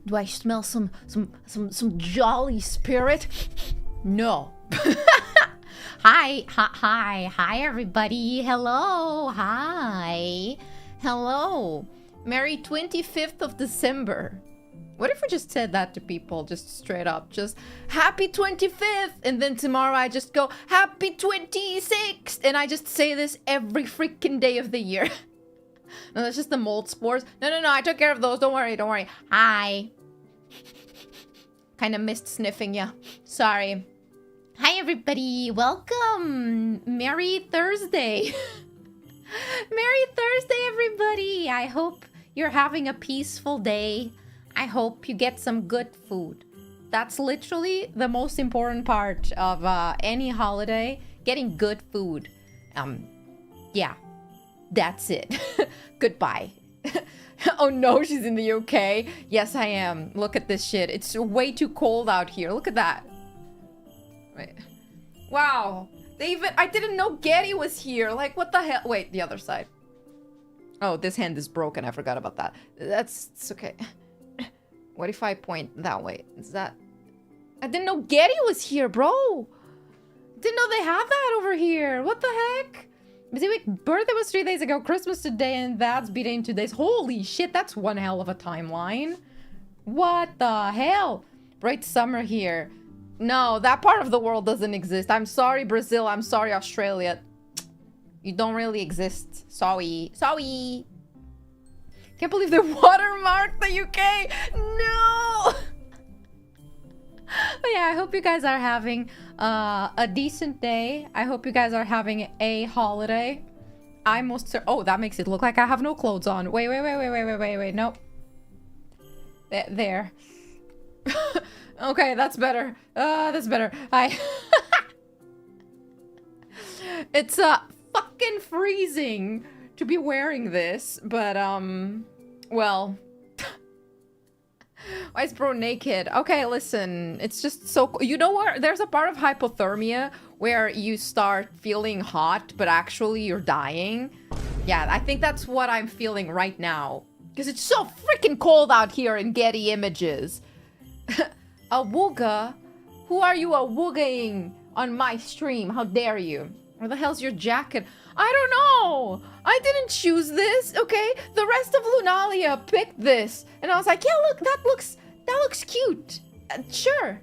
Do I smell some jolly spirit? No. Hi, everybody. Hello, hi. Hello. Merry 25th of December. What if we just said that to people, just straight up? Just, happy 25th! And then tomorrow I just go, happy 26th! And I just say this every freaking day of the year. No, that's just the mold spores. No, I took care of those. Don't worry. Hi. Kind of missed sniffing ya. Sorry. Hi, everybody. Welcome. Merry Thursday. Merry Thursday, everybody. I hope you're having a peaceful day. I hope you get some good food. That's literally the most important part of any holiday. Getting good food. Yeah. That's it. Goodbye. Oh no, she's in the UK. Yes, I am. Look at this shit. It's way too cold out here. Look at that. Wait. Wow. I didn't know Getty was here. Like, what the hell? Wait, the other side. Oh, this hand is broken. I forgot about that. It's okay. What if I point that way? Is that... I didn't know Getty was here, bro. Didn't know they had that over here. What the heck? Busy week. Birthday was 3 days ago. Christmas today, and that's beating 2 days. Holy shit, that's one hell of a timeline. What the hell? Bright summer here. No, that part of the world doesn't exist. I'm sorry, Brazil. I'm sorry, Australia. You don't really exist. Sorry. Sorry. Can't believe they watermarked the UK. No. But yeah, I hope you guys are having a decent day. I hope you guys are having a holiday. I'm most oh, that makes it look like I have no clothes on. Wait. Nope. There. Okay, that's better. That's better. It's fucking freezing to be wearing this, but well, why is bro naked? Okay, listen, it's just so, you know what, there's a part of hypothermia where you start feeling hot but actually you're dying. Yeah, I think that's what I'm feeling right now because it's so freaking cold out here in Getty Images. A wooga? Who are you a-woogaing on my stream? How dare you? Where the hell's your jacket? I don't know. I didn't choose this, okay? The rest of Lunalia picked this. And I was like, yeah, look, that looks cute. Sure.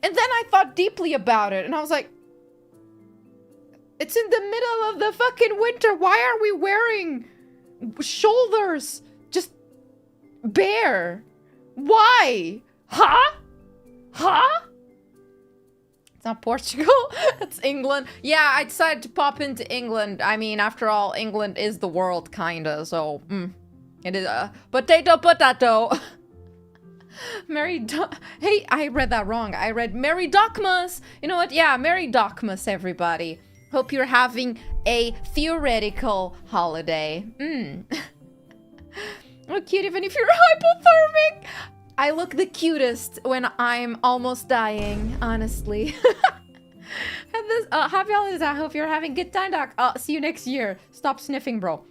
And then I thought deeply about it. And I was like, it's in the middle of the fucking winter. Why are we wearing shoulders just bare? Why? Huh? Huh? It's not Portugal. It's England. Yeah, I decided to pop into England. I mean, after all, England is the world, kinda. So, it is potato. Hey, I read that wrong. I read Merry Docmas. You know what? Yeah, Merry Docmas, everybody. Hope you're having a theoretical holiday. Look cute even if you're hypothermic. I look the cutest when I'm almost dying, honestly. And this, happy holidays. I hope you're having a good time, Doc. See you next year. Stop sniffing, bro.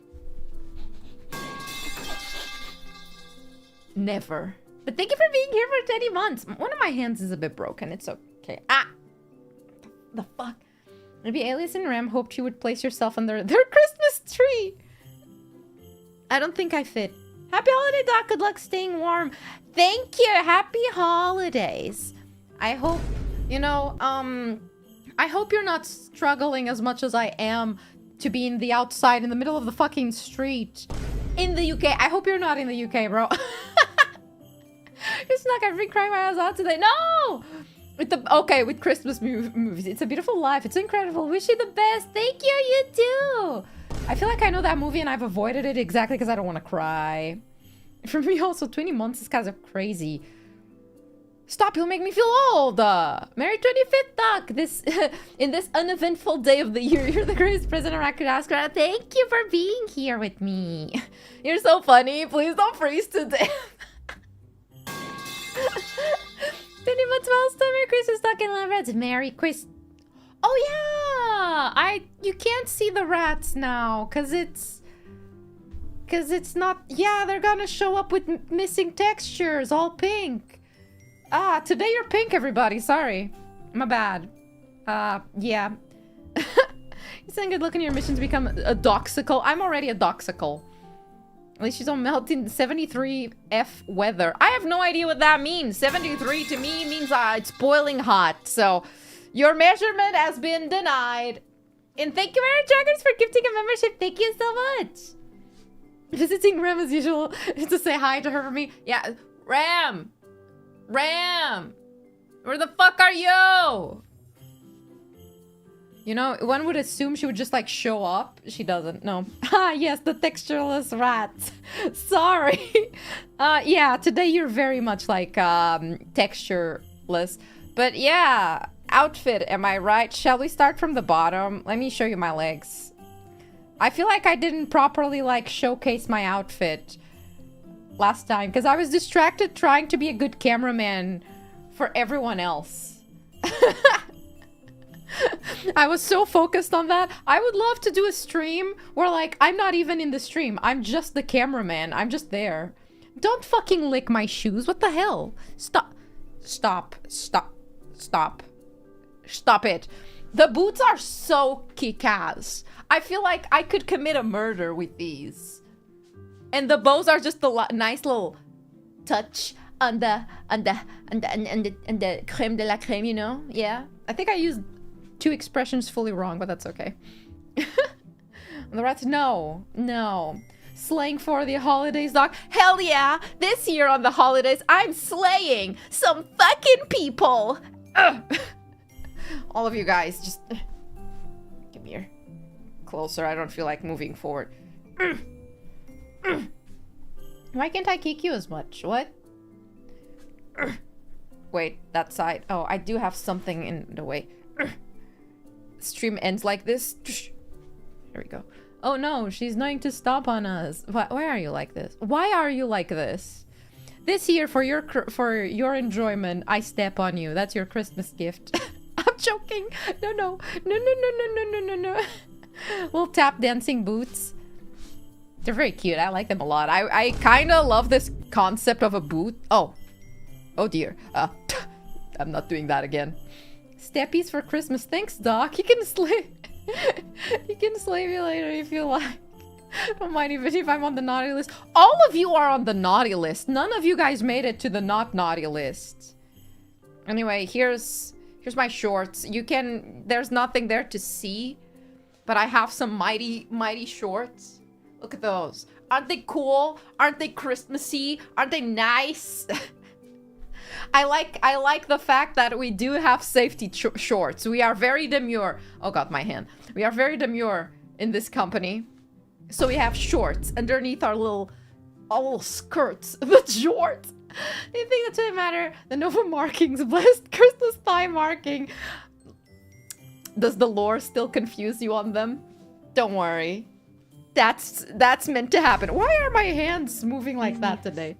Never. But thank you for being here for 20 months. One of my hands is a bit broken. It's okay. Ah! The fuck? Maybe Alias and Ram hoped you would place yourself under their Christmas tree. I don't think I fit. Happy holiday, Doc. Good luck staying warm. Thank you. Happy holidays. I hope, you know, I hope you're not struggling as much as I am to be in the outside in the middle of the fucking street in the UK. I hope you're not in the UK, bro. It's not gonna be crying my eyes out today. No! With Christmas movies. It's a beautiful life. It's incredible. Wish you the best. Thank you. You too. I feel like I know that movie and I've avoided it exactly because I don't want to cry. For me also, 20 months is kind of crazy. Stop, you'll make me feel old. Merry 25th, Doc. In this uneventful day of the year, you're the greatest president I could ask for. Thank you for being here with me. You're so funny. Please don't freeze to death. 20 months milestone. Merry Christmas, Doc and Love Reds. Merry Christmas. Oh yeah, you can't see the rats now because it's Because it's not... Yeah, they're gonna show up with missing textures, all pink. Ah, today you're pink, everybody. Sorry. My bad. Yeah. You saying good luck in your mission to become a doxical. I'm already a doxical. At least she's on melting 73 F weather. I have no idea what that means. 73 to me means it's boiling hot. So your measurement has been denied. And thank you very much, Dragons, for gifting a membership. Thank you so much. Visiting Ram as usual to say hi to her for me. Yeah, Ram. Ram. Where the fuck are you? You know, one would assume she would just like show up. She doesn't. No. Ah, yes, the textureless rat. Sorry. Yeah, today you're very much like textureless. But yeah, outfit, am I right? Shall we start from the bottom? Let me show you my legs. I feel like I didn't properly like showcase my outfit last time because I was distracted trying to be a good cameraman for everyone else. I was so focused on that. I would love to do a stream where like I'm not even in the stream. I'm just the cameraman. I'm just there. Don't fucking lick my shoes. What the hell? Stop. Stop. Stop. Stop. Stop it. The boots are so kick-ass. I feel like I could commit a murder with these. And the bows are just a nice little touch on the creme de la creme, you know? Yeah. I think I used 2 expressions fully wrong, but that's okay. The rats, no. Slaying for the holidays, Doc. Hell yeah! This year on the holidays, I'm slaying some fucking people! Ugh. All of you guys, just... Come here. Closer, I don't feel like moving forward. Why can't I kick you as much? What? Wait, that side. Oh, I do have something in the way. Stream ends like this. There we go. Oh no, she's going to stop on us. Why are you like this? Why are you like this? This year, for your enjoyment, I step on you. That's your Christmas gift. I'm joking. No. Little tap dancing boots. They're very cute. I like them a lot. I kind of love this concept of a boot. Oh dear. I'm not doing that again. Steppies for Christmas. Thanks, Doc. You can slay. You can slay me later if you like. Don't mind even if I'm on the naughty list. All of you are on the naughty list. None of you guys made it to the not naughty list. Anyway, here's my shorts. You can... There's nothing there to see. But I have some mighty shorts. Look at those. Aren't they cool? Aren't they Christmassy? Aren't they nice? I like the fact that we do have safety shorts. We are very demure. Oh god, my hand. We are very demure in this company. So we have shorts underneath our little skirts, but shorts. Do you think that doesn't matter? The Nova markings, blessed Christmas thigh marking. Does the lore still confuse you on them? Don't worry. That's meant to happen. Why are my hands moving like that today?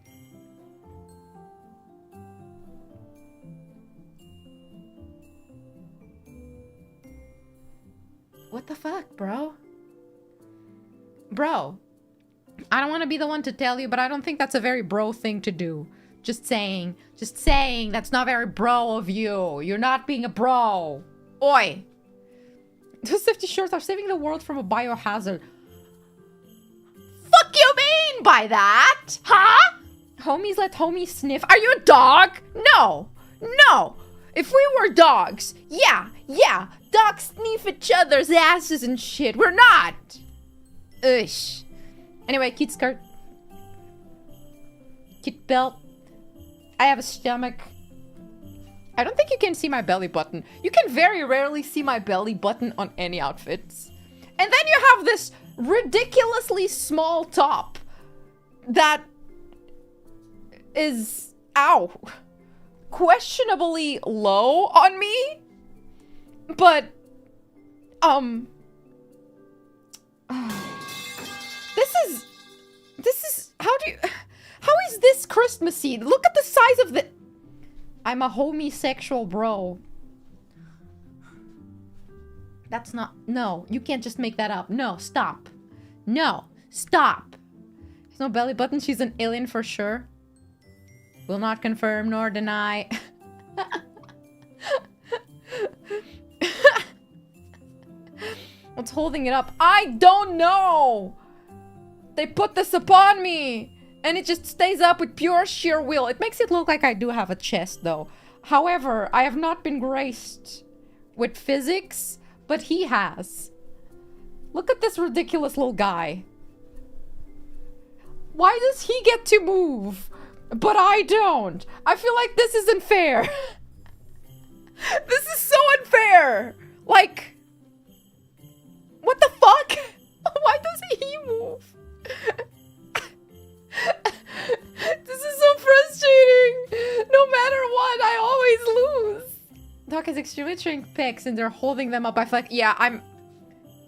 What the fuck, bro? Bro. I don't want to be the one to tell you, but I don't think that's a very bro thing to do. Just saying. Just saying. That's not very bro of you. You're not being a bro. Oi. Those safety shorts are saving the world from a biohazard. Fuck you mean by that? Huh? Homies let homies sniff. Are you a dog? No. No. If we were dogs, yeah. Dogs sniff each other's asses and shit. We're not. Ush. Anyway, cute skirt. Cute belt. I have a stomach. I don't think you can see my belly button. You can very rarely see my belly button on any outfits. And then you have this ridiculously small top that is, ow, questionably low on me. But, this is, how is this Christmassy? Look at the size of the, I'm a homosexual bro. That's not, no, you can't just make that up. No, stop. No, stop. There's no belly button. She's an alien for sure. Will not confirm nor deny. What's holding it up? I don't know! They put this upon me! And it just stays up with pure sheer will. It makes it look like I do have a chest, though. However, I have not been graced with physics, but he has. Look at this ridiculous little guy. Why does he get to move, but I don't? I feel like this isn't fair. This is so unfair. Like, what the fuck? Why doesn't he move? This is so frustrating. No matter what, I always lose. Doc has extremely trained pecs and they're holding them up. I feel like, yeah, I'm...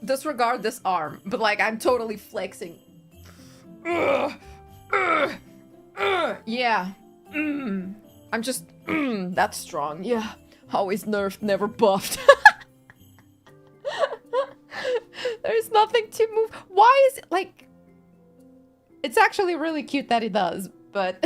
Disregard this arm, but like, I'm totally flexing. Yeah. I'm just... that's strong. Yeah. Always nerfed, never buffed. There's nothing to move. Why is it like... It's actually really cute that he does, but...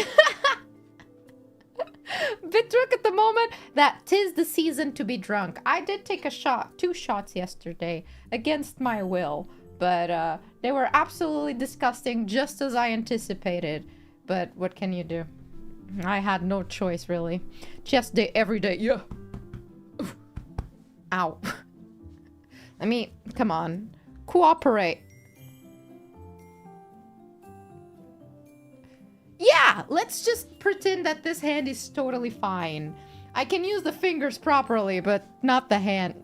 Bit drunk at the moment. That 'tis the season to be drunk. I did take a shot, 2 shots yesterday, against my will. But they were absolutely disgusting, just as I anticipated. But what can you do? I had no choice, really. Chest day every day. Yeah. Ow. I mean, come on. Cooperate. Yeah, let's just pretend that this hand is totally fine. I can use the fingers properly, but not the hand.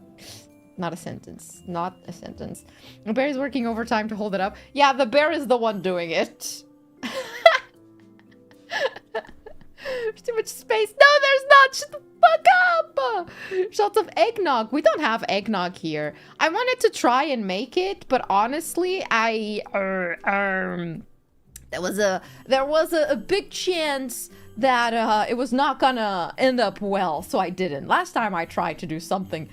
Not a sentence. Not a sentence. The bear is working overtime to hold it up. Yeah, the bear is the one doing it. There's too much space. No, there's not. Shut the fuck up. Shots of eggnog. We don't have eggnog here. I wanted to try and make it, but honestly, there was a big chance that it was not gonna end up well, so I didn't. Last time I tried to do something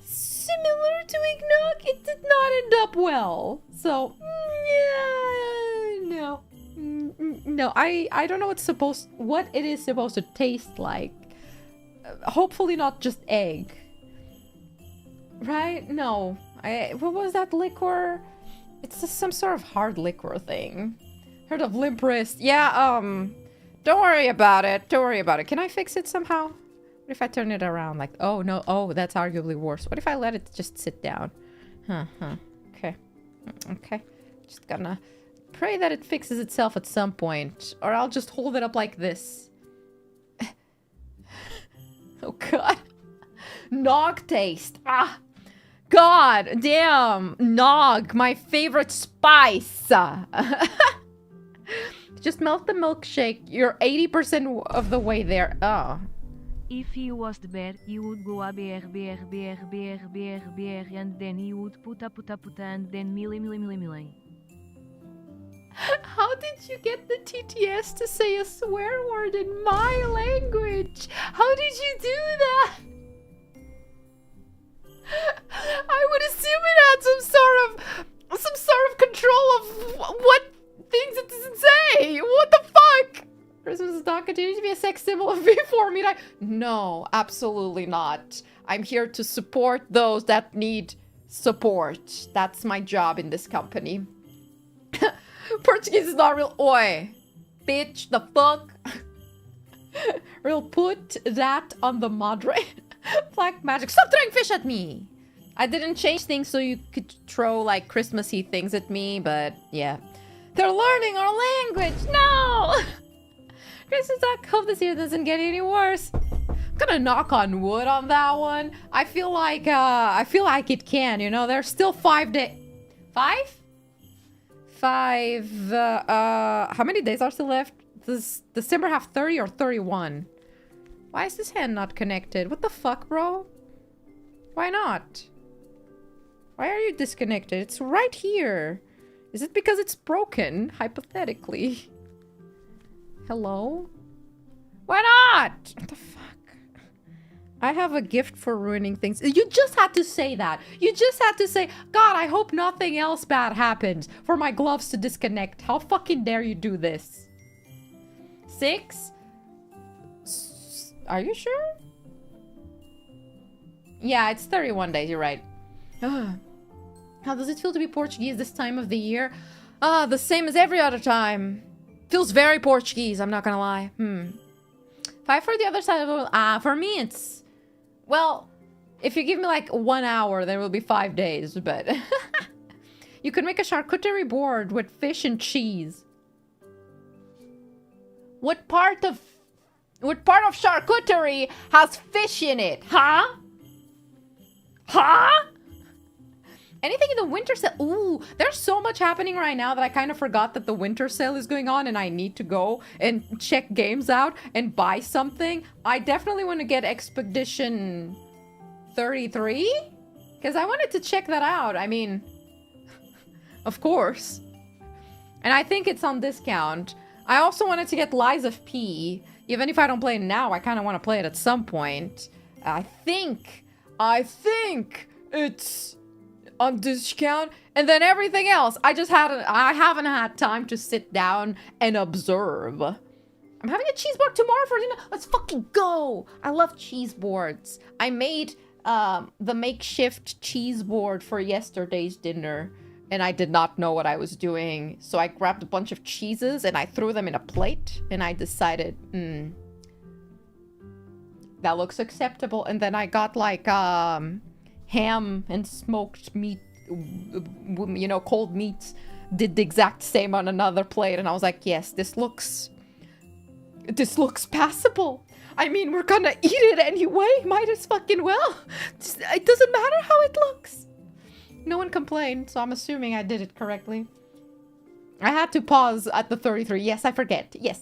similar to eggnog, it did not end up well. So, yeah, no. No, I don't know what it is supposed to taste like. Hopefully not just egg. Right? No. What was that liquor? It's just some sort of hard liquor thing. Heard of limp wrist. Yeah, don't worry about it. Don't worry about it. Can I fix it somehow? What if I turn it around like, oh no, oh, that's arguably worse. What if I let it just sit down? Okay. Okay. Just gonna pray that it fixes itself at some point. Or I'll just hold it up like this. Oh god. Nog taste. Ah. God damn. Nog, my favorite spice. Just melt the milkshake. You're 80% of the way there. Oh. If he was the bear, he would go a bear, and then he would puta, and then mille. How did you get the TTS to say a swear word in my language? How did you do that? I would assume it had some sort of control of what things it doesn't say. What the fuck? Christmas does not continue to be a sex symbol before me. No, absolutely not. I'm here to support those that need support. That's my job in this company. Portuguese is not real. Oi. Bitch, the fuck? Real put that on the madre. Black magic. Stop throwing fish at me. I didn't change things so you could throw like Christmassy things at me, but yeah. They're learning our language. No. Christmas, I hope this year doesn't get any worse. I'm gonna knock on wood on that one. I feel like it can, you know. There's still 5 days. 5? 5. How many days are still left? Does December have 30 or 31? Why is this hand not connected? What the fuck, bro? Why not? Why are you disconnected? It's right here. Is it because it's broken? Hypothetically. Hello? Why not? What the fuck? I have a gift for ruining things. You just had to say that. You just had to say, God, I hope nothing else bad happens for my gloves to disconnect. How fucking dare you do this? 6? Are you sure? Yeah, it's 31 days. You're right. How does it feel to be Portuguese this time of the year? The same as every other time. Feels very Portuguese, I'm not gonna lie. 5 for the other side of the world. For me, it's... Well, if you give me like 1 hour, then it will be 5 days, but... You could make a charcuterie board with fish and cheese. What part of charcuterie has fish in it? Huh? Huh? Anything in the winter sale? Ooh, there's so much happening right now that I kind of forgot that the winter sale is going on and I need to go and check games out and buy something. I definitely want to get Expedition 33 because I wanted to check that out. I mean, of course. And I think it's on discount. I also wanted to get Lies of P. Even if I don't play it now, I kind of want to play it at some point. I think it's on discount, and then everything else I haven't had time to sit down and observe. I'm having a cheese board tomorrow for dinner. Let's fucking go. I love cheese boards. I made the makeshift cheese board for yesterday's dinner and I did not know what I was doing, so I grabbed a bunch of cheeses and I threw them in a plate and I decided that looks acceptable. And then I got like ham and smoked meat, you know, cold meats, did the exact same on another plate, and I was like, yes, this looks passable. I mean, we're gonna eat it anyway, might as fucking well. It doesn't matter how it looks. No one complained, so I'm assuming I did it correctly. I had to pause at the 33. Yes, I forget. Yes.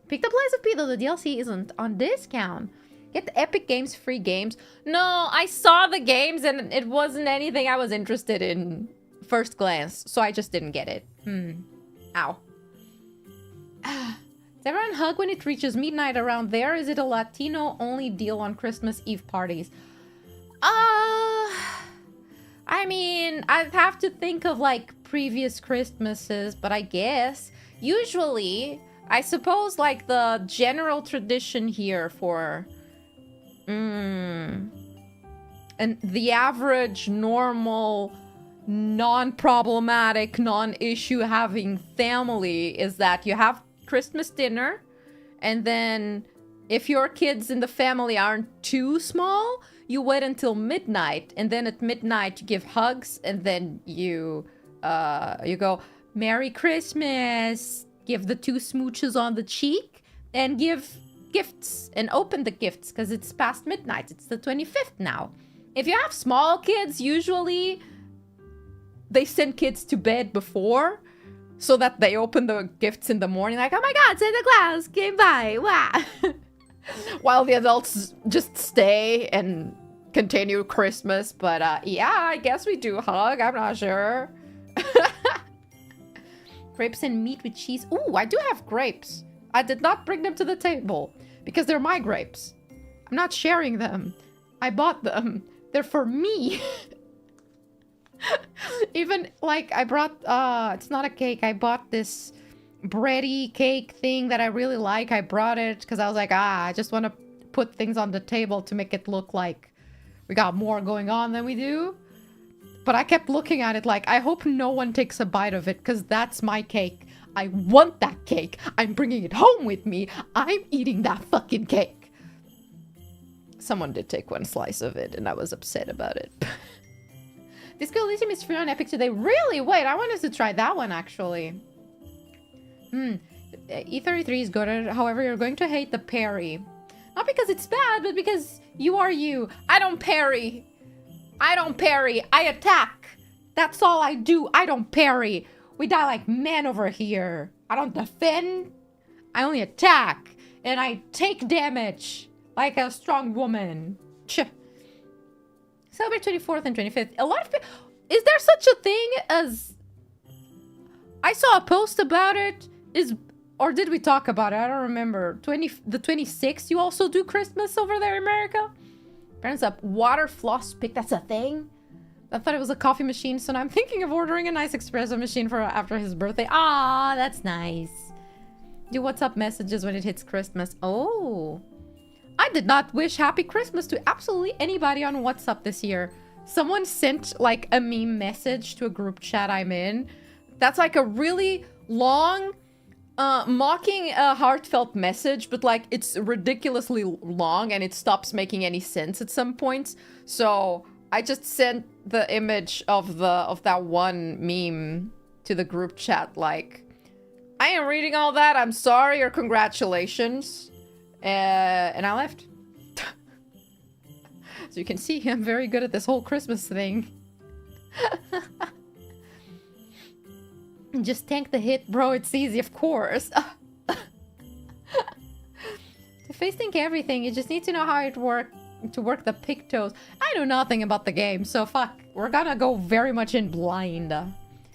Picked up Lies of P, though the DLC isn't on discount. Get the Epic Games free games. No, I saw the games and it wasn't anything I was interested in first glance, so I just didn't get it. Ow. Does everyone hug when it reaches midnight around there? Is it a Latino-only deal on Christmas Eve parties? I mean, I'd have to think of, like, previous Christmases, but I guess. Usually, I suppose, like, the general tradition here for... and the average, normal, non-problematic, non-issue having family is that you have Christmas dinner, and then if your kids in the family aren't too small, you wait until midnight, and then at midnight you give hugs, and then you go, Merry Christmas, give the 2 smooches on the cheek, and give gifts, and open the gifts, because it's past midnight. It's the 25th now. If you have small kids, usually they send kids to bed before, so that they open the gifts in the morning, like, oh my god, Santa Claus came by, wow. While the adults just stay and continue Christmas. But yeah, I guess we do hug. I'm not sure. Grapes and meat with cheese. Ooh, I do have grapes. I did not bring them to the table because they're my grapes. I'm not sharing them. I bought them. They're for me. Even like I brought, it's not a cake. I bought this bready cake thing that I really like. I brought it because I was like, I just want to put things on the table to make it look like we got more going on than we do. But I kept looking at it like, I hope no one takes a bite of it because that's my cake. I want that cake. I'm bringing it home with me. I'm eating that fucking cake. Someone did take one slice of it and I was upset about it. Disco Elysium is free on Epic today. Really? Wait, I wanted to try that one actually. E33 is good, however, you're going to hate the parry. Not because it's bad, but because you are you. I don't parry. I don't parry. I attack. That's all I do. I don't parry. We die like men over here. I don't defend. I only attack. And I take damage like a strong woman. Celebrate 24th and 25th. A lot of people... Is there such a thing as... I saw a post about it. Is Or did we talk about it? I don't remember. The 26th, you also do Christmas over there in America? Parents up. Water floss pick, that's a thing? I thought it was a coffee machine, so now I'm thinking of ordering a nice espresso machine for after his birthday. Ah, that's nice. Do WhatsApp messages when it hits Christmas. Oh. I did not wish Happy Christmas to absolutely anybody on WhatsApp this year. Someone sent like a meme message to a group chat I'm in. That's like a really long, mocking a heartfelt message, but like it's ridiculously long and it stops making any sense at some points. So I just sent the image of that one meme to the group chat like, I am reading all that, I'm sorry or congratulations. And I left. So you can see I'm very good at this whole Christmas thing. Just tank the hit, bro, it's easy, of course. To face think everything, you just need to know how it works. To work the pictos. I know nothing about the game, so fuck. We're gonna go very much in blind.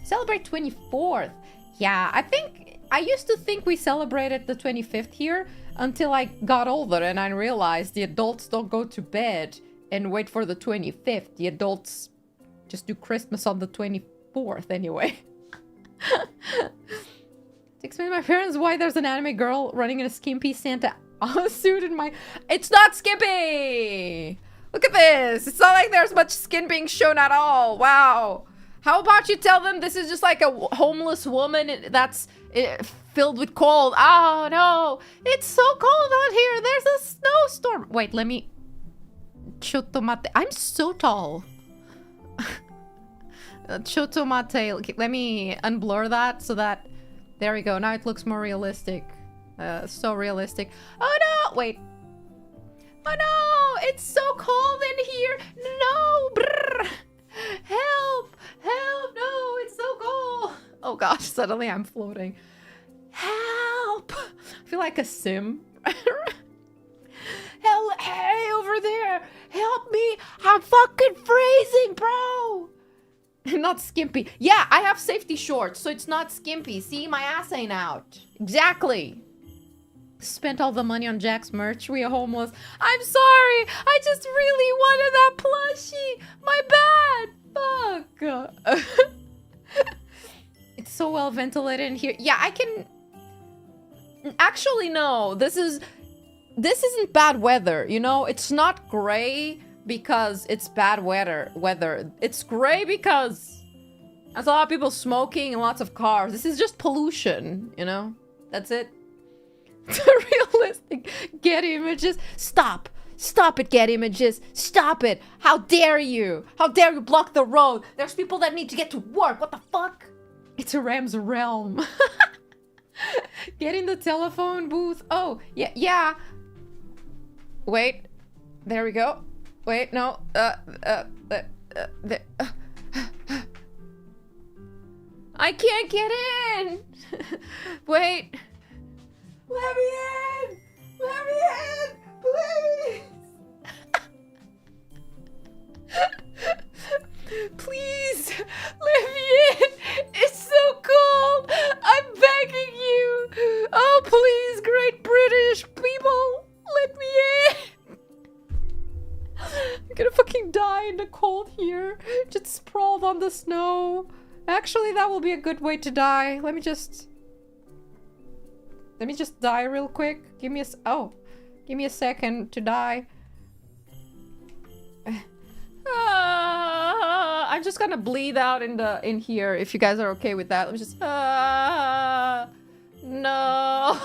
Celebrate 24th. Yeah, I used to think we celebrated the 25th here until I got older and I realized the adults don't go to bed and wait for the 25th. The adults just do Christmas on the 24th anyway. To explain to my parents why there's an anime girl running in a skimpy Santa suit in my... It's not skimpy! Look at this! It's not like there's much skin being shown at all. Wow. How about you tell them this is just like a homeless woman that's filled with cold. Oh no! It's so cold out here! There's a snowstorm! Wait, let me... Chotomate. I'm so tall. Chotomate. Let me unblur that so that... There we go. Now it looks more realistic. So realistic. Oh no! Wait. Oh no! It's so cold in here! No! Brrr. Help! Help! No! It's so cold! Oh gosh, suddenly I'm floating. Help! I feel like a sim. Hell, hey, over there! Help me! I'm fucking freezing, bro! Not skimpy. Yeah, I have safety shorts, so it's not skimpy. See, my ass ain't out. Exactly. Spent all the money on Jack's merch. We are homeless. I'm sorry. I just really wanted that plushie. My bad. Fuck. It's so well ventilated in here. Yeah, I can... Actually, no. This isn't bad weather, you know? It's not gray because it's bad weather. It's gray because there's a lot of people smoking and lots of cars. This is just pollution, you know? That's it. Realistic. Get images. Stop. Stop it, Get Images. Stop it. How dare you? How dare you block the road? There's people that need to get to work. What the fuck? It's a Ram's realm. Get in the telephone booth. Oh, yeah. Wait. There we go. Wait, no. I can't get in. Wait. Let me in! Let me in! Please! Please! Let me in! It's so cold! I'm begging you! Oh, please, great British people! Let me in! I'm gonna fucking die in the cold here. Just sprawled on the snow. Actually, that will be a good way to die. Let me just die real quick. Give me a second to die. I'm just gonna bleed out in here if you guys are okay with that. Let me just no.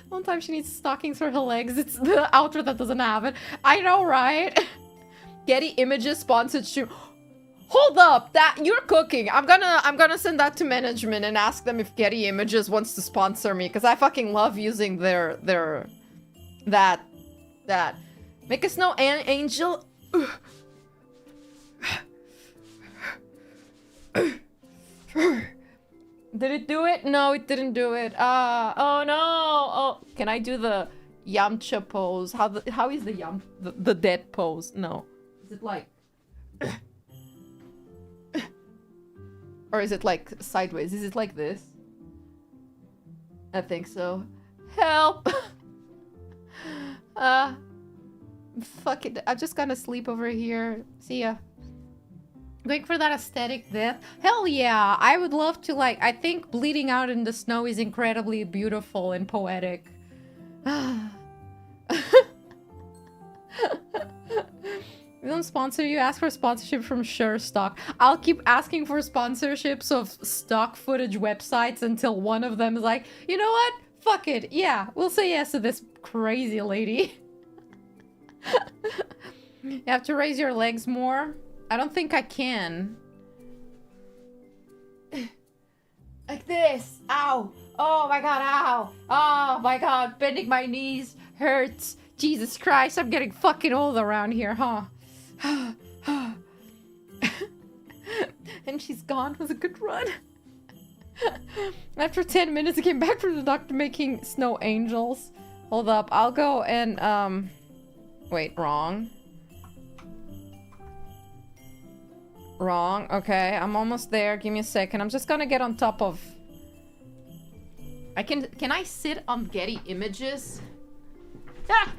One time she needs stockings for her legs. It's the outfit that doesn't have it. I know, right? Getty Images sponsored shoe. Hold up, that you're cooking. I'm gonna send that to management and ask them if Getty Images wants to sponsor me because I fucking love using their that. Make a snow angel. Did it do it? No, it didn't do it. Oh no. Oh, can I do the Yamcha pose? How is the dead pose? No. Is it like or is it like sideways? Is it like this? I think so. Help! Fuck it. I'm just gonna sleep over here. See ya. Going for that aesthetic death? Hell yeah! I would love to, like, I think bleeding out in the snow is incredibly beautiful and poetic. We don't sponsor you. Ask for sponsorship from Stock. I'll keep asking for sponsorships of stock footage websites until one of them is like, you know what? Fuck it. Yeah, we'll say yes to this crazy lady. You have to raise your legs more. I don't think I can. Like this. Ow. Oh my god, ow. Oh my god, bending my knees hurts. Jesus Christ, I'm getting fucking old around here, huh? And she's gone. It was a good run. After 10 minutes, I came back from the doctor making snow angels. Hold up. I'll go and, wait, wrong. Wrong. Okay, I'm almost there. Give me a second. I'm just gonna get on top of... Can I sit on Getty Images? Ah!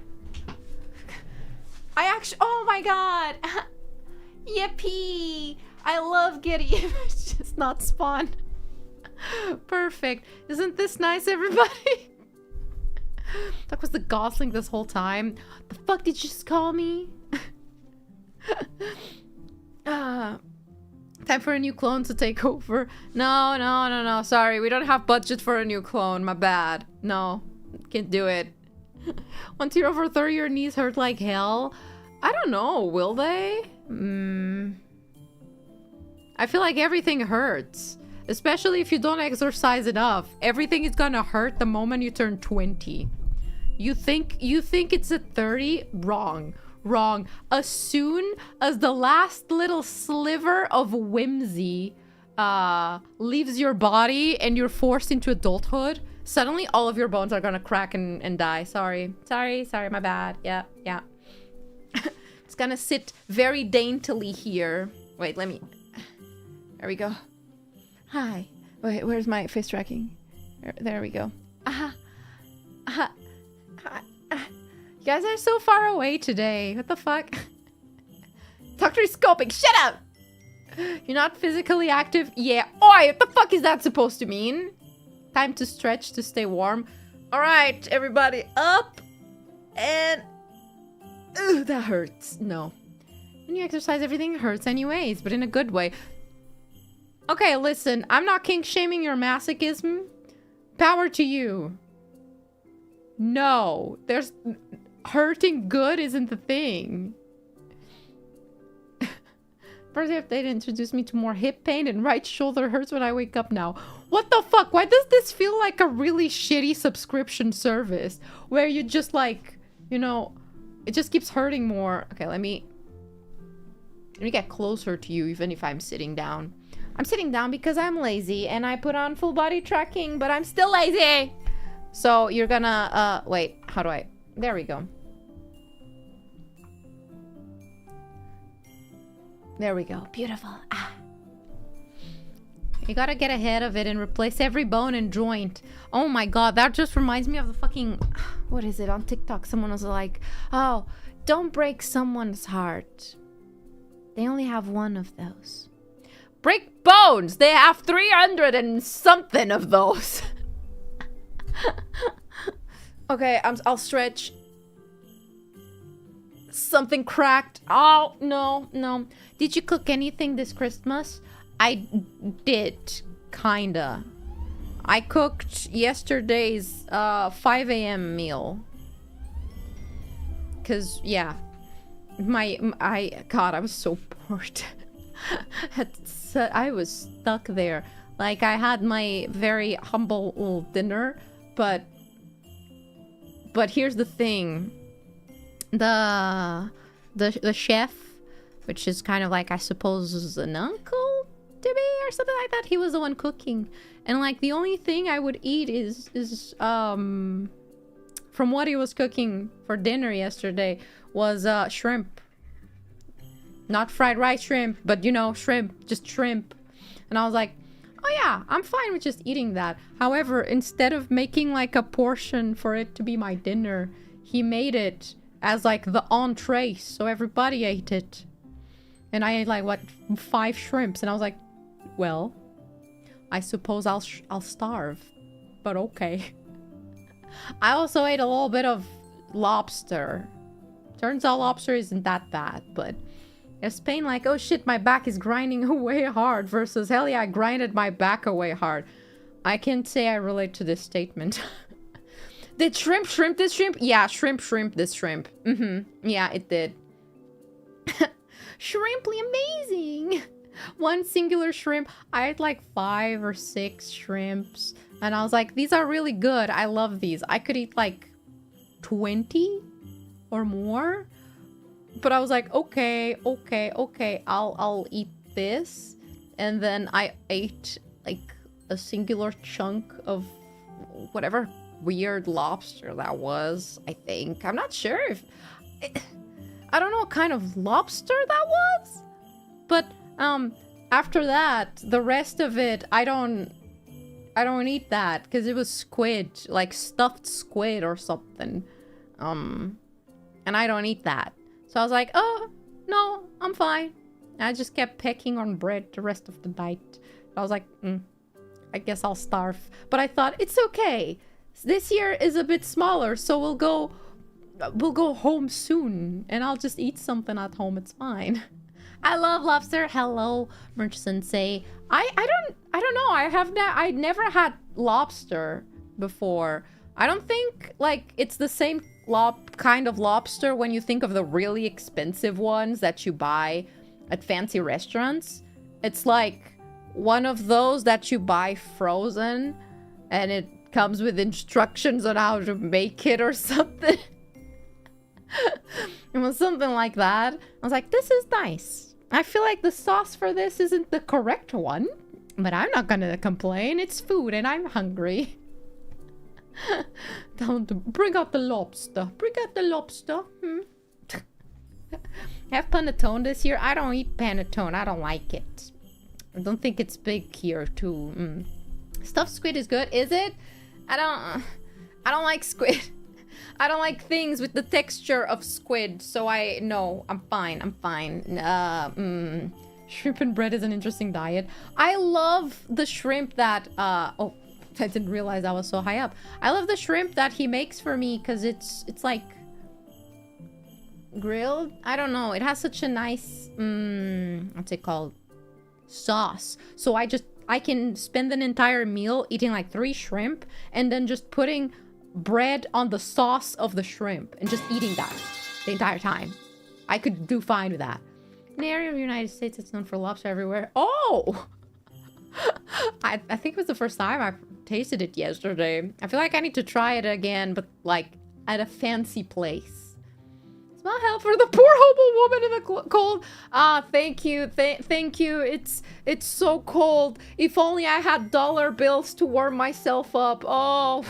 I actually... Oh my god! Yippee! I love Getty Images, not Spawn. Perfect. Isn't this nice, everybody? That was the Gosling this whole time. The fuck did you just call me? Time for a new clone to take over. No. Sorry, we don't have budget for a new clone. My bad. No, can't do it. Once you're over 30, your knees hurt like hell. I don't know. Will they? I feel like everything hurts. Especially if you don't exercise enough. Everything is gonna hurt the moment you turn 20. You think it's at 30? Wrong. Wrong. As soon as the last little sliver of whimsy leaves your body and you're forced into adulthood, suddenly all of your bones are gonna crack and die. Sorry, my bad. Yeah. It's gonna sit very daintily here. Wait, let me... There we go. Hi. Wait, where's my face tracking? There we go. You guys are so far away today. What the fuck? Doctor is scoping. Shut up! You're not physically active? Yeah. Oi, what the fuck is that supposed to mean? Time to stretch to stay warm. Alright, everybody. Up. And... Ugh, that hurts. No. When you exercise, everything hurts anyways, but in a good way. Okay, listen. I'm not kink-shaming your masochism. Power to you. No. There's... Hurting good isn't the thing. First, if they'd introduce me to more hip pain and right shoulder hurts when I wake up now. What the fuck? Why does this feel like a really shitty subscription service? Where you just like, you know, it just keeps hurting more. Okay, let me get closer to you even if I'm sitting down. I'm sitting down because I'm lazy and I put on full body tracking, but I'm still lazy. So you're gonna, wait, how do I... There we go. There we go. Beautiful. Ah. You gotta get ahead of it and replace every bone and joint. Oh my god, that just reminds me of the fucking... What is it? On TikTok, someone was like, oh, don't break someone's heart. They only have one of those. Break bones! They have 300 and something of those. Okay, I'll stretch. Something cracked. Oh, no. Did you cook anything this Christmas? I did, kinda. I cooked yesterday's 5 a.m. meal. Cause, yeah. God, I was so bored. I was stuck there. Like, I had my very humble little dinner, but here's the thing. The chef, which is kind of like, I suppose, an uncle to me or something like that. He was the one cooking. And like, the only thing I would eat is from what he was cooking for dinner yesterday was shrimp. Not fried rice shrimp, but you know, shrimp, just shrimp. And I was like, oh yeah, I'm fine with just eating that. However, instead of making like a portion for it to be my dinner, he made it as like the entree, so everybody ate it. And I ate like, what, 5 shrimps, and I was like, well, I suppose I'll starve, but okay. I also ate a little bit of lobster. Turns out lobster isn't that bad, but it's pain like, oh shit, my back is grinding away hard versus, hell yeah, I grinded my back away hard. I can't say I relate to this statement. Did shrimp this shrimp? Yeah, shrimp this shrimp. Yeah, it did. Shrimply amazing. One singular shrimp. I had like 5 or 6 shrimps. And I was like, these are really good. I love these. I could eat like 20 or more. But I was like, okay. I'll eat this. And then I ate like a singular chunk of whatever weird lobster that was, I think. I'm not sure if... I don't know what kind of lobster that was. But after that, the rest of it, I don't eat that because it was squid, like stuffed squid or something. And I don't eat that. So I was like, oh, no, I'm fine. And I just kept pecking on bread the rest of the night. I was like, I guess I'll starve. But I thought, it's okay. This year is a bit smaller, so we'll go home soon. And I'll just eat something at home, it's fine. I love lobster. Hello, Merch Sensei. I don't know. I never had lobster before. I don't think like it's the same kind of lobster when you think of the really expensive ones that you buy at fancy restaurants. It's like one of those that you buy frozen and it comes with instructions on how to make it or something. It was something like that. I was like, this is nice. I feel like the sauce for this isn't the correct one, but I'm not gonna complain. It's food and I'm hungry. Bring out the lobster. Bring out the lobster. Have panettone this year? I don't eat panettone. I don't like it. I don't think it's big here too. Stuffed squid is good. Is it? I don't like squid. I don't like things with the texture of squid, so no, I'm fine. Shrimp and bread is an interesting diet. I love the shrimp that, oh, I didn't realize I was so high up. I love the shrimp that he makes for me because it's like grilled. I don't know. It has such a nice, what's it called? Sauce. So I can spend an entire meal eating like 3 shrimp and then just putting bread on the sauce of the shrimp and just eating that the entire time. I could do fine with that. In the area of the United States, it's known for lobster everywhere. Oh! I think it was the first time I tasted it yesterday. I feel like I need to try it again, but like at a fancy place. Small help for the poor hobo woman in the cold. Ah, thank you. Thank you. It's so cold. If only I had dollar bills to warm myself up. Oh,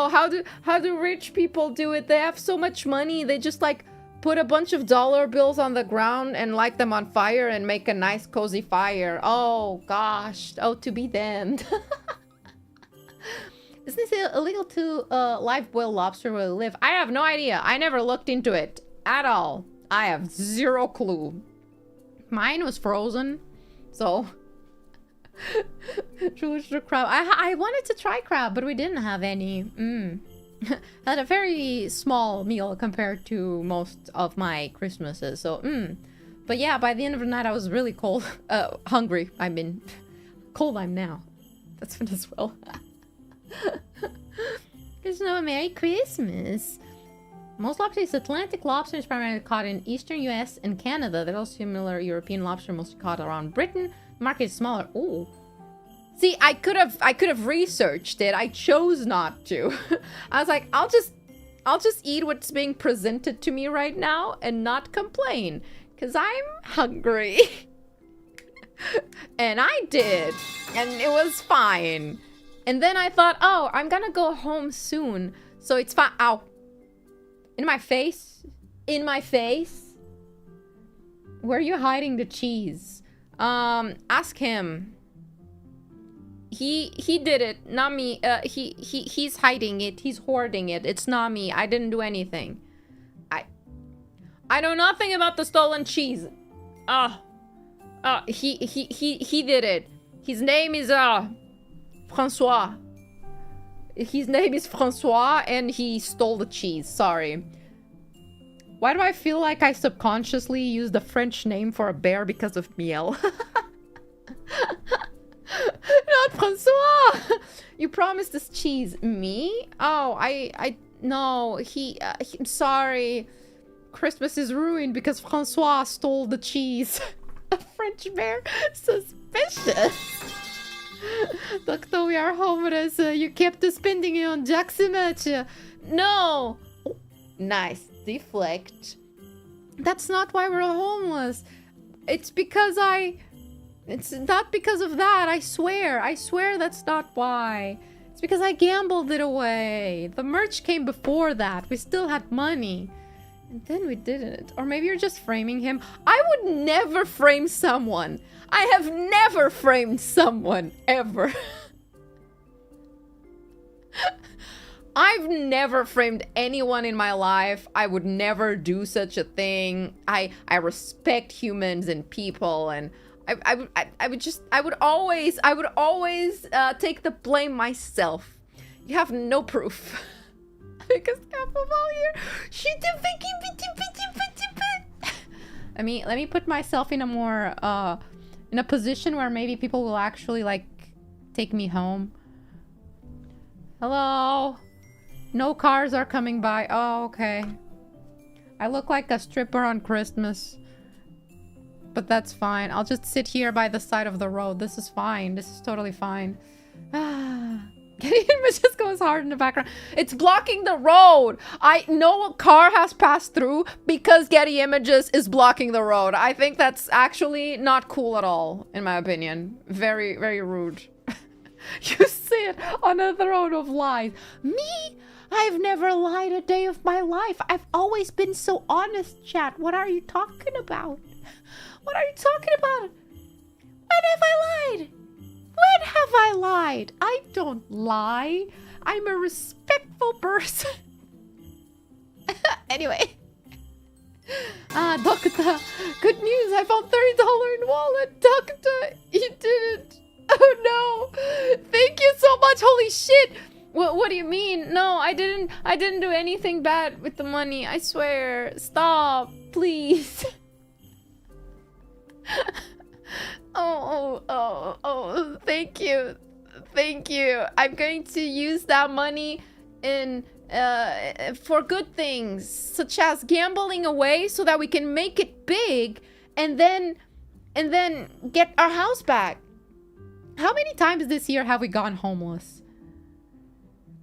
how do rich people do it? They have so much money. They just like put a bunch of dollar bills on the ground and light them on fire and make a nice cozy fire. Oh gosh. Oh, to be damned. Isn't it illegal to live boil lobster where we live? I have no idea. I never looked into it at all. I have 0 clue. Mine was frozen, so... crab. I wanted to try crab, but we didn't have any. Had a very small meal compared to most of my Christmases, so But yeah, by the end of the night I was really cold. Hungry. I mean, cold I'm now. That's fun as well. There's no Merry Christmas. Most lobster is Atlantic lobster is primarily caught in eastern US and Canada. There are similar European lobster mostly caught around Britain. The market is smaller. Oh. See, I could have researched it. I chose not to. I was like, I'll just eat what's being presented to me right now and not complain. Cause I'm hungry. And I did. And it was fine. And then I thought, oh, I'm gonna go home soon. So it's fine. Ow. In my face? In my face? Where are you hiding the cheese? Ask him. He did it, not me. He's hiding it. He's hoarding it. It's not me. I didn't do anything. I know nothing about the stolen cheese. He did it. His name is Francois. His name is Francois, and he stole the cheese. Sorry. Why do I feel like I subconsciously used the French name for a bear because of Miel? Not Francois! You promised this cheese. Me? Oh, no, I'm sorry. Christmas is ruined because Francois stole the cheese. A French bear? Suspicious. Doctor, we are homeless. You kept spending it on Jack so much. No! Oh, nice. Deflect. That's not why we're homeless. It's because It's not because of that, I swear. I swear that's not why. It's because I gambled it away. The merch came before that. We still had money. And then we didn't. Or maybe you're just framing him. I would never frame someone. I have never framed someone, ever. I've never framed anyone in my life. I would never do such a thing. I respect humans and people, and I would always take the blame myself. You have no proof. Because here. Let me put myself in a more in a position where maybe people will actually like take me home. Hello. No cars are coming by. Oh, okay. I look like a stripper on Christmas. But that's fine. I'll just sit here by the side of the road. This is fine. This is totally fine. Getty Images goes hard in the background. It's blocking the road. No car has passed through because Getty Images is blocking the road. I think that's actually not cool at all, in my opinion. Very, very rude. You sit on a throne of lies. Me? I've never lied a day of my life. I've always been so honest, chat. What are you talking about? What are you talking about? When have I lied? When have I lied? I don't lie. I'm a respectful person. Anyway. Doctor, good news. I found $30 in wallet. Doctor, you did it. Oh no. Thank you so much. Holy shit. What do you mean? No, I didn't do anything bad with the money. I swear. Stop, please. Oh, thank you. Thank you. I'm going to use that money for good things, such as gambling away so that we can make it big and then get our house back. How many times this year have we gone homeless?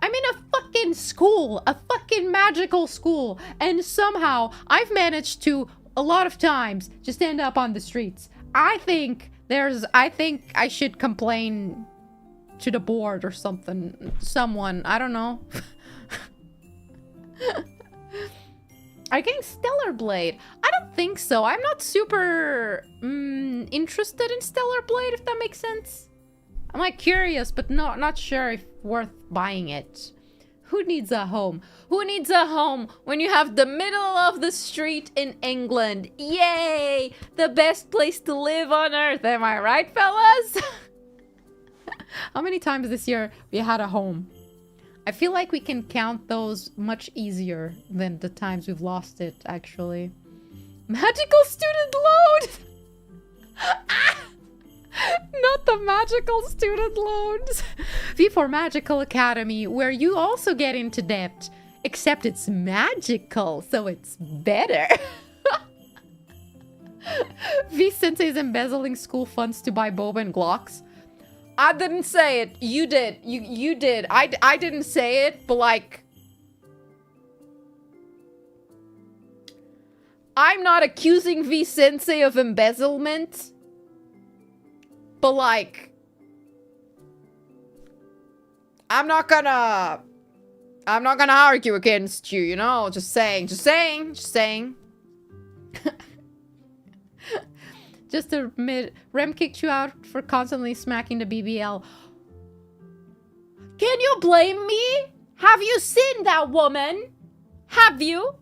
I'm in a fucking school, a fucking magical school, and somehow I've managed to, a lot of times, just end up on the streets. I think I should complain to the board or something. Someone, I don't know. Are you getting Stellar Blade? I don't think so. I'm not super interested in Stellar Blade, if that makes sense. I'm like curious, but not sure if worth buying it. Who needs a home? Who needs a home when you have the middle of the street in England? Yay! The best place to live on earth. Am I right, fellas? How many times this year we had a home? I feel like we can count those much easier than the times we've lost it, actually. Magical student loan! Not the magical student loans. V4 Magical Academy, where you also get into debt. Except it's magical, so it's better. V Sensei is embezzling school funds to buy boba and Glocks. I didn't say it. You did. You did. I didn't say it, but like... I'm not accusing V Sensei of embezzlement. But like, I'm not gonna argue against you, you know? Just saying. Just to admit, Rem kicked you out for constantly smacking the BBL. Can you blame me? Have you seen that woman? Have you?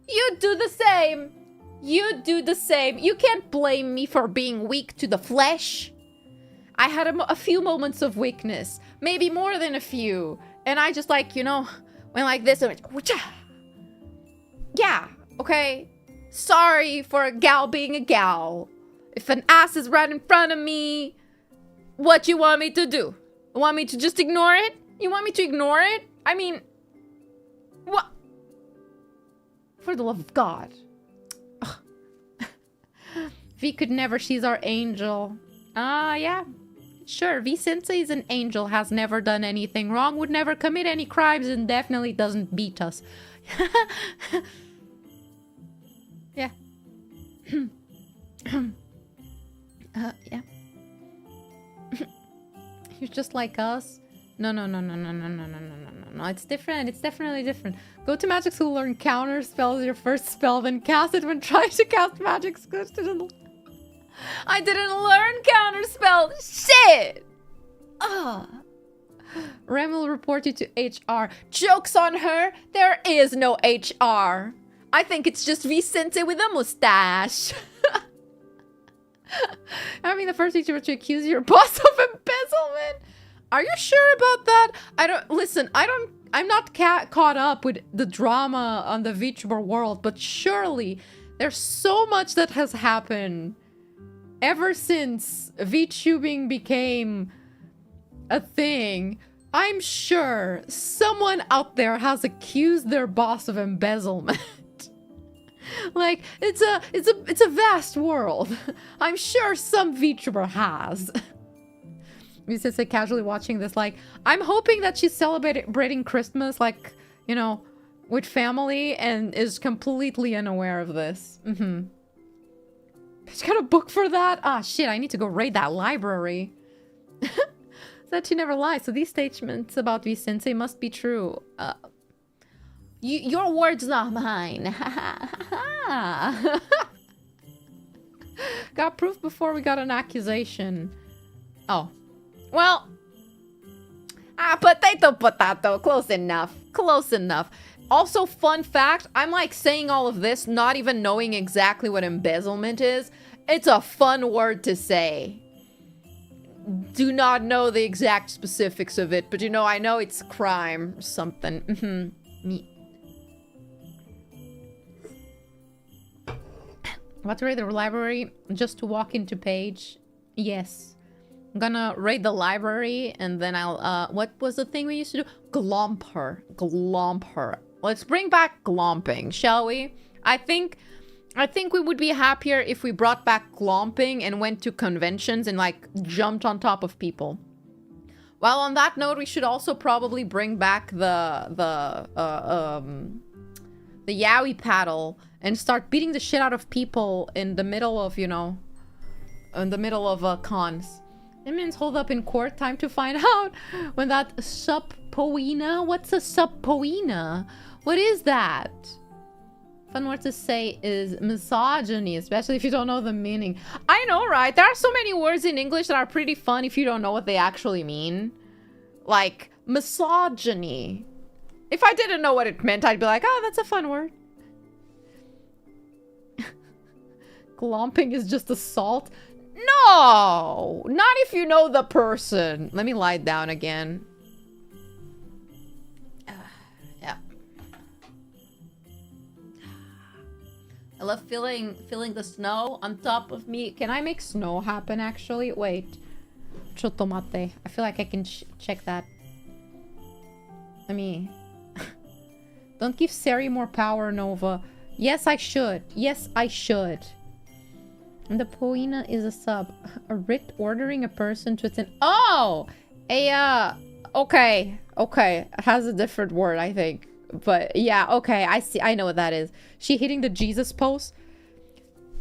You do the same. You do the same. You can't blame me for being weak to the flesh. I had a few moments of weakness. Maybe more than a few. And I just like, you know, went like this and went, yeah, okay. Sorry for a gal being a gal. If an ass is right in front of me, what you want me to do? You want me to just ignore it? You want me to ignore it? I mean, what? For the love of God. V could never, she's our angel. Yeah. Sure, V Sensei is an angel, has never done anything wrong, would never commit any crimes, and definitely doesn't beat us. Yeah. Yeah. You're just like us. No. It's different. It's definitely different. Go to magic school, learn counter spells your first spell, then cast it when trying to cast magic skills. I didn't learn counter spell. Shit. Rem will report you to HR. Joke's on her. There is no HR. I think it's just Vicente with a mustache. I mean, the first teacher to accuse your boss of embezzlement. Are you sure about that? I'm not caught up with the drama on the VTuber world, but surely there's so much that has happened ever since VTubing became a thing. I'm sure someone out there has accused their boss of embezzlement. Like, it's a vast world. I'm sure some VTuber has. You just like casually watching this, like, I'm hoping that she's celebrating Christmas, like, you know, with family and is completely unaware of this. She's got a book for that? Ah, shit, I need to go raid that library. That she never lies. So these statements about V-Sensei must be true. Your words, not mine. Got proof before we got an accusation. Oh. Well. Potato. Close enough. Close enough. Also, fun fact, I'm like saying all of this, not even knowing exactly what embezzlement is. It's a fun word to say. Do not know the exact specifics of it, but you know, I know it's crime or something. About to raid the library just to walk into page. Yes. I'm gonna raid the library and then I'll, what was the thing we used to do? Glomp her. Glomp her. Let's bring back glomping, shall we? I think we would be happier if we brought back glomping and went to conventions and like jumped on top of people. While on that note, we should also probably bring back the yaoi paddle and start beating the shit out of people in the middle of, you know, in the middle of cons. It means hold up in court, time to find out when that subpoena, what's a subpoena? What is that? Fun word to say is misogyny, especially if you don't know the meaning. I know, right? There are so many words in English that are pretty fun if you don't know what they actually mean. Like, misogyny. If I didn't know what it meant, I'd be like, oh, that's a fun word. Glomping is just assault. No! Not if you know the person. Let me lie down again. Yeah. I love feeling the snow on top of me. Can I make snow happen, actually? Wait. Chotomate. I feel like I can check that. Let me... Don't give Seri more power, Nova. Yes, I should. Yes, I should. And the poena is a sub. A writ ordering a person to attend... Oh! Okay. Okay. It has a different word, I think. But, yeah, okay. I see. I know what that is. She hitting the Jesus pose?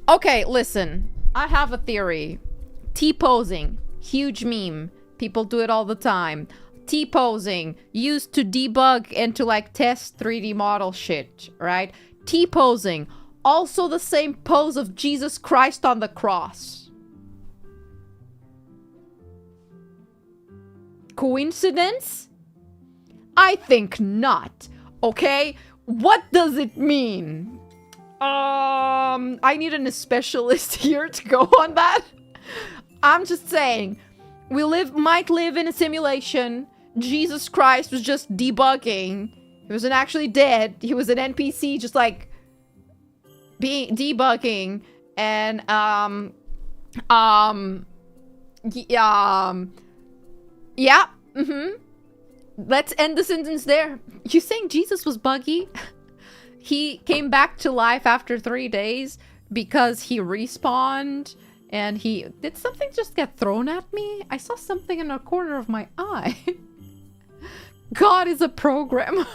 Okay, listen. I have a theory. T-posing. Huge meme. People do it all the time. T-posing. Used to debug and to, like, test 3D model shit, right? T-posing. Also the same pose of Jesus Christ on the cross. Coincidence? I think not. Okay? What does it mean? I need a specialist here to go on that. I'm just saying, we might live in a simulation. Jesus Christ was just debugging. He wasn't actually dead. He was an NPC just like debugging. And yeah. Let's end the sentence there. You saying Jesus was buggy? He came back to life after 3 days because he respawned and he... Did something just get thrown at me? I saw something in the corner of my eye. God is a programmer.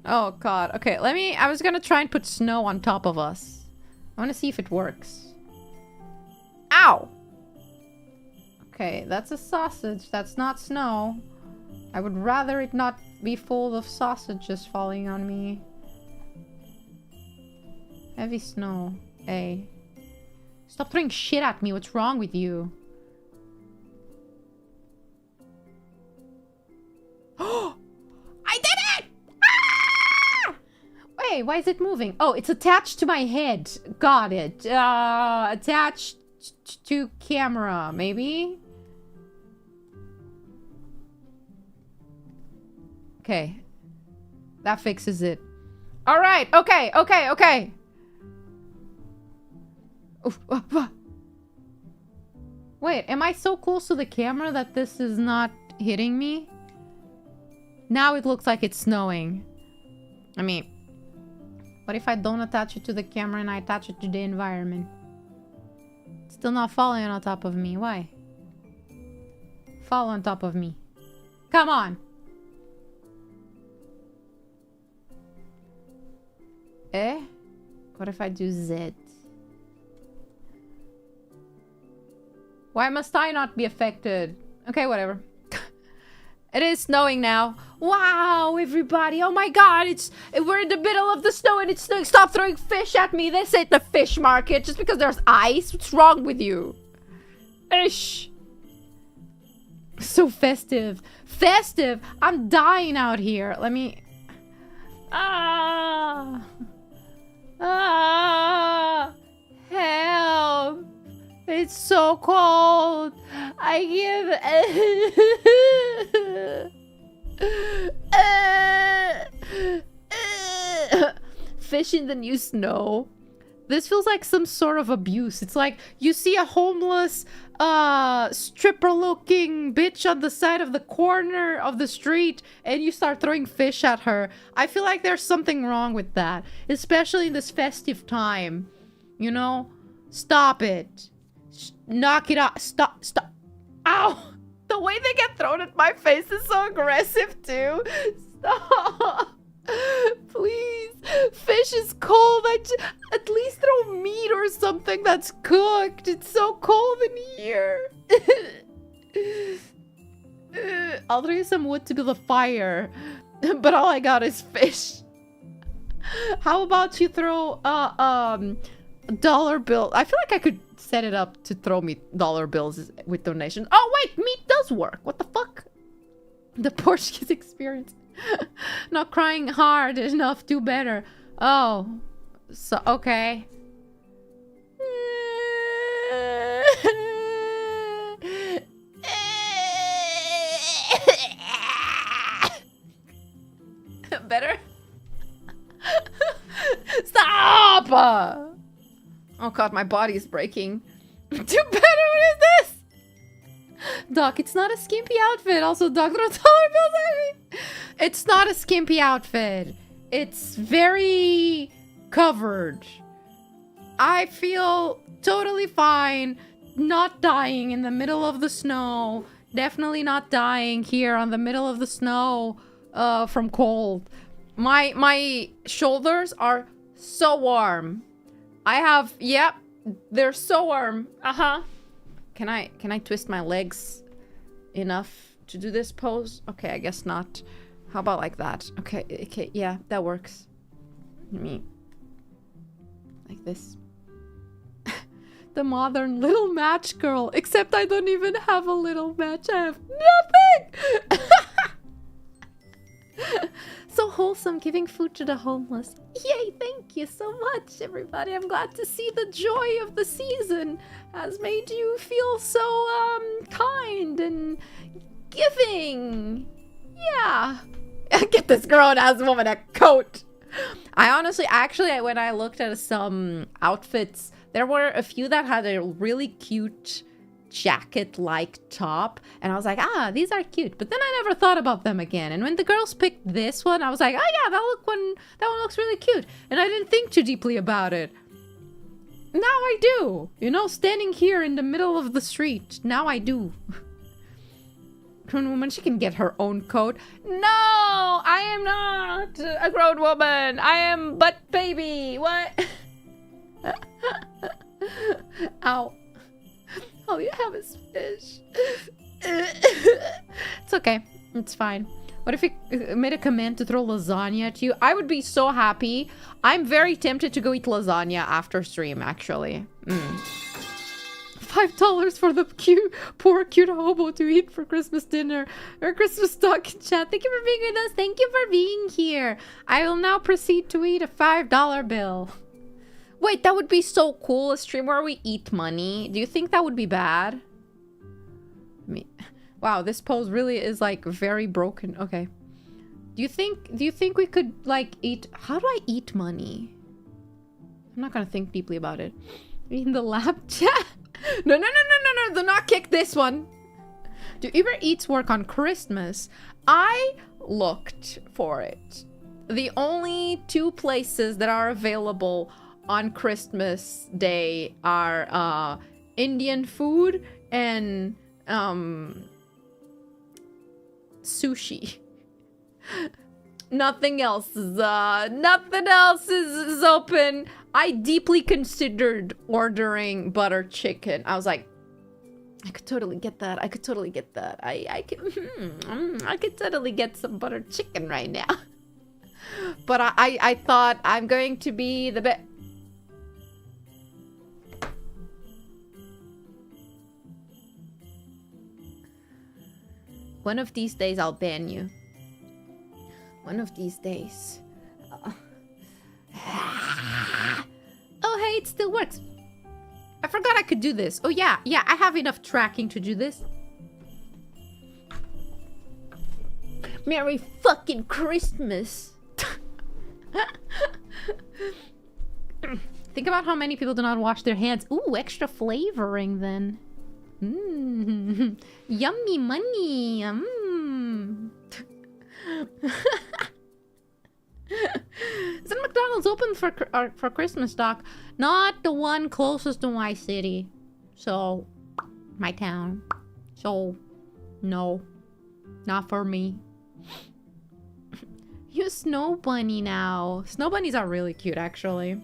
Oh, God. Okay, I was gonna try and put snow on top of us. I want to see if it works. Ow! Okay, that's a sausage. That's not snow. I would rather it not be full of sausages falling on me. Heavy snow. Hey. Stop throwing shit at me. What's wrong with you? Oh! I did it! Ah! Wait, why is it moving? Oh, it's attached to my head. Got it. Attached to camera, maybe? Okay. That fixes it. Alright, okay. Oof, Wait, am I so close to the camera that this is not hitting me? Now it looks like it's snowing. I mean, what if I don't attach it to the camera and I attach it to the environment? It's still not falling on top of me. Why? Fall on top of me. Come on. Eh? What if I do Z? Why must I not be affected? Okay, whatever. It is snowing now. Wow, everybody. Oh my god, we're in the middle of the snow and it's snowing. Stop throwing fish at me. This ain't the fish market just because there's ice. What's wrong with you? Ish. So festive. Festive. I'm dying out here. Let me... Help. It's so cold. I give... Fish in the new snow. This feels like some sort of abuse. It's like you see a homeless stripper-looking bitch on the side of the corner of the street and you start throwing fish at her. I feel like there's something wrong with that, especially in this festive time. You know? Stop it. Knock it off. Stop. Ow! The way they get thrown at my face is so aggressive too. Stop. Please. Fish is cold. At least throw meat or something that's cooked. It's so cold in here. I'll throw you some wood to build a fire. But all I got is fish. How about you throw dollar bill? I feel like I could set it up to throw me dollar bills with donations. Oh wait, meat does work. What the fuck? The Portuguese experience. Not crying hard enough, do better. Oh, so okay. Better? Stop! Oh god, my body is breaking. Do better, what is this? Doc, it's not a skimpy outfit. Also, Doc, throw dollar bills at me. It's not a skimpy outfit. It's very covered. I feel totally fine not dying in the middle of the snow. Definitely not dying here on the middle of the snow from cold. My shoulders are so warm. Yep, they're so warm. Can I twist my legs enough to do this pose? Okay, I guess not. How about like that? Okay, yeah, that works. Me. Like this. The modern little match girl. Except I don't even have a little match. I have nothing! wholesome, giving food to the homeless. Yay, thank you so much, everybody. I'm glad to see the joy of the season has made you feel so, kind and giving. Yeah. Get this grown-ass woman a coat. I honestly, actually, when I looked at some outfits, there were a few that had a really cute jacket-like top, and I was like, ah, these are cute. But then I never thought about them again. And when the girls picked this one, I was like, oh yeah, that one looks really cute. And I didn't think too deeply about it. Now I do. You know, standing here in the middle of the street. Now I do. Grown woman, she can get her own coat. No, I am not a grown woman. I am but baby. What? Ow. All you have is fish. It's okay. It's fine. What if you made a command to throw lasagna at you? I would be so happy. I'm very tempted to go eat lasagna after stream, actually. $5 for the poor cute hobo to eat for Christmas dinner or Christmas talk in chat. Thank you for being with us. Thank you for being here. I will now proceed to eat a $5 bill. Wait, that would be so cool. A stream where we eat money. Do you think that would be bad? Wow, this pose really is like very broken. Okay. Do you think we could like eat? How do I eat money? I'm not gonna think deeply about it. In the lab chat. No. Do not kick this one. Do Uber Eats work on Christmas? I looked for it. The only two places that are available on Christmas Day are Indian food and sushi. Nothing else is open. I deeply considered ordering butter chicken. I was like, I could totally get that. I could totally get that. I could totally get some butter chicken right now. But I thought I'm going to be the best. One of these days I'll ban you. One of these days. Oh, hey, it still works. I forgot I could do this. Oh, yeah, I have enough tracking to do this. Merry fucking Christmas. Think about how many people do not wash their hands. Ooh, extra flavoring then. Yummy money. Isn't McDonald's open for Christmas, Doc? Not the one closest to my city. So, my town. So, no. Not for me. You Snow Bunny now. Snow Bunnies are really cute, actually.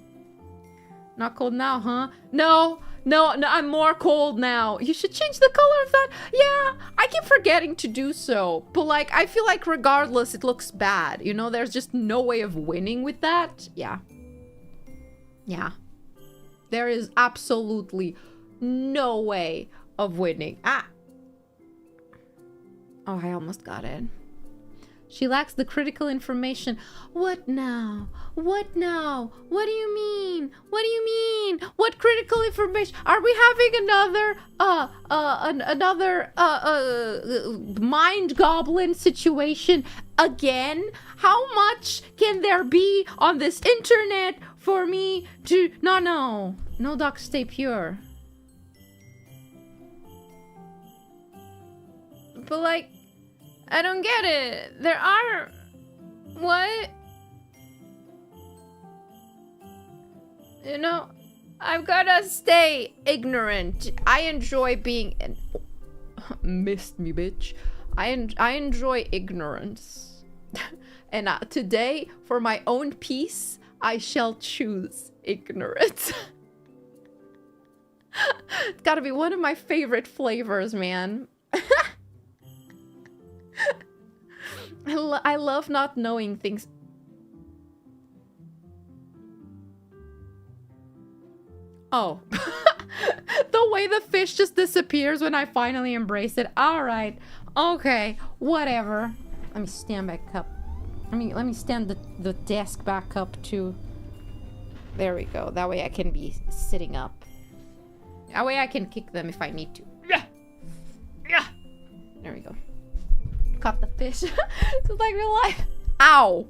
Not cold now, huh? No, I'm more cold now. You should change the color of that. Yeah, I keep forgetting to do so. But, like, I feel like regardless, it looks bad. You know, there's just no way of winning with that. Yeah. There is absolutely no way of winning. Ah. Oh, I almost got it. She lacks the critical information. What now? What now? What do you mean? What do you mean? What critical information? Are we having another mind goblin situation again? How much can there be on this internet for me to... No, Doc, stay pure. But, like, I don't get it. There are... What? You know, I've gotta stay ignorant. I enjoy being... Missed me, bitch. I enjoy ignorance. And today, for my own peace, I shall choose ignorance. It's gotta be one of my favorite flavors, man. I love not knowing things. Oh. The way the fish just disappears when I finally embrace it. Alright. Okay. Whatever. Let me stand back up. Let me stand the desk back up too. There we go. That way I can be sitting up. That way I can kick them if I need to. Yeah. Yeah. There we go. Caught the fish. It's like real life. Ow.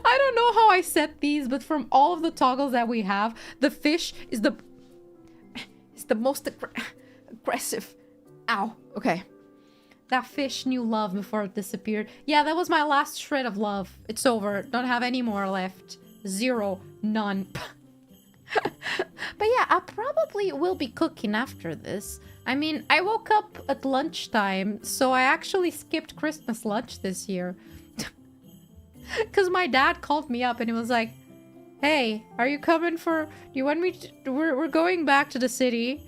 I don't know how I set these, but from all of the toggles that we have, the fish is the most aggressive. Ow. Okay. That fish knew love before it disappeared. Yeah, that was my last shred of love. It's over. Don't have any more left. 0. None. But yeah, I probably will be cooking after this. I mean, I woke up at lunchtime, so I actually skipped Christmas lunch this year. Because my dad called me up and he was like, hey, are you coming for... Do you want me to... We're going back to the city.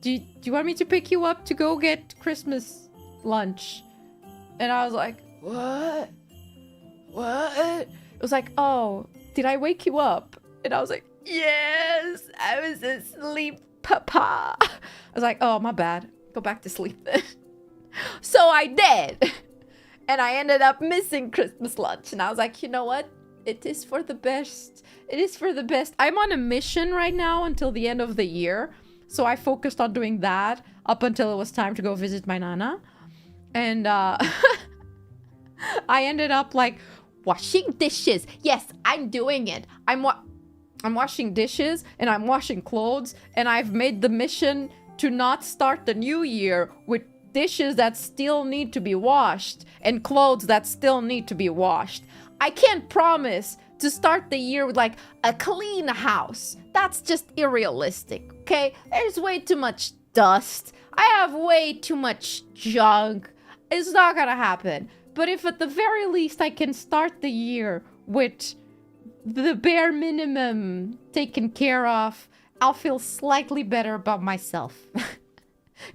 Do you want me to pick you up to go get Christmas lunch? And I was like, what? What? It was like, oh, did I wake you up? And I was like, yes, I was asleep, papa. I was like, oh, my bad. Go back to sleep then. So I did. And I ended up missing Christmas lunch. And I was like, you know what? It is for the best. It is for the best. I'm on a mission right now until the end of the year. So I focused on doing that up until it was time to go visit my nana. And I ended up like washing dishes. Yes, I'm doing it. I'm washing dishes and I'm washing clothes. And I've made the mission to not start the new year with dishes that still need to be washed and clothes that still need to be washed. I can't promise to start the year with like a clean house. That's just unrealistic, okay? There's way too much dust. I have way too much junk. It's not gonna happen. But if at the very least I can start the year with the bare minimum taken care of, I'll feel slightly better about myself.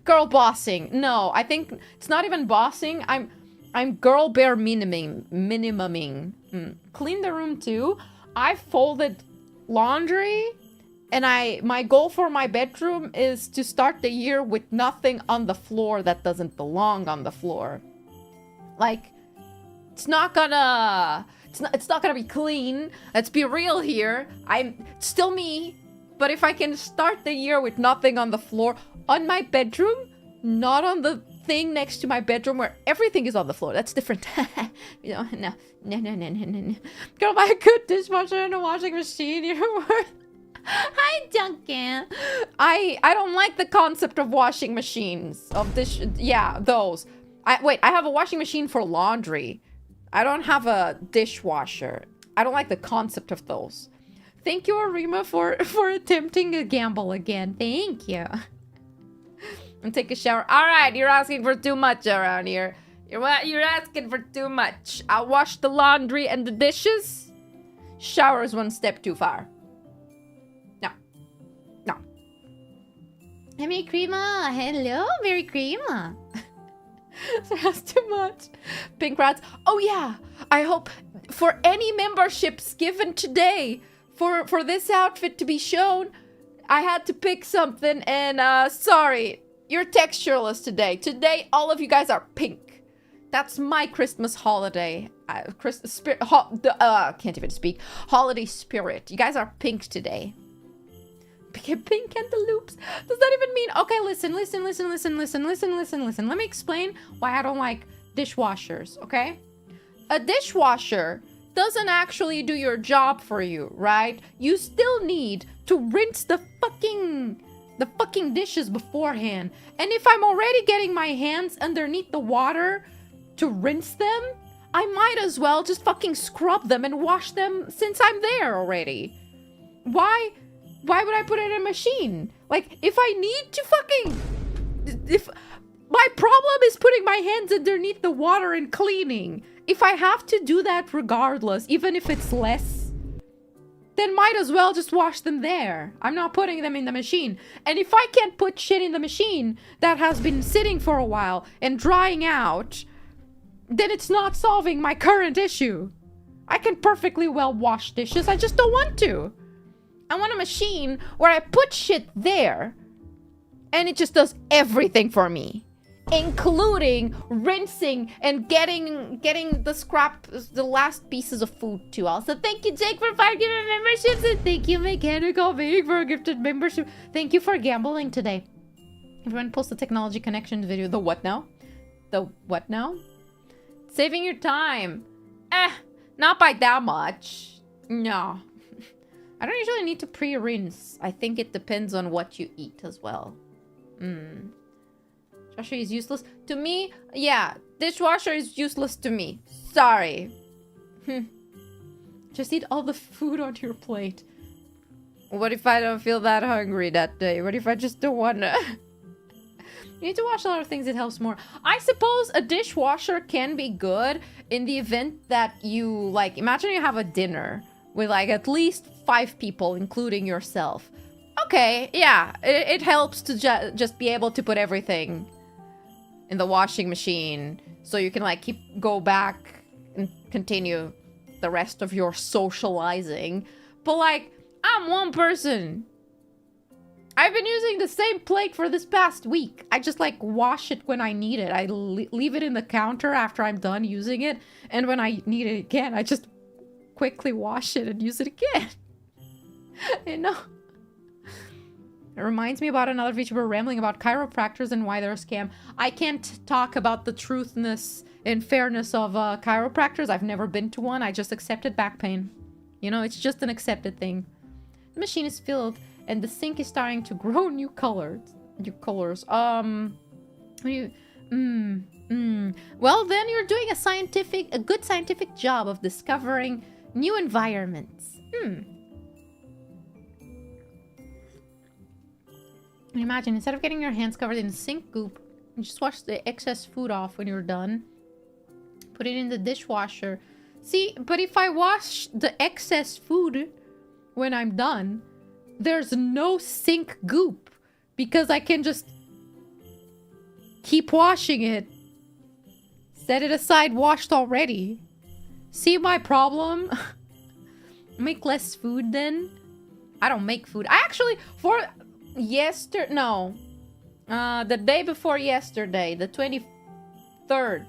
Girl bossing. No, I think it's not even bossing. I'm girl bare minimuming. Clean the room too. I folded laundry and my goal for my bedroom is to start the year with nothing on the floor that doesn't belong on the floor. Like, it's not gonna be clean. Let's be real here. I'm still me. But if I can start the year with nothing on the floor, on my bedroom, not on the thing next to my bedroom where everything is on the floor. That's different. You know, no. Girl, buy a good dishwasher and a washing machine. You're worth... Hi, Duncan. I don't like the concept of washing machines. Of this, yeah, those. Wait, I have a washing machine for laundry. I don't have a dishwasher. I don't like the concept of those. Thank you, Arima, for attempting a gamble again. Thank you. And take a shower. All right, you're asking for too much around here. You're asking for too much. I'll wash the laundry and the dishes. Shower is one step too far. No. Hey, Mary Crema. Hello, Mary Crema. That's too much. Pink rats. Oh, yeah. I hope for any memberships given today... For this outfit to be shown, I had to pick something, and sorry, you're textureless today. Today, all of you guys are pink. That's my Christmas holiday. Christmas spirit. Can't even speak. Holiday spirit. You guys are pink today. Pink cantaloupes. Does that even mean? Okay, listen. Let me explain why I don't like dishwashers. Okay, a dishwasher doesn't actually do your job for you, right? You still need to rinse the fucking dishes beforehand. And if I'm already getting my hands underneath the water to rinse them, I might as well just fucking scrub them and wash them since I'm there already. Why would I put it in a machine? Like, if I need to if my problem is putting my hands underneath the water and cleaning. If I have to do that regardless, even if it's less, then might as well just wash them there. I'm not putting them in the machine. And if I can't put shit in the machine that has been sitting for a while and drying out, then it's not solving my current issue. I can perfectly well wash dishes, I just don't want to. I want a machine where I put shit there and it just does everything for me. including rinsing and getting the last pieces of food too. Also, thank you, Jake, for 5 gifted memberships, and thank you, Mechanical Being, for a gifted membership. Thank you for gambling today. Everyone post the technology connections video. The what now? The what now? Saving your time. Not by that much. No. I don't usually need to pre-rinse. I think it depends on what you eat as well. Dishwasher is useless. To me, yeah. Dishwasher is useless to me. Sorry. Just eat all the food on your plate. What if I don't feel that hungry that day? What if I just don't wanna... You need to wash a lot of things, it helps more. I suppose a dishwasher can be good in the event that you, like, imagine you have a dinner with, like, at least 5 people, including yourself. Okay, yeah, it helps to just be able to put everything in the washing machine so you can, like, go back and continue the rest of your socializing. But, like, I'm one person. I've been using the same plate for this past week. I just, like, wash it when I need it. I leave it in the counter after I'm done using it. And when I need it again, I just quickly wash it and use it again. You know? It reminds me about another VTuber rambling about chiropractors and why they're a scam. I can't talk about the truthness and fairness of chiropractors. I've never been to one. I just accepted back pain. You know, it's just an accepted thing. The machine is filled. And the sink is starting to grow new colors. Well, then you're doing a good scientific job of discovering new environments. Imagine, instead of getting your hands covered in sink goop, you just wash the excess food off when you're done. Put it in the dishwasher. See, but if I wash the excess food when I'm done, there's no sink goop because I can just keep washing it. Set it aside, washed already. See my problem? Make less food then? I don't make food. I actually, for yesterday, no. The day before yesterday, the 23rd,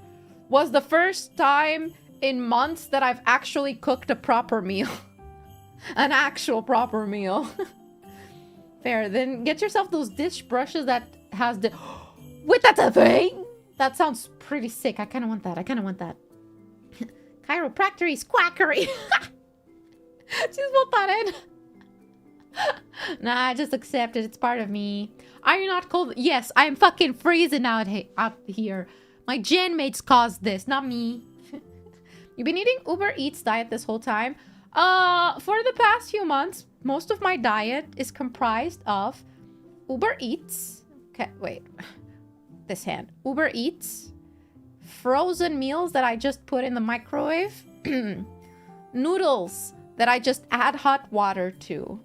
was the first time in months that I've actually cooked a proper meal. An actual proper meal. Fair. Then get yourself those dish brushes that has the... Wait, that's a thing? That sounds pretty sick. I kind of want that. Chiropractor is quackery. Just put that in. Nah, I just accept it. It's part of me. Are you not cold? Yes, I am fucking freezing out here. My gen mates caused this, not me. You've been eating Uber Eats diet this whole time? For the past few months, most of my diet is comprised of Uber Eats. Okay, wait. This hand. Uber Eats. Frozen meals that I just put in the microwave. Noodles that I just add hot water to.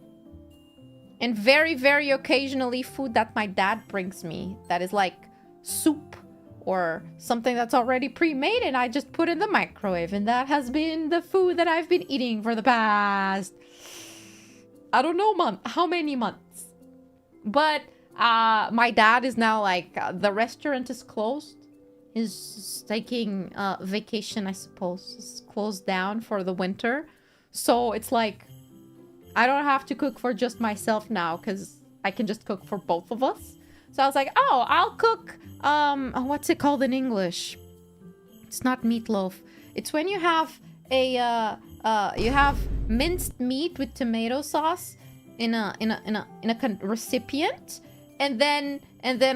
And very, very occasionally food that my dad brings me. That is like soup or something that's already pre-made and I just put in the microwave. And that has been the food that I've been eating for the past... I don't know how many months. But my dad is now like... the restaurant is closed. He's taking vacation, I suppose. It's closed down for the winter. So it's like... I don't have to cook for just myself now because I can just cook for both of us. So I was like, oh, I'll cook... what's it called in English? It's not meatloaf. It's when you have a... you have minced meat with tomato sauce in a recipient, and then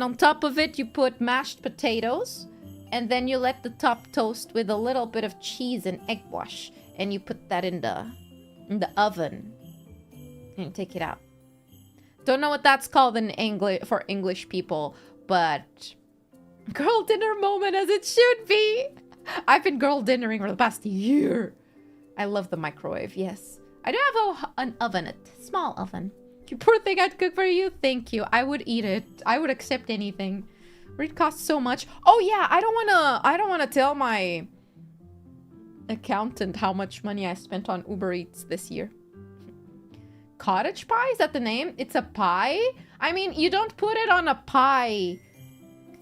on top of it you put mashed potatoes, and then you let the top toast with a little bit of cheese and egg wash, and you put that in the oven and take it out. Don't know what that's called in English for English people, but girl dinner moment as it should be. I've been girl dinnering for the past year. I love the microwave, yes. I do have an oven, a small oven. You poor thing, I'd cook for you. Thank you. I would eat it. I would accept anything. It costs so much. Oh yeah, I don't wanna tell my accountant how much money I spent on Uber Eats this year. Cottage pie? Is that the name? It's a pie? I mean, you don't put it on a pie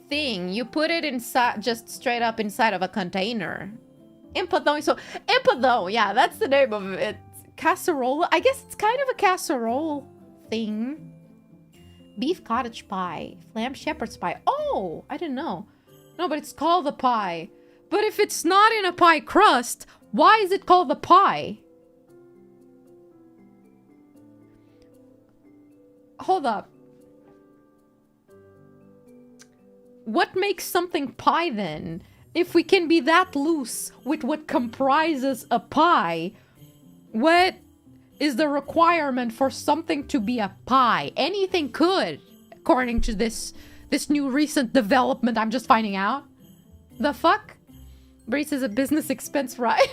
thing. You put it inside, just straight up inside of a container. Empadão. So empadão, yeah, that's the name of it. Casserole. I guess it's kind of a casserole thing. Beef cottage pie. Lamb shepherd's pie. Oh, I didn't know. No, but it's called a pie. But if it's not in a pie crust, why is it called a pie? Hold up. What makes something pie then? If we can be that loose with what comprises a pie, what is the requirement for something to be a pie? Anything could, according to this new recent development I'm just finding out. The fuck? Brace is a business expense, right?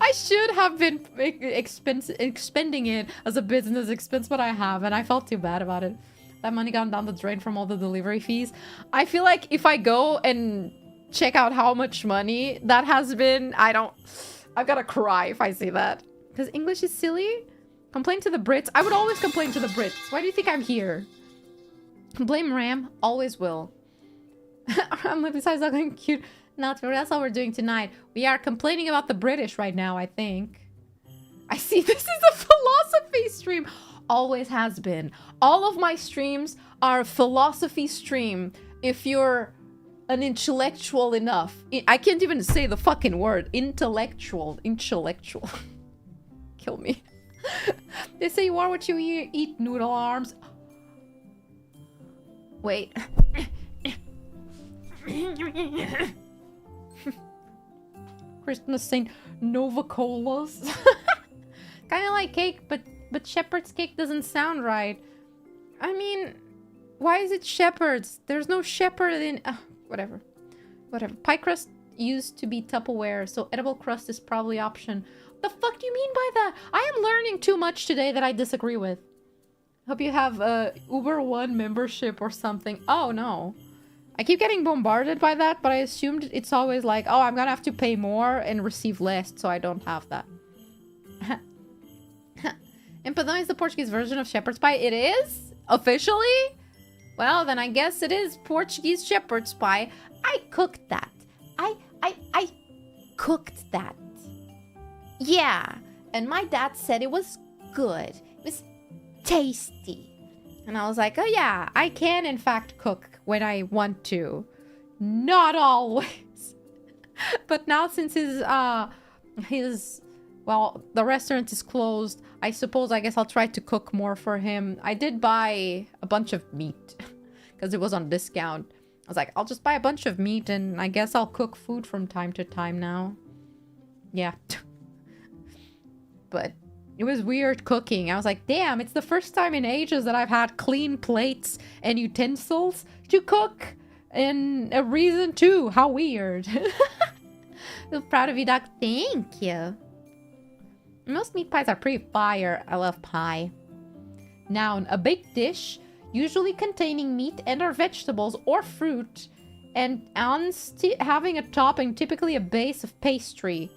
I should have been expending it as a business expense, but I haven't. I felt too bad about it. That money gone down the drain from all the delivery fees. I feel like if I go and check out how much money that has been, I've gotta cry if I see that. Because English is silly? Complain to the Brits? I would always complain to the Brits. Why do you think I'm here? Blame Ram? Always will. Besides looking cute. Not really. That's all we're doing tonight. We are complaining about the British right now, I think. I see this is a philosophy stream. Always has been. All of my streams are a philosophy stream. If you're an intellectual enough. I can't even say the fucking word. Intellectual. Kill me. They say you are what you eat, noodle arms. Wait. Christmas Saint Nova Colas. Kind of like cake, but shepherd's cake doesn't sound right. I mean, why is it shepherd's? There's no shepherd in... whatever. Pie crust used to be Tupperware, so edible crust is probably option. The fuck do you mean by that? I am learning too much today that I disagree with. Hope you have a Uber One membership or something. Oh, no. I keep getting bombarded by that, but I assumed it's always like, oh, I'm gonna have to pay more and receive less, so I don't have that. Empadão is the Portuguese version of shepherd's pie. It is? Officially? Well, then I guess it is Portuguese shepherd's pie. I cooked that. I cooked that. Yeah. And my dad said it was good. It was tasty. And I was like, oh yeah, I can in fact cook when I want to. Not always. But now since well, the restaurant is closed, I guess I'll try to cook more for him. I did buy a bunch of meat because it was on discount. I was like, I'll just buy a bunch of meat and I guess I'll cook food from time to time now. Yeah. But it was weird cooking. I was like, damn, it's the first time in ages that I've had clean plates and utensils to cook. And a reason too. How weird. I'm proud of you, Doc. Thank you. Most meat pies are pretty fire. I love pie. Noun, a baked dish, usually containing meat and or vegetables or fruit, and having a topping, typically a base of pastry.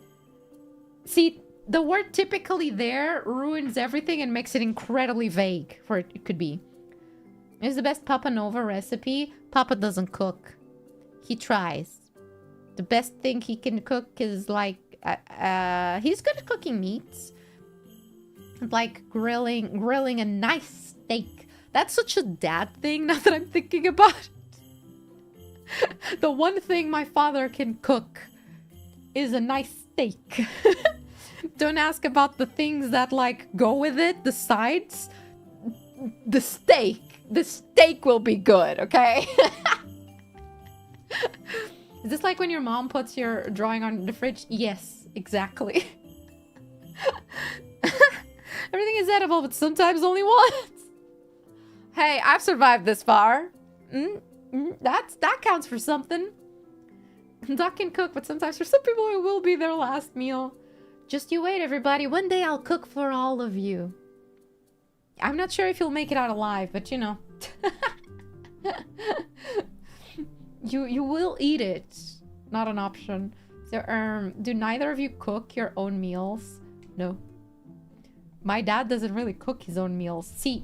See, the word typically there ruins everything and makes it incredibly vague for it could be. It's the best Papa Nova recipe. Papa doesn't cook. He tries. The best thing he can cook is like he's good at cooking meats. Like grilling a nice steak. That's such a dad thing now that I'm thinking about it. The one thing my father can cook is a nice steak. Don't ask about the things that like go with it, the sides. The steak. The steak will be good, okay? Is this like when your mom puts your drawing on the fridge? Yes, exactly. Everything is edible, but sometimes only once. Hey, I've survived this far. That counts for something. Doc can cook, but sometimes for some people it will be their last meal. Just you wait, everybody. One day I'll cook for all of you. I'm not sure if you'll make it out alive, but you know. You will eat it. Not an option. So, do neither of you cook your own meals? No. My dad doesn't really cook his own meals. See,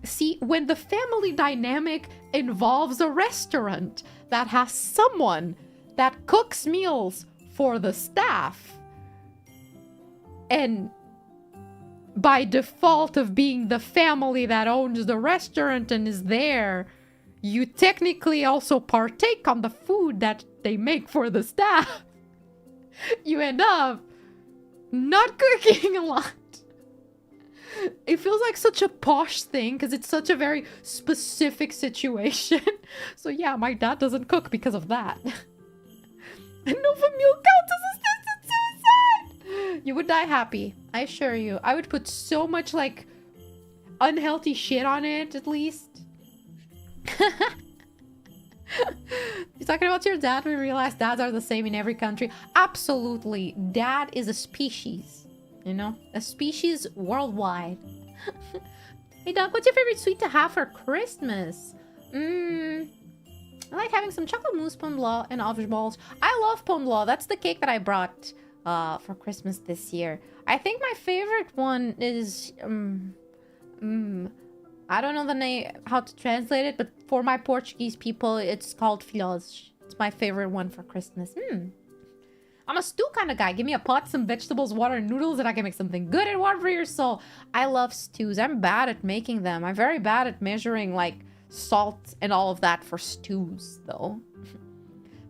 See, when the family dynamic involves a restaurant that has someone that cooks meals for the staff, and by default of being the family that owns the restaurant and is there, you technically also partake on the food that they make for the staff. You end up not cooking a lot. It feels like such a posh thing because it's such a very specific situation. So yeah, my dad doesn't cook because of that. And Nova meal counts as assisted suicide! You would die happy, I assure you. I would put so much like unhealthy shit on it at least. You're talking about your dad? We realize dads are the same in every country. Absolutely. Dad is a species. You know? A species worldwide. Hey, Doug, what's your favorite sweet to have for Christmas? I like having some chocolate mousse, pomme blanc, and orange balls. I love pomme blanc. That's the cake that I brought for Christmas this year. I think my favorite one is... I don't know the name, how to translate it, but for my Portuguese people, it's called filhos. It's my favorite one for Christmas. I'm a stew kind of guy. Give me a pot, some vegetables, water, and noodles, and I can make something good and warm for your soul. I love stews. I'm bad at making them. I'm very bad at measuring, like, salt and all of that for stews, though.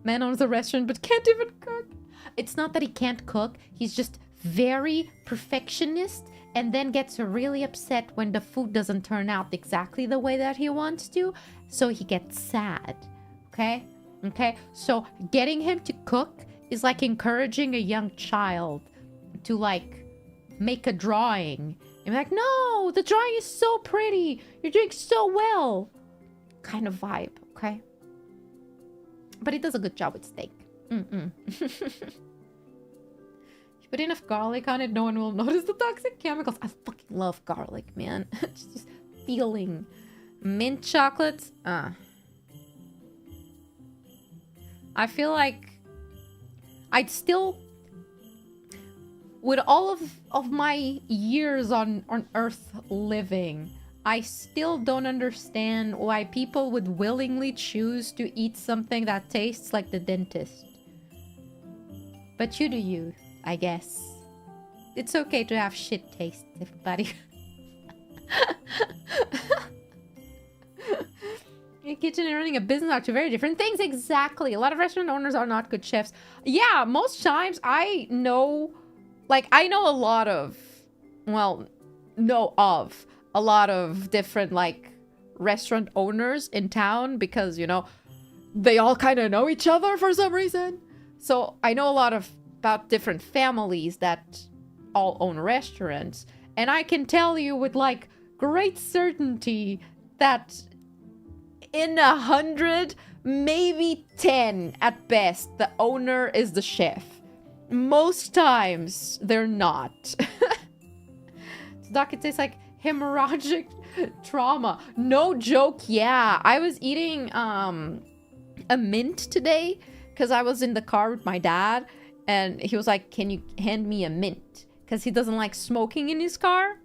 Man owns a restaurant but can't even cook. It's not that he can't cook. He's just very perfectionist and then gets really upset when the food doesn't turn out exactly the way that he wants to. So he gets sad. Okay? Okay? So getting him to cook is like encouraging a young child to like make a drawing. And be like, no, the drawing is so pretty. You're doing so well. Kind of vibe, okay? But he does a good job with steak. You put enough garlic on it, no one will notice the toxic chemicals. I fucking love garlic, man. It's just feeling. Mint chocolate. I feel like I'd still, with all of my years on Earth living, I still don't understand why people would willingly choose to eat something that tastes like the dentist. But you do you, I guess. It's okay to have shit taste, everybody. A kitchen and running a business are two very different things. Exactly. A lot of restaurant owners are not good chefs. Yeah, most times I know a lot of, a lot of different, like, restaurant owners in town because, you know, they all kind of know each other for some reason. So I know a lot about different families that all own restaurants. And I can tell you with, like, great certainty that in 100, maybe 10 at best, the owner is the chef. Most times, they're not. Doc, it tastes like hemorrhagic trauma. No joke, yeah. I was eating a mint today because I was in the car with my dad. And he was like, can you hand me a mint? Because he doesn't like smoking in his car.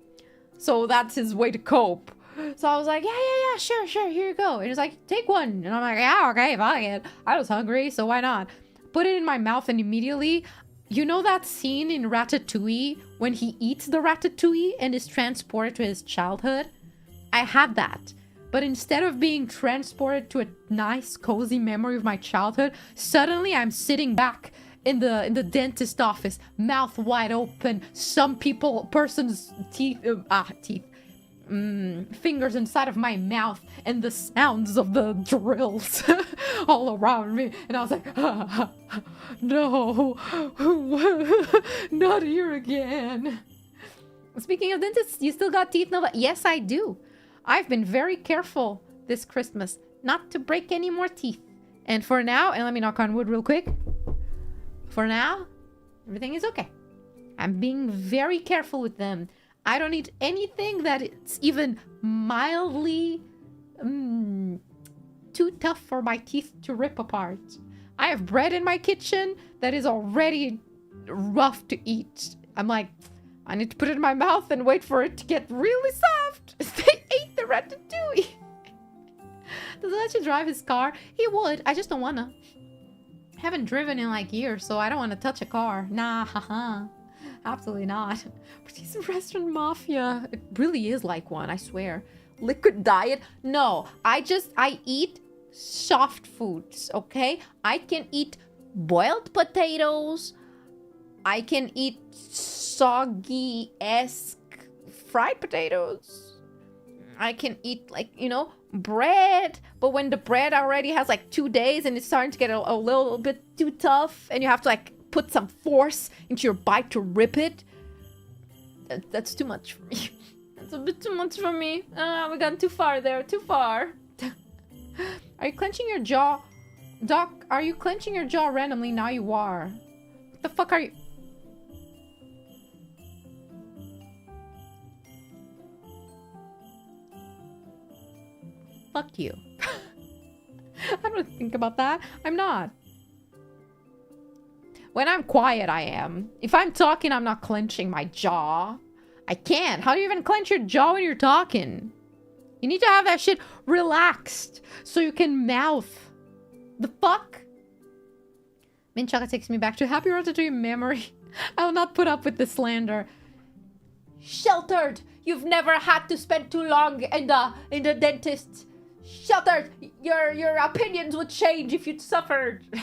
So that's his way to cope. So I was like, yeah, sure, here you go. And he's like, take one. And I'm like, yeah, okay, fine. I was hungry, so why not? Put it in my mouth and immediately, you know that scene in Ratatouille when he eats the ratatouille and is transported to his childhood? I had that. But instead of being transported to a nice, cozy memory of my childhood, suddenly I'm sitting back in the dentist office, mouth wide open, person's fingers inside of my mouth and the sounds of the drills all around me. And I was like, no, not here again. Speaking of dentists, you still got teeth, Nova? Yes, I do. I've been very careful this Christmas not to break any more teeth. And for now, and let me knock on wood real quick. For now, everything is okay. I'm being very careful with them. I don't eat anything that it's even mildly too tough for my teeth to rip apart. I have bread in my kitchen that is already rough to eat. I'm like, I need to put it in my mouth and wait for it to get really soft. They ate the Ratatouille. Does he let you drive his car? He would. I just don't wanna. I haven't driven in like years, so I don't want to touch a car. Nah, haha. Absolutely not. But he's a restaurant mafia. It really is like one, I swear. Liquid diet? No, I eat soft foods, okay? I can eat boiled potatoes. I can eat soggy-esque fried potatoes. I can eat, like, you know, bread. But when the bread already has like 2 days and it's starting to get a little bit too tough and you have to like put some force into your bite to rip it, that's too much for me. That's a bit too much for me. We got too far there. Too far. Are you clenching your jaw? Doc, are you clenching your jaw randomly? Now you are. What the fuck are you... Fuck you. I don't think about that. I'm not. When I'm quiet, I am. If I'm talking, I'm not clenching my jaw. I can't. How do you even clench your jaw when you're talking? You need to have that shit relaxed so you can mouth. The fuck? Mint chocolate takes me back to happy Ratatouille memory. I will not put up with the slander. Sheltered! You've never had to spend too long in the dentist. Sheltered! Your opinions would change if you'd suffered. Is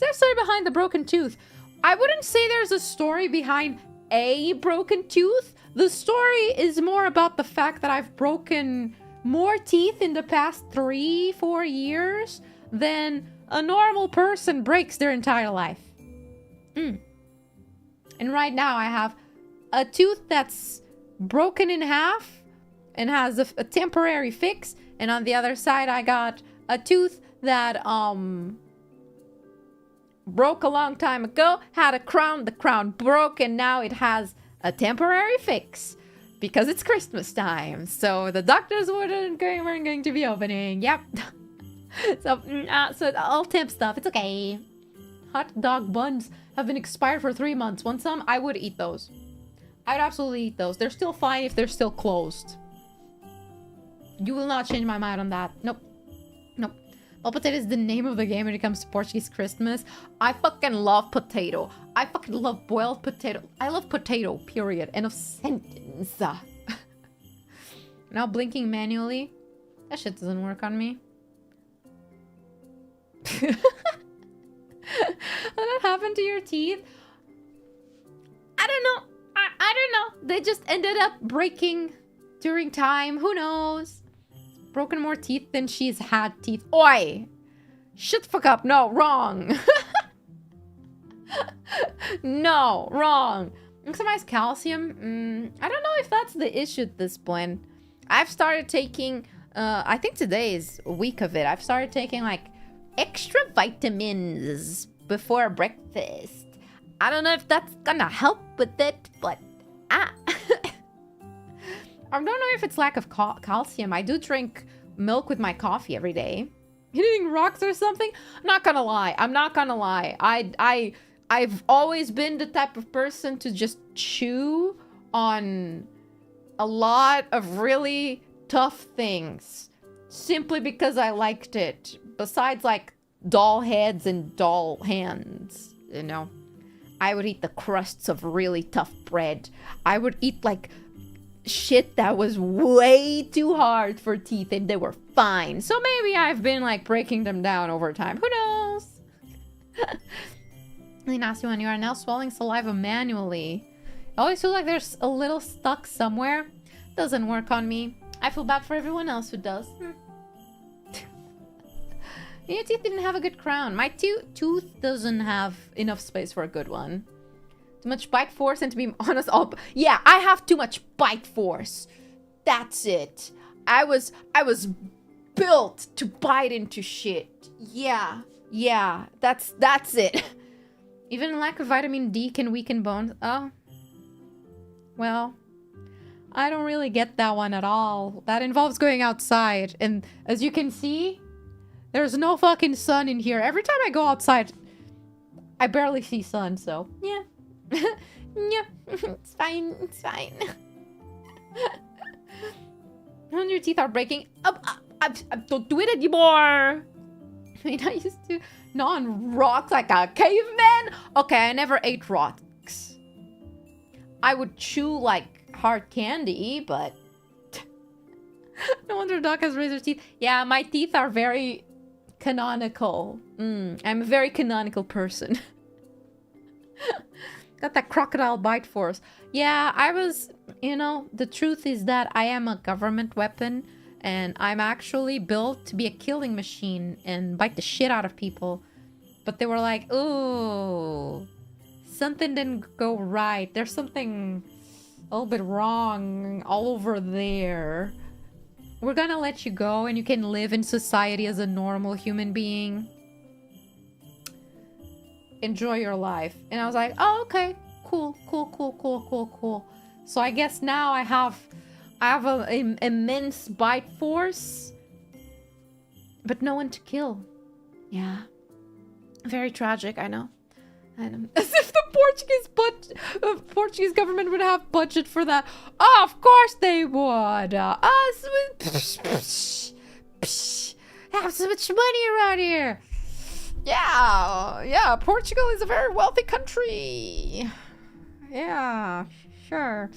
there a story behind the broken tooth? I wouldn't say there's a story behind a broken tooth. The story is more about the fact that I've broken more teeth in the past 3-4 years than a normal person breaks their entire life. And right now I have a tooth that's broken in half and has a temporary fix. And on the other side, I got a tooth that, broke a long time ago, had a crown, the crown broke, and now it has a temporary fix because it's Christmas time. So the doctors weren't going to be opening. Yep. So all temp stuff. It's okay. Hot dog buns have been expired for 3 months. Want some? I would eat those. I would absolutely eat those. They're still fine if they're still closed. You will not change my mind on that. Nope. Nope. Well, potato is the name of the game when it comes to Portuguese Christmas. I fucking love potato. I fucking love boiled potato. I love potato, period. End of sentence. Now blinking manually. That shit doesn't work on me. Did that happen to your teeth? I don't know. I don't know. They just ended up breaking during time. Who knows? Broken more teeth than she's had teeth. Oi! Shut the fuck up. No, wrong. No, wrong. Maximize calcium. I don't know if that's the issue at this point. I've started taking, I think today is a week of it. I've started taking like extra vitamins before breakfast. I don't know if that's gonna help with it, but I don't know if it's lack of calcium. I do drink milk with my coffee every day. Hitting rocks or something? I'm not gonna lie. I'm not gonna lie. I've always been the type of person to just chew on a lot of really tough things simply because I liked it. Besides like doll heads and doll hands, you know. I would eat the crusts of really tough bread. I would eat like shit that was way too hard for teeth and they were fine. So maybe I've been like breaking them down over time. Who knows? Really nasty one. You are now swallowing saliva manually. I always feel like there's a little stuck somewhere. Doesn't work on me. I feel bad for everyone else who does. Your teeth didn't have a good crown. My tooth doesn't have enough space for a good one. Too much bite force, and to be honest, yeah, I have too much bite force. That's it. I was built to bite into shit. Yeah, that's it. Even lack of vitamin D can weaken bones. Oh, well, I don't really get that one at all. That involves going outside, and as you can see, there's no fucking sun in here. Every time I go outside, I barely see sun, so yeah. Yeah, it's fine, it's fine. your teeth are breaking. Don't do it anymore. I mean, I used to gnaw on rocks like a caveman. Okay, I never ate rocks. I would chew like hard candy, but no wonder Doc has razor teeth. Yeah, my teeth are very canonical. I'm a very canonical person. Got that crocodile bite force. Yeah, I was, you know, the truth is that I am a government weapon and I'm actually built to be a killing machine and bite the shit out of people. But they were like, ooh, something didn't go right. There's something a little bit wrong all over there. We're gonna let you go and you can live in society as a normal human being. Enjoy your life. And I was like, oh, okay, cool. So I guess now I have an immense bite force, but no one to kill. Yeah. Very tragic, I know. As if the Portuguese government would have budget for that. Oh, of course they would. Have so much money around here. Yeah, Portugal is a very wealthy country. Yeah, sure.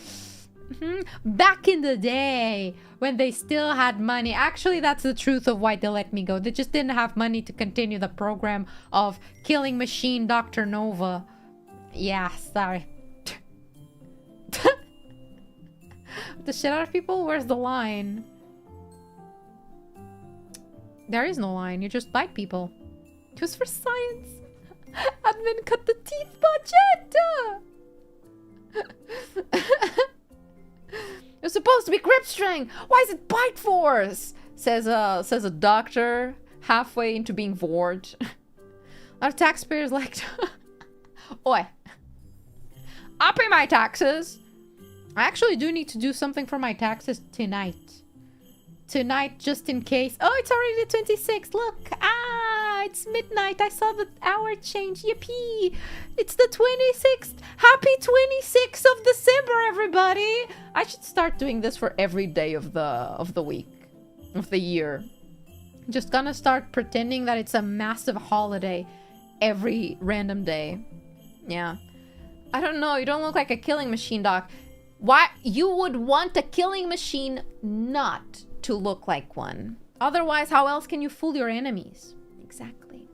Back in the day, when they still had money. Actually, that's the truth of why they let me go. They just didn't have money to continue the program of killing machine Dr.NOVA. Yeah, sorry. The shit out of people? Where's the line? There is no line. You just bite people. Just for science. Admin cut the teeth budget. It's supposed to be grip strength. Why is it bite force? Says a doctor halfway into being bored. Our taxpayers like Oi. I'll pay my taxes. I actually do need to do something for my taxes tonight. Tonight, just in case. Oh, it's already the 26th. Look. It's midnight. I saw the hour change. Yippee. It's the 26th. Happy 26th of December, everybody. I should start doing this for every day of the week. Of the year. Just gonna start pretending that it's a massive holiday every random day. Yeah. I don't know. You don't look like a killing machine, Doc. Why? You would want a killing machine not to look like one. Otherwise, how else can you fool your enemies? Exactly.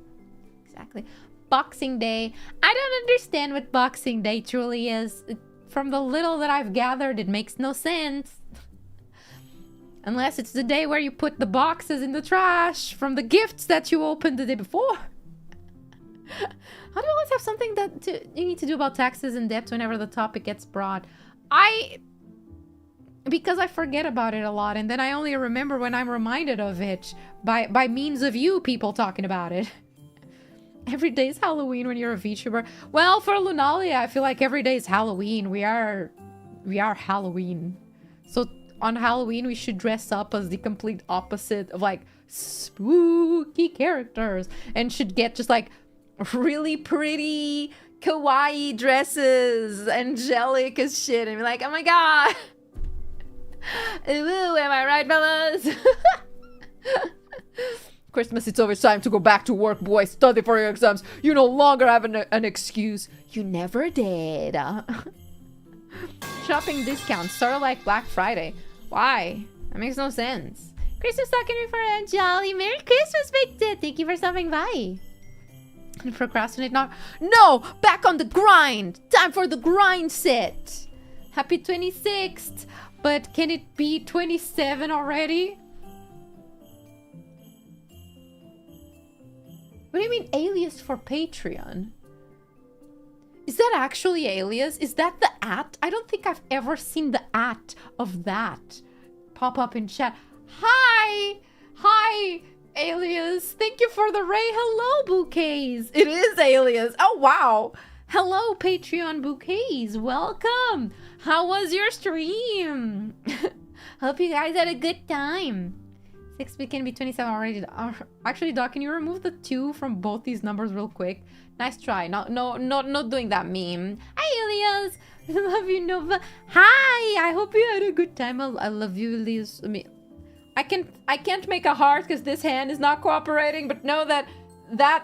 Boxing Day. I don't understand what Boxing Day truly is. From the little that I've gathered, it makes no sense. Unless it's the day where you put the boxes in the trash from the gifts that you opened the day before. How do you always have something that you need to do about taxes and debts whenever the topic gets brought? Because I forget about it a lot, and then I only remember when I'm reminded of it by means of you people talking about it. Every day is Halloween when you're a VTuber. Well, for Lunalia, I feel like every day is Halloween. We are Halloween. So on Halloween, we should dress up as the complete opposite of like spooky characters, and should get just like really pretty kawaii dresses, angelic as shit, and be like, oh my god. Ooh, am I right, fellas? Christmas, it's over. It's time to go back to work, boy. Study for your exams. You no longer have an excuse. You never did. Shopping discounts, sort of like Black Friday. Why? That makes no sense. Christmas talking me for a jolly Merry Christmas, Victor. Thank you for stopping by. And procrastinate now. No! Back on the grind! Time for the grind set! Happy 26th! But can it be 27 already? What do you mean alias for Patreon? Is that actually alias? Is that the @ I don't think I've ever seen the @ of that pop up in chat. Hi! Hi, alias. Thank you for the ray. Hello, bouquets. It is alias. Oh, wow. Hello, Patreon bouquets. Welcome. How was your stream? Hope you guys had a good time. 6 can be 27 already. Actually, Doc, can you remove the 2 from both these numbers real quick? Nice try. Not doing that meme. Hi, Elias. Love you, Nova. Hi. I hope you had a good time. I love you, Elias. I mean, I can't make a heart because this hand is not cooperating, but know that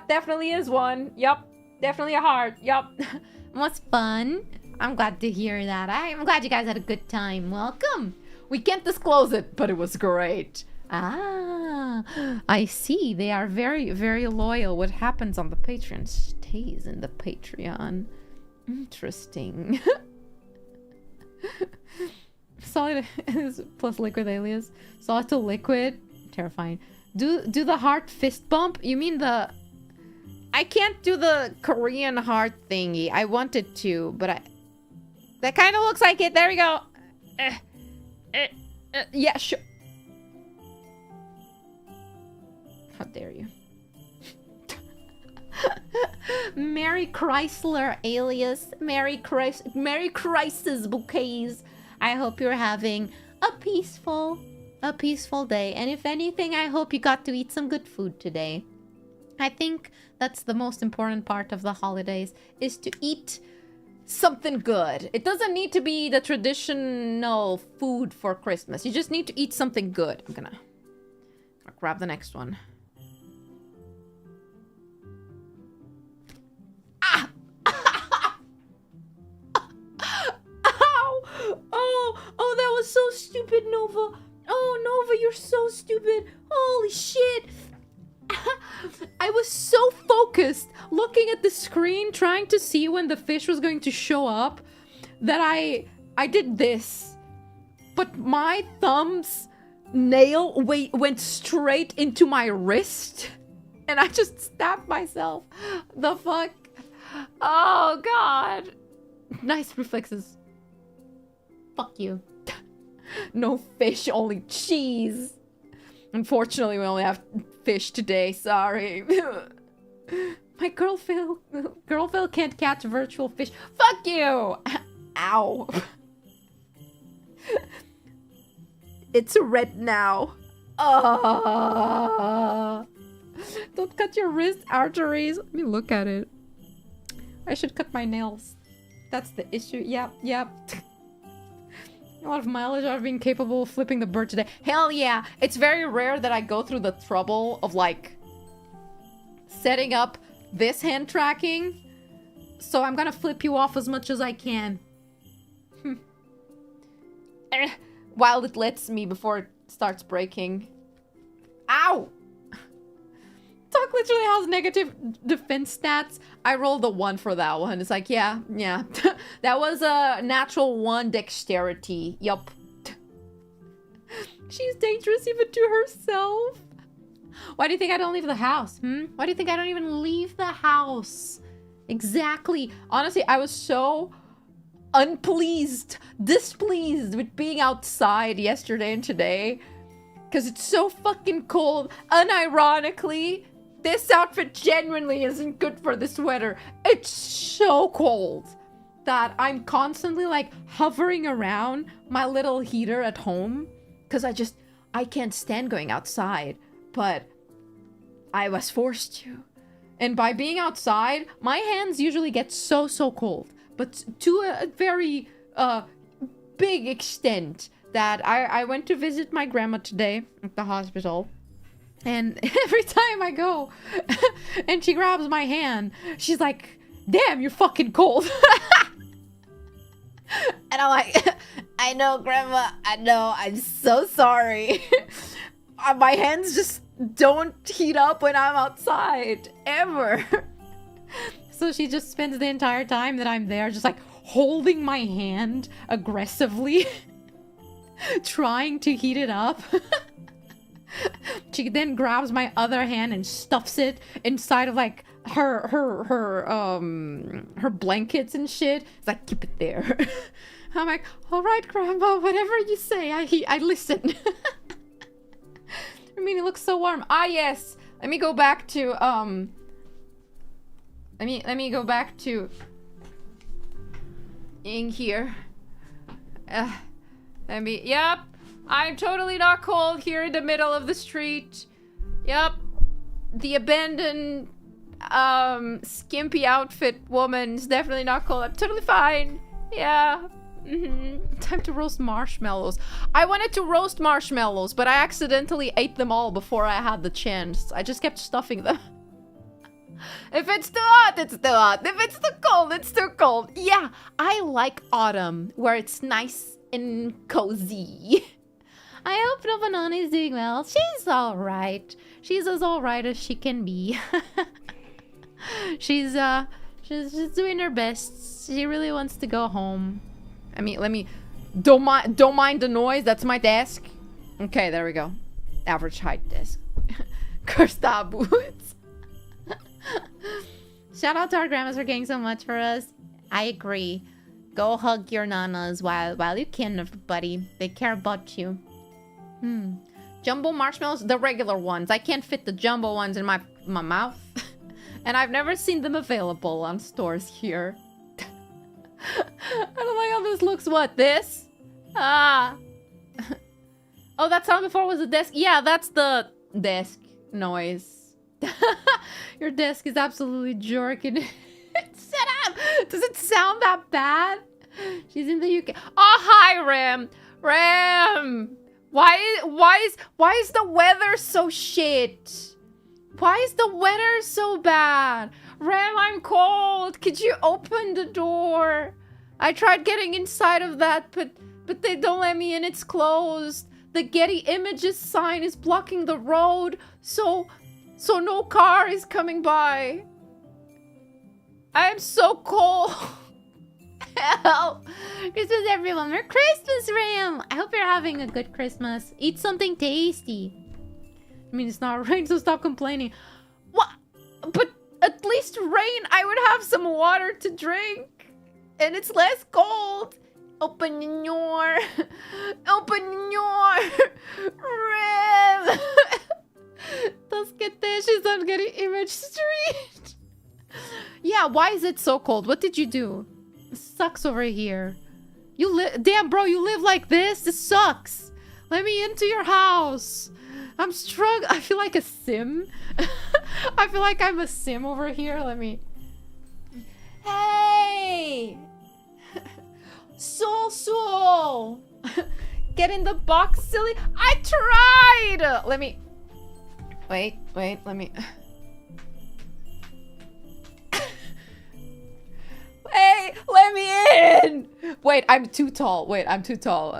definitely is one. Yup. Definitely a heart. Yup. Was fun. I'm glad to hear that. I'm glad you guys had a good time. Welcome. We can't disclose it, but it was great. Ah, I see. They are very, very loyal. What happens on the Patreon stays in the Patreon. Interesting. Solid plus liquid alias. Solid to liquid. Terrifying. Do the heart fist bump? You mean the... I can't do the Korean heart thingy. I wanted to, but that kind of looks like it. There we go. Yeah, sure. How dare you? Mary Chrysler alias Mary Christ's bouquets. I hope you're having a peaceful day. And if anything, I hope you got to eat some good food today. I think that's the most important part of the holidays, is to eat something good. It doesn't need to be the traditional food for Christmas. You just need to eat something good. I'm gonna grab the next one. Ah! Ow! Oh, that was so stupid, Nova. Oh, Nova, you're so stupid. Holy shit. I was so focused looking at the screen trying to see when the fish was going to show up that I did this. But my thumb's nail went straight into my wrist and I just stabbed myself. The fuck? Oh god. Nice reflexes. Fuck you. No fish, only cheese. Unfortunately, we only have fish today. Sorry. My girlfriend can't catch virtual fish. Fuck you! Ow. It's red now. Don't cut your wrist arteries. Let me look at it. I should cut my nails. That's the issue. Yep. A lot of mileage out of being capable of flipping the bird today. Hell yeah! It's very rare that I go through the trouble of, like, setting up this hand tracking. So I'm gonna flip you off as much as I can. While it lets me before it starts breaking. Ow! Talk literally has negative defense stats. I rolled a 1 for that one. It's like, yeah. That was a natural 1 dexterity. Yup. She's dangerous even to herself. Why do you think I don't leave the house? Why do you think I don't even leave the house? Exactly. Honestly, I was so displeased with being outside yesterday and today. Because it's so fucking cold. Unironically, this outfit genuinely isn't good for this weather. It's so cold that I'm constantly like hovering around my little heater at home. Because I can't stand going outside. But I was forced to. And by being outside, my hands usually get so cold. But to a very big extent that I went to visit my grandma today at the hospital. And every time I go and she grabs my hand, she's like, damn, you're fucking cold. And I'm like, I know, Grandma. I know. I'm so sorry. My hands just don't heat up when I'm outside. Ever. So she just spends the entire time that I'm there just like holding my hand aggressively. Trying to heat it up. She then grabs my other hand and stuffs it inside of like her blankets and shit. It's like, keep it there. I'm like, all right, Grandma, whatever you say, I listen. I mean, it looks so warm. Ah, yes. Let me go back to let me go back to in here. Yep, I'm totally not cold here in the middle of the street. Yep, the abandoned, skimpy outfit woman's definitely not cold. I'm totally fine. Yeah, Time to roast marshmallows. I wanted to roast marshmallows, but I accidentally ate them all before I had the chance. I just kept stuffing them. If it's too hot, it's too hot. If it's too cold, it's too cold. Yeah, I like autumn, where it's nice and cozy. I hope Nova is doing well. She's alright. She's as alright as she can be. She's doing her best. She really wants to go home. I mean, don't mind the noise. That's my desk. Okay, there we go. Average height desk. Cursed boots. Shout out to our grandmas for getting so much for us. I agree. Go hug your nanas while you can, everybody. They care about you. Jumbo marshmallows, the regular ones. I can't fit the jumbo ones in my mouth. And I've never seen them available on stores here. I don't like how this looks. What, this? Ah. Oh, that sound before was a desk. Yeah, that's the desk noise. Your desk is absolutely jerking. Shut up! Does it sound that bad? She's in the UK. Oh, hi, Ram. Ram! Why is the weather so shit? Why is the weather so bad? Ram, I'm cold. Could you open the door? I tried getting inside of that, but they don't let me in. It's closed. The Getty Images sign is blocking the road, so no car is coming by. I'm so cold. Help! Christmas, everyone. Merry Christmas, Ram. I hope you're having a good Christmas. Eat something tasty. I mean, it's not rain, so stop complaining. What? But at least rain, I would have some water to drink. And it's less cold. Open the door. Open the door. Ram. Let's get this. She's on Getty Image Street. Yeah, why is it so cold? What did you do? It sucks over here. You live... Damn, bro, you live like this? This sucks. Let me into your house. I'm struggling. I feel like a sim. I feel like I'm a sim over here. Let me... Hey! Soul! Get in the box, silly. I tried! Let me... Wait, let me... Hey, let me in! Wait, I'm too tall. Wait, I'm too tall.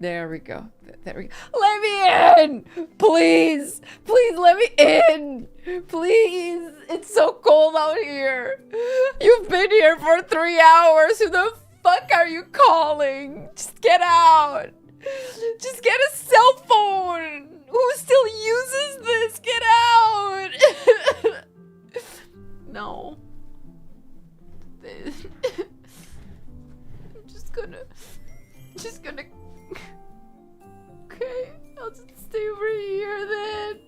There we go. There we go. Let me in! Please! Please let me in! Please! It's so cold out here. You've been here for 3 hours. Who the fuck are you calling? Just get out. Just get a cell phone. Who still uses this? Get out. No. I'm just gonna okay, I'll just stay over here then.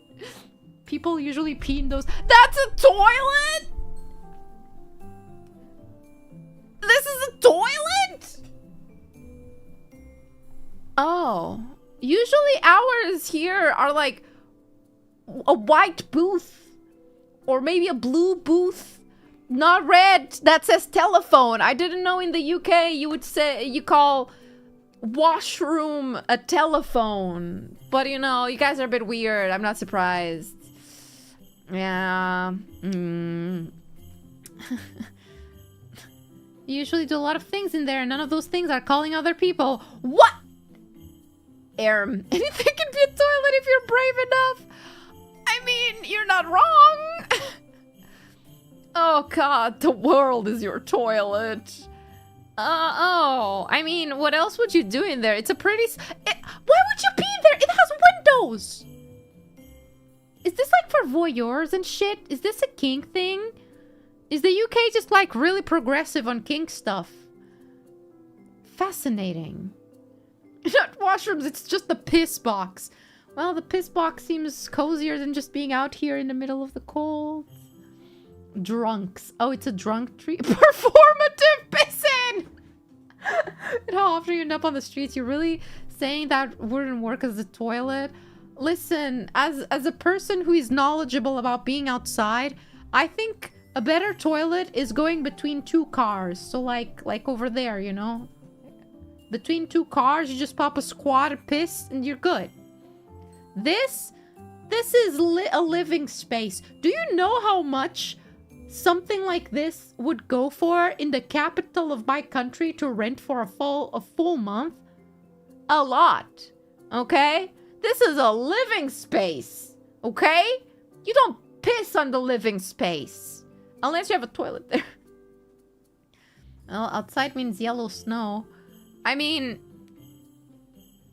People usually pee in those. That's a toilet? This is a toilet? Oh, usually ours here are like a white booth or maybe a blue booth. Not red. That says telephone. I didn't know in the UK you would say you call washroom a telephone. But you know, you guys are a bit weird. I'm not surprised. Yeah. You usually do a lot of things in there, and none of those things are calling other people. What? Anything can be a toilet if you're brave enough. I mean, you're not wrong. Oh god, the world is your toilet. Oh, I mean, what else would you do in there? It's a pretty... why would you be in there? It has windows! Is this like for voyeurs and shit? Is this a kink thing? Is the UK just like really progressive on kink stuff? Fascinating. Not washrooms, it's just the piss box. Well, the piss box seems cozier than just being out here in the middle of the cold. Drunks. Oh, it's a drunk tree. Performative pissing! And how often you end up on the streets? You're really saying that wouldn't work as a toilet? Listen, as a person who is knowledgeable about being outside, I think A better toilet is going between two cars. So like over there, you know? Between two cars, you just pop a squat, a piss, and you're good. This is a living space. Do you know how much something like this would go for in the capital of my country to rent for a full month? A lot. Okay? This is a living space. Okay? You don't piss on the living space. Unless you have a toilet there. Well, outside means yellow snow. I mean,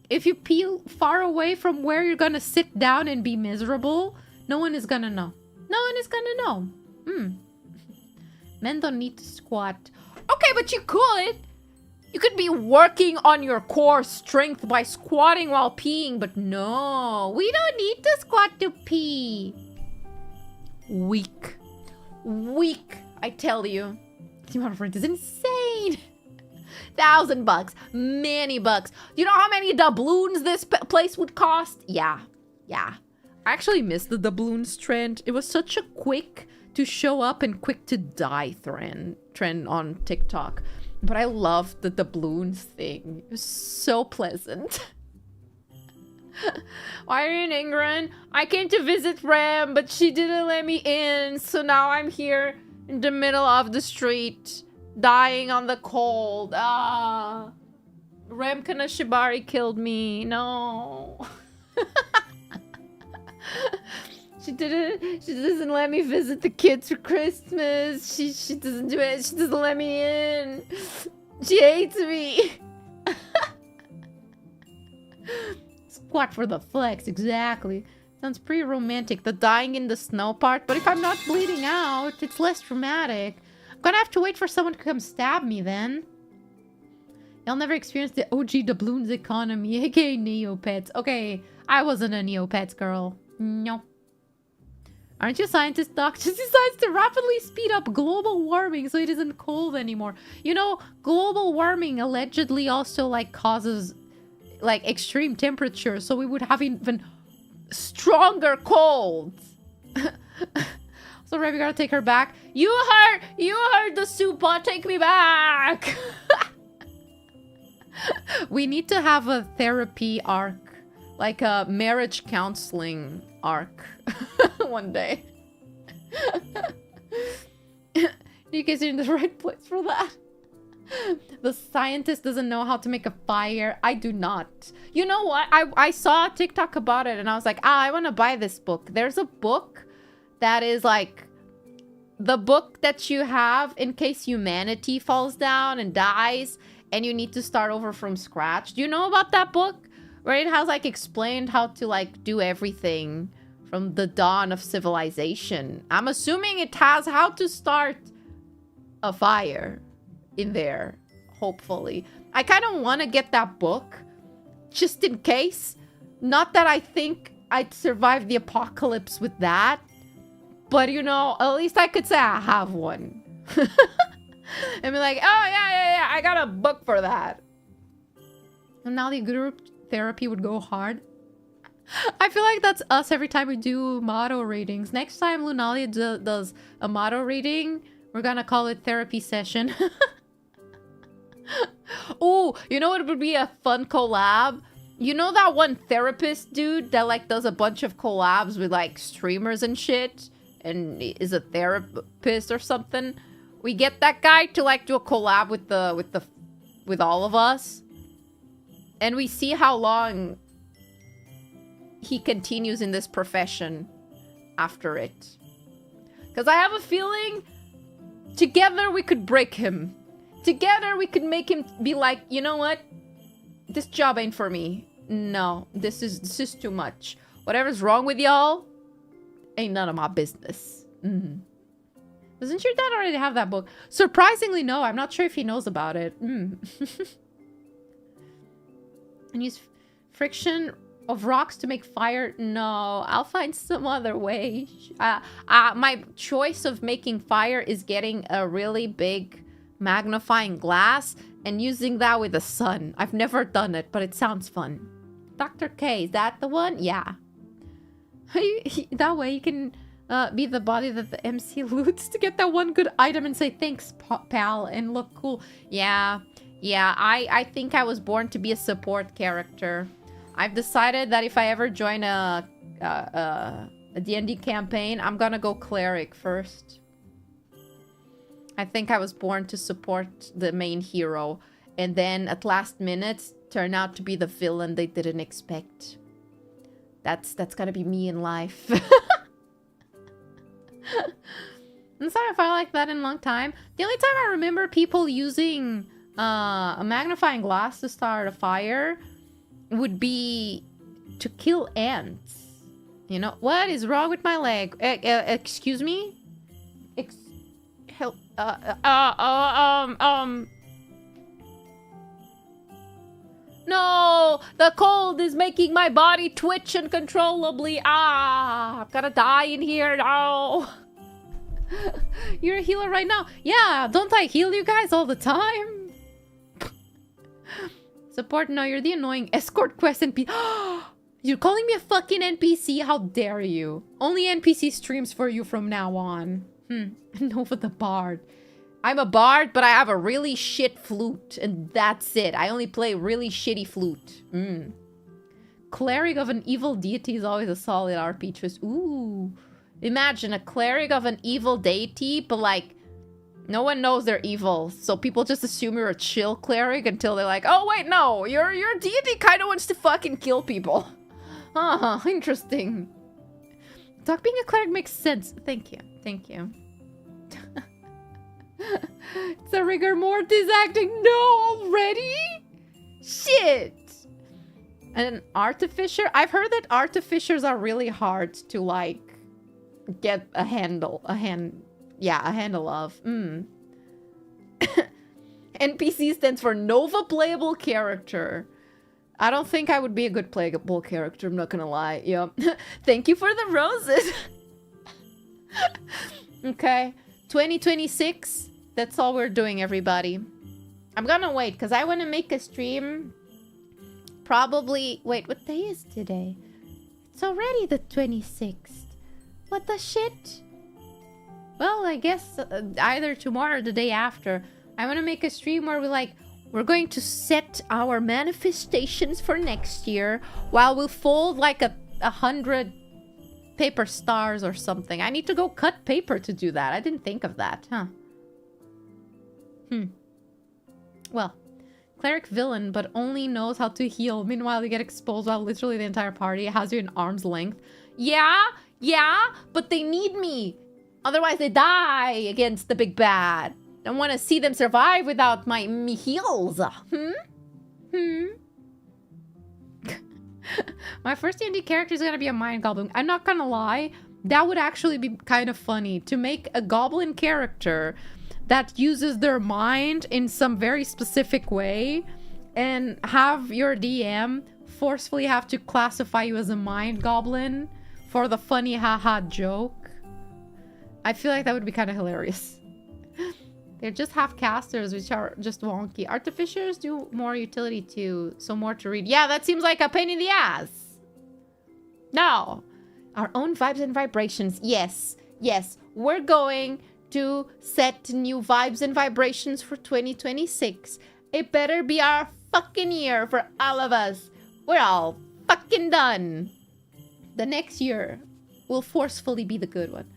if you pee far away from where you're gonna sit down and be miserable, no one is gonna know. No one is gonna know. Men don't need to squat. Okay, but you could. You could be working on your core strength by squatting while peeing, but no. We don't need to squat to pee. Weak. Weak, I tell you. The amount of rent is insane. $1,000. Many bucks. You know how many doubloons this place would cost? Yeah. I actually miss the doubloons trend. It was such a quick to show up and quick to die trend on TikTok. But I loved the doubloons thing. It was so pleasant. Why are you in England? I came to visit Ram, but she didn't let me in. So now I'm here in the middle of the street, dying on the cold. Ram Kanashibari killed me. No. She doesn't let me visit the kids for Christmas. She doesn't do it. She doesn't let me in. She hates me. Squat for the flex, exactly. Sounds pretty romantic, the dying in the snow part. But if I'm not bleeding out, it's less dramatic. I'm gonna have to wait for someone to come stab me then. Y'all never experienced the OG doubloons economy, aka Neopets. Okay, I wasn't a Neopets girl. No. Aren't you scientists, Doc? Just decides to rapidly speed up global warming so it isn't cold anymore. You know, global warming allegedly also like causes like extreme temperature, so we would have even stronger colds. So Ray, we gotta take her back. You heard the super, take me back. We need to have a therapy arc, like a marriage counseling arc. One day. You guys are in the right place for that. The scientist doesn't know how to make a fire. I do not. You know what? I saw a TikTok about it and I was like, I want to buy this book. There's a book that is like the book that you have in case humanity falls down and dies and you need to start over from scratch. Do you know about that book? Where it has like explained how to like do everything from the dawn of civilization. I'm assuming it has how to start a fire in there, hopefully. I kind of want to get that book just in case. Not that I think I'd survive the apocalypse with that, but you know, at least I could say I have one. And be like, oh yeah, I got a book for that. And now the group therapy would go hard. I feel like that's us every time we do motto readings. Next time Lunalia does a motto reading, we're gonna call it therapy session. Oh, you know what would be a fun collab? You know that one therapist dude that like does a bunch of collabs with like streamers and shit and is a therapist or something? We get that guy to like do a collab with all of us. And we see how long he continues in this profession after it. Because I have a feeling together we could break him. Together we could make him be like, you know what? This job ain't for me. No, this is too much. Whatever's wrong with y'all ain't none of my business. Doesn't your dad already have that book? Surprisingly, no. I'm not sure if he knows about it. And use friction of rocks to make fire? No, I'll find some other way. My choice of making fire is getting a really big magnifying glass and using that with the sun. I've never done it, but it sounds fun. Dr. K, is that the one? Yeah. That way you can Be the body that the MC loots to get that one good item and say thanks, pal, and look cool. Yeah, I think I was born to be a support character. I've decided that if I ever join a D&D campaign, I'm gonna go cleric first. I think I was born to support the main hero, and then at last minute turn out to be the villain they didn't expect. That's gonna be me in life. I'm sorry if I like that in a long time. The only time I remember people using a magnifying glass to start a fire would be to kill ants. You know, what is wrong with my leg? Excuse me? Help. No! The cold is making my body twitch uncontrollably. I'm gonna die in here now. You're a healer right now. Yeah, don't I heal you guys all the time? Support, no, you're the annoying escort quest NPC. You're calling me a fucking NPC? How dare you? Only NPC streams for you from now on. Nova the Bard. I'm a bard, but I have a really shit flute, and that's it. I only play really shitty flute. Cleric of an evil deity is always a solid RP choice. Ooh. Imagine a cleric of an evil deity, but like, no one knows they're evil. So people just assume you're a chill cleric until they're like, oh wait, no, your deity kind of wants to fucking kill people. Interesting. Doc, being a cleric makes sense. Thank you. Thank you. It's a rigor mortis acting. No, already? Shit. And an artificer? I've heard that artificers are really hard to, like, get a handle of. NPC stands for Nova Playable Character. I don't think I would be a good playable character, I'm not gonna lie. Yep. Thank you for the roses. Okay. 2026. That's all we're doing, everybody. I'm gonna wait, because I want to make a stream. Probably... Wait, what day is today? It's already the 26th. What the shit? Well, I guess either tomorrow or the day after. I want to make a stream where we're going to set our manifestations for next year while we'll fold like 100 paper stars or something. I need to go cut paper to do that. I didn't think of that, huh? Well, cleric villain, but only knows how to heal. Meanwhile, you get exposed while literally the entire party has you in arm's length. Yeah, but they need me. Otherwise, they die against the big bad. Don't want to see them survive without me heals. My first D&D character is gonna be a mind goblin. I'm not gonna lie, that would actually be kind of funny to make a goblin character that uses their mind in some very specific way and have your DM forcefully have to classify you as a mind goblin for the funny haha joke. I feel like that would be kind of hilarious. They're just half casters, which are just wonky. Artificers do more utility too, so more to read. Yeah, that seems like a pain in the ass. No. Our own vibes and vibrations. Yes. We're going to set new vibes and vibrations for 2026. It better be our fucking year for all of us. We're all fucking done. The next year will forcefully be the good one.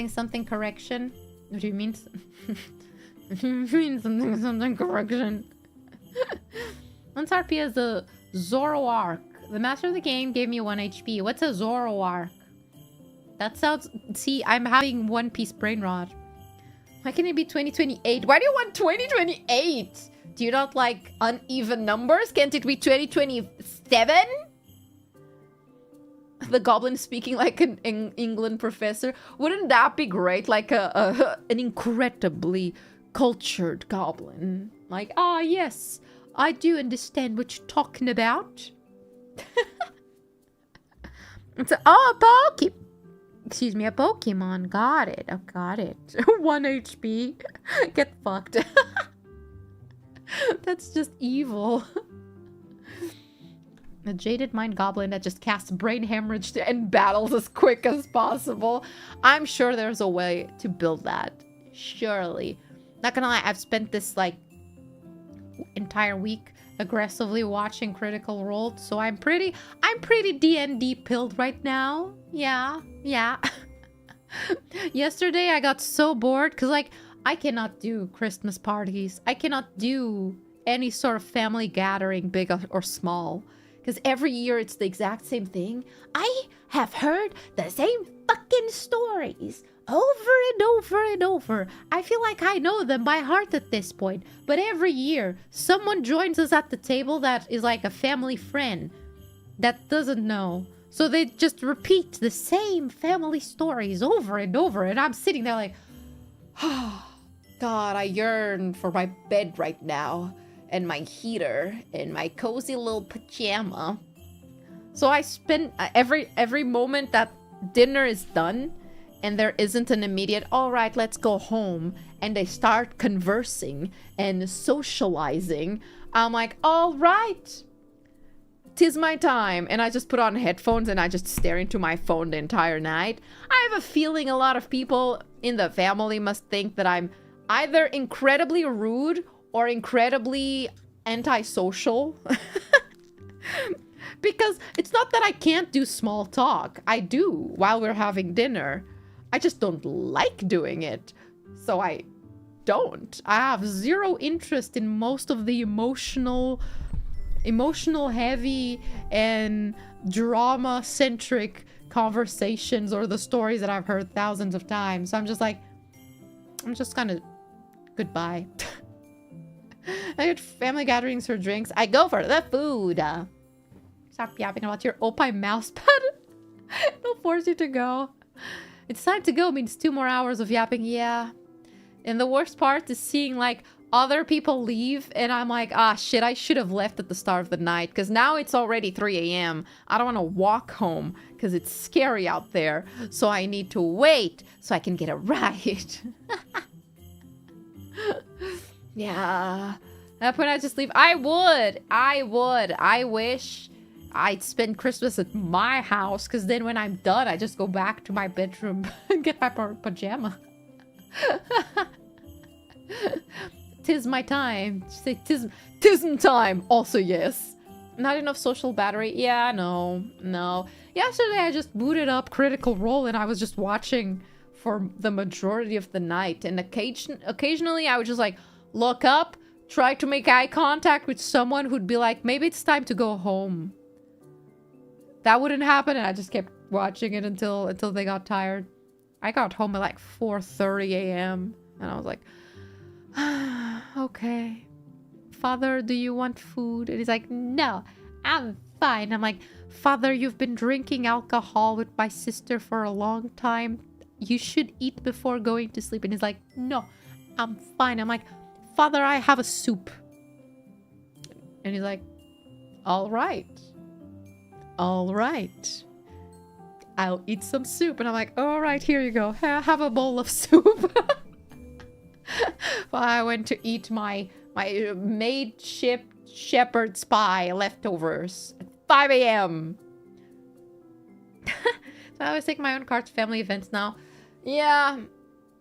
Something correction? What do you mean? something correction. Once RP as a Zoroark. The master of the game gave me 1 HP. What's a Zoroark? That sounds... See, I'm having One Piece brain rot. Why can't it be 2028? Why do you want 2028? Do you not like uneven numbers? Can't it be 2027? The goblin speaking like an England professor. Wouldn't that be great? Like an incredibly cultured goblin. Like, ah, yes, I do understand what you're talking about. It's a Pokemon. Excuse me, a Pokemon. Got it. I got it. 1 HP. Get fucked. That's just evil. A jaded mind goblin that just casts brain hemorrhage to end battles as quick as possible. I'm sure there's a way to build that. Surely. Not gonna lie, I've spent this like entire week aggressively watching Critical Role, so I'm pretty D&D pilled right now. Yeah. Yesterday I got so bored because like I cannot do Christmas parties. I cannot do any sort of family gathering, big or small. Because every year it's the exact same thing. I have heard the same fucking stories over and over and over. I feel like I know them by heart at this point. But every year, someone joins us at the table that is like a family friend that doesn't know. So they just repeat the same family stories over and over. And I'm sitting there like, oh, God, I yearn for my bed right now. And my heater and my cozy little pajama. So I spend every moment that dinner is done and there isn't an immediate, all right, let's go home, and they start conversing and socializing, I'm like, all right, 'tis my time. And I just put on headphones and I just stare into my phone the entire night. I have a feeling a lot of people in the family must think that I'm either incredibly rude or incredibly antisocial. Because it's not that I can't do small talk. I do while we're having dinner. I just don't like doing it. So I don't. I have zero interest in most of the emotional heavy and drama-centric conversations or the stories that I've heard thousands of times. So I'm just kind of goodbye. I get family gatherings for drinks. I go for the food. Stop yapping about your Opie mousepad. They'll force you to go. It's time to go means 2 more hours of yapping. Yeah. And the worst part is seeing like other people leave and I'm like, ah shit, I should have left at the start of the night because now it's already 3 a.m. I don't want to walk home because it's scary out there. So I need to wait so I can get a ride. Yeah. At that point, I just leave. I would. I wish I'd spend Christmas at my house, because then when I'm done, I just go back to my bedroom and get my pajama. Tis my time. Say tisn't time. Also, yes. Not enough social battery. Yeah, no. Yesterday, I just booted up Critical Role, and I was just watching for the majority of the night. And occasionally, I would just like look up, try to make eye contact with someone who'd be like, maybe it's time to go home. That wouldn't happen, and I just kept watching it until they got tired. I got home at like 4:30 a.m. and I was like, okay. Father, do you want food? And he's like, no, I'm fine. I'm like, Father, you've been drinking alcohol with my sister for a long time. You should eat before going to sleep. And he's like, no, I'm fine. I'm like, Father, I have a soup. And he's like, all right. I'll eat some soup. And I'm like, all right, here you go. Have a bowl of soup. Well, I went to eat my maid shepherd's pie leftovers at 5 a.m. So I always take my own car to family events now. Yeah,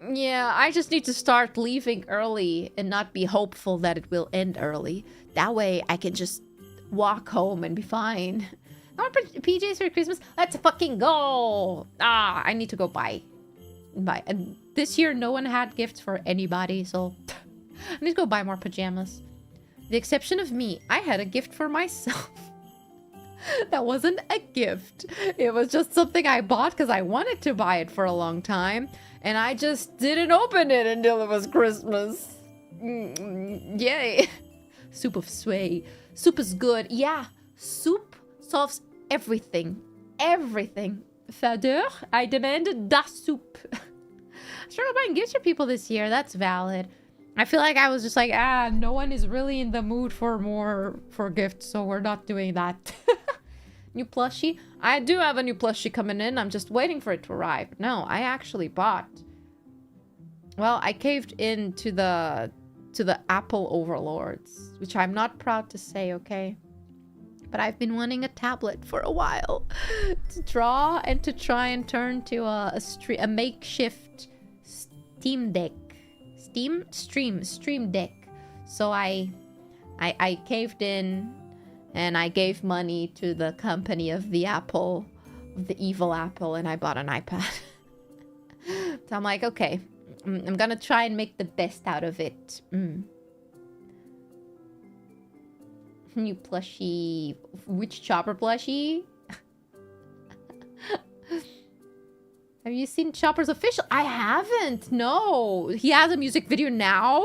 I just need to start leaving early and not be hopeful that it will end early. That way I can just walk home and be fine. I want PJs for Christmas. Let's fucking go. I need to go buy. And this year no one had gifts for anybody, so I need to go buy more pajamas. The exception of me, I had a gift for myself. That wasn't a gift. It was just something I bought because I wanted to buy it for a long time. And I just didn't open it until it was Christmas. Yay. Soup of sway. Soup is good. Yeah. Soup solves everything. Everything. Vader, I demand da soup. I started buying gifts for people this year. That's valid. I feel like I was just like, no one is really in the mood for gifts, so we're not doing that. New plushie? I do have a new plushie coming in. I'm just waiting for it to arrive. No, I actually bought. Well, I caved in to the Apple overlords, which I'm not proud to say, okay? But I've been wanting a tablet for a while to draw and to try and turn to a makeshift Steam Deck. Stream Deck. So I caved in and I gave money to the company of the Apple, the evil Apple, and I bought an iPad. So I'm like, okay, I'm gonna try and make the best out of it. New plushie. Which Chopper plushie? Have you seen Chopper's official? I haven't. No. He has a music video now?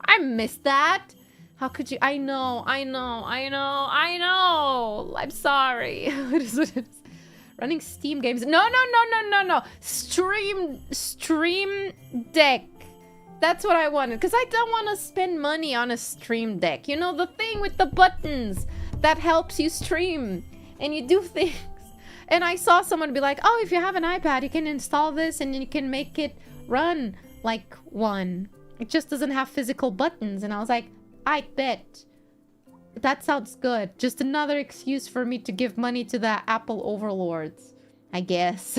I missed that. How could you? I know. I'm sorry. What is it? Running Steam games. No. Stream Deck. That's what I wanted. Because I don't want to spend money on a Stream Deck. You know, the thing with the buttons that helps you stream. And you do things. And I saw someone be like, oh, if you have an iPad, you can install this and you can make it run like one. It just doesn't have physical buttons. And I was like, I bet. That sounds good. Just another excuse for me to give money to the Apple overlords, I guess.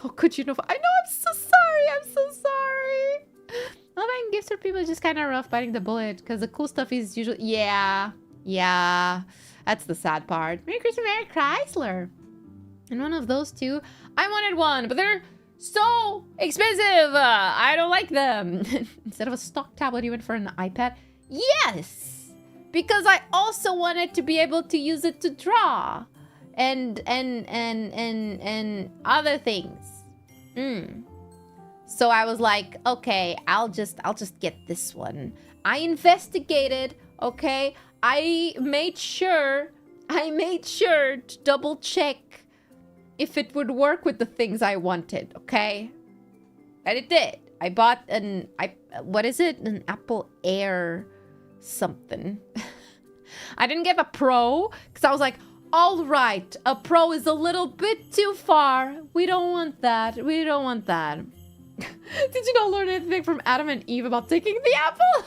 How could you know? I know, I'm so sorry. Buying gifts for people is just kind of rough biting the bullet because the cool stuff is usually... Yeah. That's the sad part. Merry Christmas, Merry Chrysler. And one of those two, I wanted one, but they're so expensive. I don't like them. Instead of a stock tablet, you went for an iPad? Yes! Because I also wanted to be able to use it to draw. And other things. So I was like, okay, I'll just get this one. I investigated, okay? I made sure to double check if it would work with the things I wanted, okay? And it did. I bought an Apple Air something. I didn't get a Pro because I was like, all right, a Pro is a little bit too far. We don't want that. Did you not learn anything from Adam and Eve about taking the apple?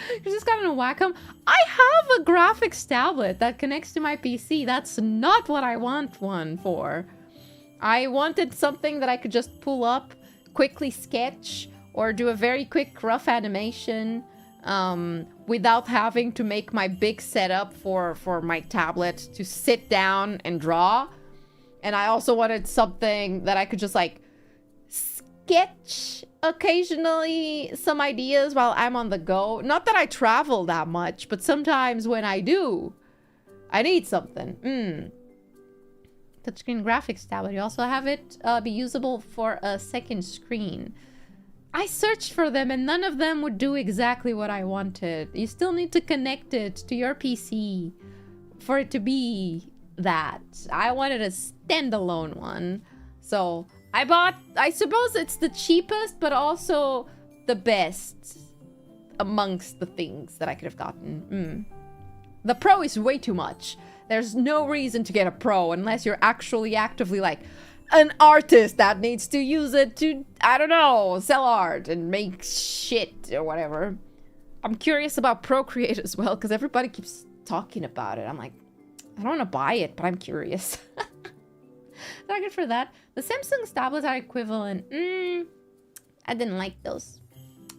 You just gotta whack them. I have a graphics tablet that connects to my PC. That's not what I want one for. I wanted something that I could just pull up, quickly sketch, or do a very quick rough animation without having to make my big setup for my tablet to sit down and draw. And I also wanted something that I could just like sketch occasionally some ideas while I'm on the go. Not that I travel that much, but sometimes when I do, I need something. Touchscreen graphics tablet. You also have it be usable for a second screen. I searched for them and none of them would do exactly what I wanted. You still need to connect it to your PC for it to be that. I wanted a standalone one. So I bought, I suppose it's the cheapest, but also the best amongst the things that I could have gotten. The Pro is way too much. There's no reason to get a Pro unless you're actually actively like an artist that needs to use it to, I don't know, sell art and make shit or whatever. I'm curious about Procreate as well because everybody keeps talking about it. I'm like, I don't want to buy it, but I'm curious. Not good for that. The Samsung tablets are equivalent. I didn't like those.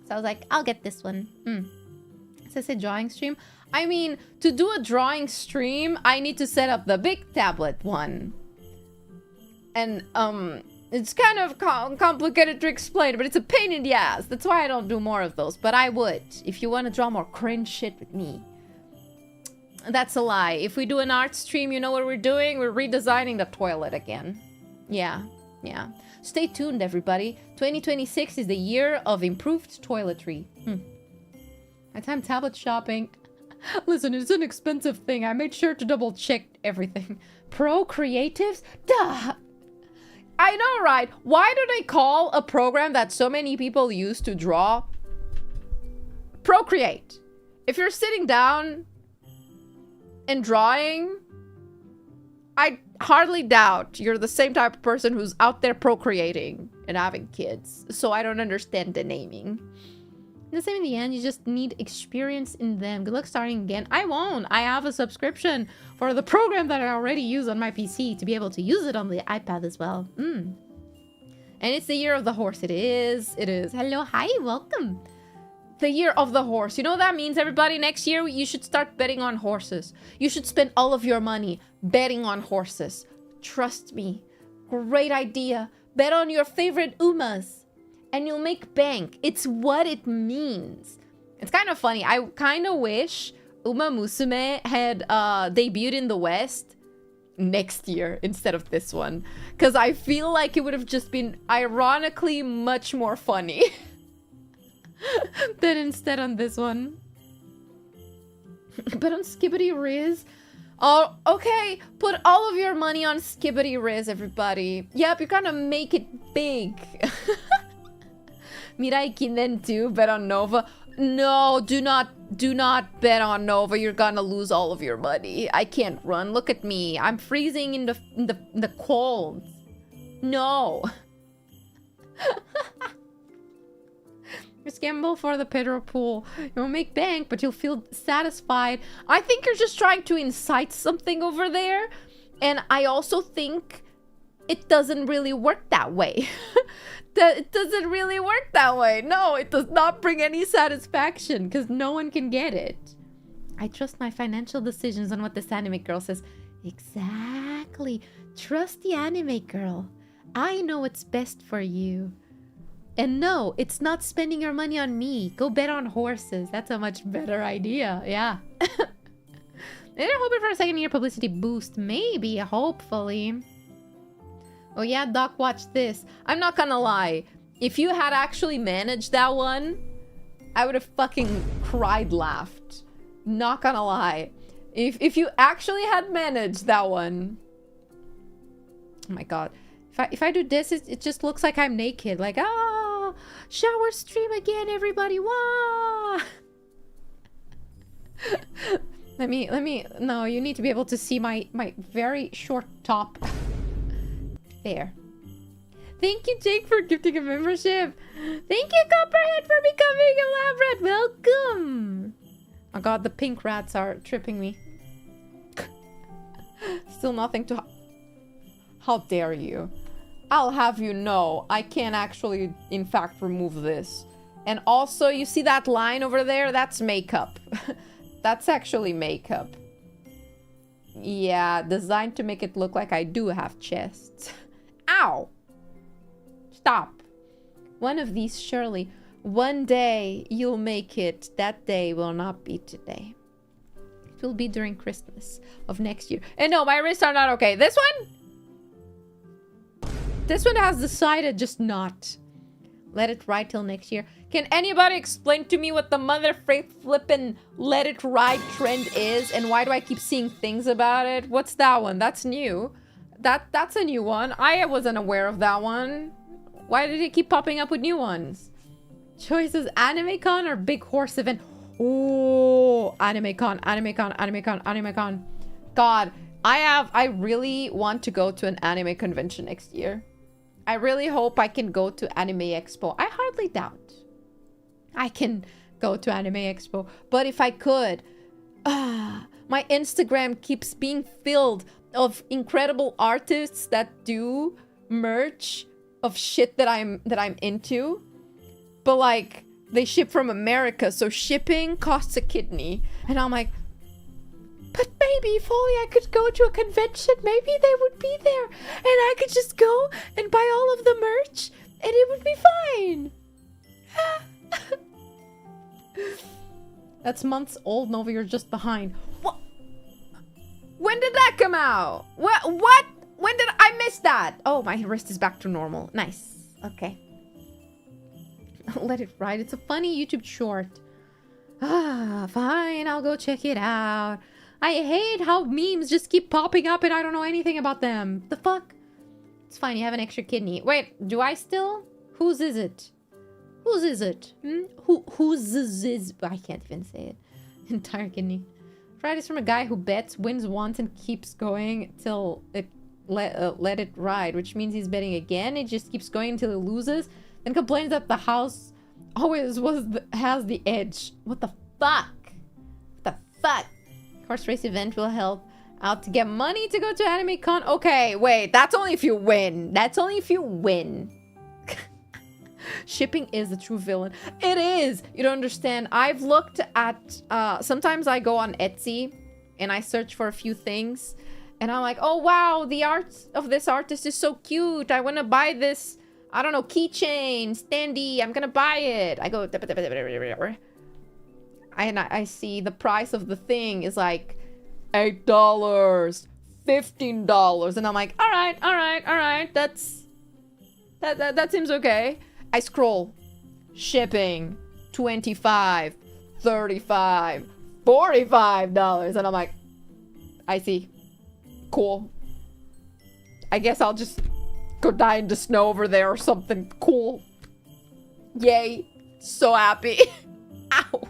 So I was like, I'll get this one. So I said drawing stream. I mean, to do a drawing stream, I need to set up the big tablet one. And it's kind of complicated to explain, but it's a pain in the ass. That's why I don't do more of those. But I would, if you want to draw more cringe shit with me. That's a lie. If we do an art stream, you know what we're doing? We're redesigning the toilet again. Yeah. Stay tuned, everybody. 2026 is the year of improved toiletry. My time tablet shopping. Listen, it's an expensive thing. I made sure to double check everything. Pro Creatives? Duh! I know, right? Why do they call a program that so many people use to draw Procreate? If you're sitting down and drawing, I hardly doubt you're the same type of person who's out there procreating and having kids. So I don't understand the naming. The same in the end, you just need experience in them. Good luck starting again. I won't. I have a subscription for the program that I already use on my PC to be able to use it on the iPad as well. And it's the year of the horse. It is. It is. Hello. Hi. Welcome. The year of the horse. You know what that means, everybody? Next year, you should start betting on horses. You should spend all of your money betting on horses. Trust me. Great idea. Bet on your favorite Umas. And you'll make bank. It's what it means. It's kind of funny. I kind of wish Uma Musume had debuted in the West next year instead of this one. Because I feel like it would have just been ironically much more funny than instead on this one. But on Skibbity Riz... Oh, okay. Put all of your money on Skibbity Riz, everybody. Yep, you're gonna make it big. Mirai Kinden too, bet on Nova. No, do not bet on Nova. You're gonna lose all of your money. I can't run. Look at me. I'm freezing in the cold. No. Just gamble for the Pedro pool. You'll make bank, but you'll feel satisfied. I think you're just trying to incite something over there. And I also think it doesn't really work that way. It doesn't really work that way. No, it does not bring any satisfaction because no one can get it. I trust my financial decisions on what this anime girl says. Exactly. Trust the anime girl. I know what's best for you. And no, it's not spending your money on me. Go bet on horses. That's a much better idea. Yeah. They're hoping for a second year publicity boost. Maybe, hopefully. Oh yeah, Doc, watch this. I'm not gonna lie. If you had actually managed that one, I would have fucking cried, laughed. Not gonna lie. If you actually had managed that one... Oh my god. If I do this, it just looks like I'm naked. Like, oh, shower stream again, everybody. Wah! Let me... No, you need to be able to see my very short top. There. Thank you, Jake, for gifting a membership. Thank you, Copperhead, for becoming a lab rat. Welcome. Oh god, the pink rats are tripping me. Still nothing to... How dare you? I'll have you know, I can actually, in fact, remove this. And also, you see that line over there? That's makeup. That's actually makeup. Yeah, designed to make it look like I do have chests. Ow! Stop. One of these, surely. One day, you'll make it. That day will not be today. It will be during Christmas of next year. And no, my wrists are not okay. This one? This one has decided just not. Let it ride till next year. Can anybody explain to me what the mother flippin' let it ride trend is? And why do I keep seeing things about it? What's that one? That's new. That's a new one. I wasn't aware of that one. Why did it keep popping up with new ones? Choices: AnimeCon or Big Horse Event? Oh, AnimeCon, AnimeCon, AnimeCon, AnimeCon. God, I really want to go to an anime convention next year. I really hope I can go to Anime Expo. I hardly doubt I can go to Anime Expo. But if I could, my Instagram keeps being filled of incredible artists that do merch of shit that I'm into. But like, they ship from America, so shipping costs a kidney. And I'm like, but maybe if only I could go to a convention, maybe they would be there. And I could just go and buy all of the merch, and it would be fine. That's months old, Nova, you're just behind. What? When did that come out? What? When did I miss that? Oh, my wrist is back to normal. Nice. Okay. Let it ride. It's a funny YouTube short. Fine. I'll go check it out. I hate how memes just keep popping up and I don't know anything about them. The fuck? It's fine. You have an extra kidney. Wait, do I still? Whose is it? Whose is it? Whose is... I can't even say it. Entire kidney. Friday's from a guy who bets, wins once, and keeps going till it let it ride, which means he's betting again. It just keeps going until he loses, then complains that the house always has the edge. What the fuck? What the fuck? Horse race event will help out to get money to go to Anime Con. Okay, wait. That's only if you win. That's only if you win. Shipping is the true villain. It is. You don't understand. I've looked at... sometimes I go on Etsy and I search for a few things. And I'm like, oh, wow. The art of this artist is so cute. I want to buy this... I don't know, keychain, standee. I'm gonna buy it. I go... And I see the price of the thing is like $8, $15. And I'm like, all right. That seems okay. I scroll. Shipping. $25, $35, $45. And I'm like, I see. Cool. I guess I'll just go die in the snow over there or something. Cool. Yay. So happy. Ow.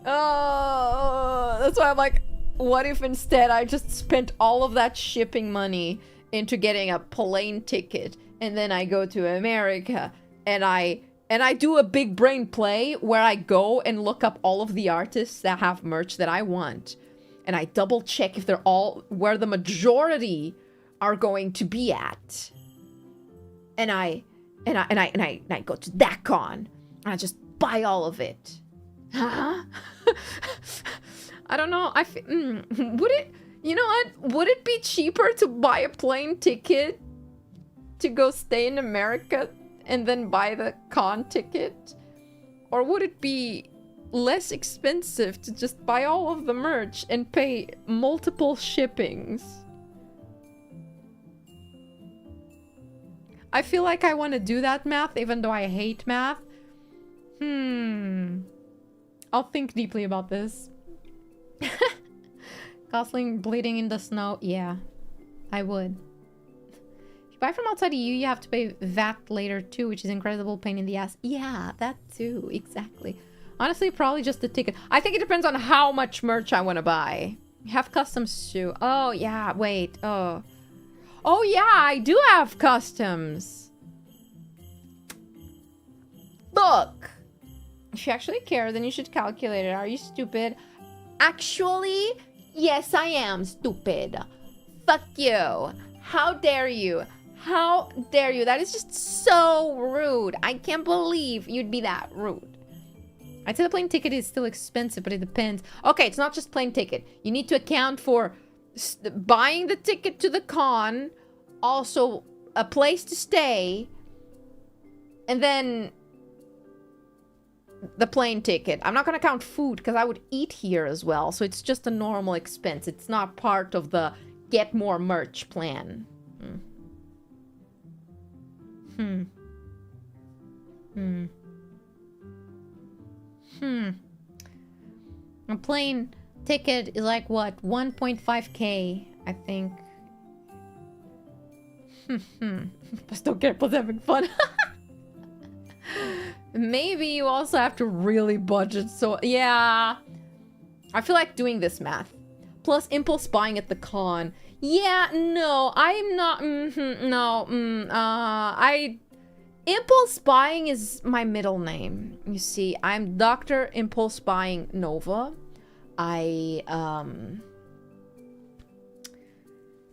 Oh, that's why I'm like, what if instead I just spent all of that shipping money into getting a plane ticket, and then I go to America and I do a big brain play where I go and look up all of the artists that have merch that I want, and I double check if they're all where the majority are going to be at, and I go to that con and I just buy all of it. Huh? I don't know. Would it, you know what? Would it be cheaper to buy a plane ticket to go stay in America and then buy the con ticket? Or would it be less expensive to just buy all of the merch and pay multiple shippings? I feel like I want to do that math, even though I hate math. I'll think deeply about this. Gosling bleeding in the snow. Yeah, I would. If you buy from outside EU, you have to pay VAT later too, which is incredible pain in the ass. Yeah, that too. Exactly. Honestly, probably just the ticket. I think it depends on how much merch I want to buy. Have customs too. Oh, yeah. Wait. Oh. Oh, yeah. I do have customs. Look. If you actually care, then you should calculate it. Are you stupid? Actually, yes, I am stupid. Fuck you. How dare you? How dare you? That is just so rude. I can't believe you'd be that rude. I'd say the plane ticket is still expensive, but it depends. Okay, it's not just plane ticket. You need to account for buying the ticket to the con, also a place to stay, and then the plane ticket. I'm not going to count food because I would eat here as well. So it's just a normal expense. It's not part of the get more merch plan. A plane ticket is like what? 1.5k, I think. Just don't care, plus having fun. Maybe you also have to really budget, so yeah. I feel like doing this math. Plus impulse buying at the con. Yeah, no, I'm not, impulse buying is my middle name. You see, I'm Dr. Impulse Buying Nova. I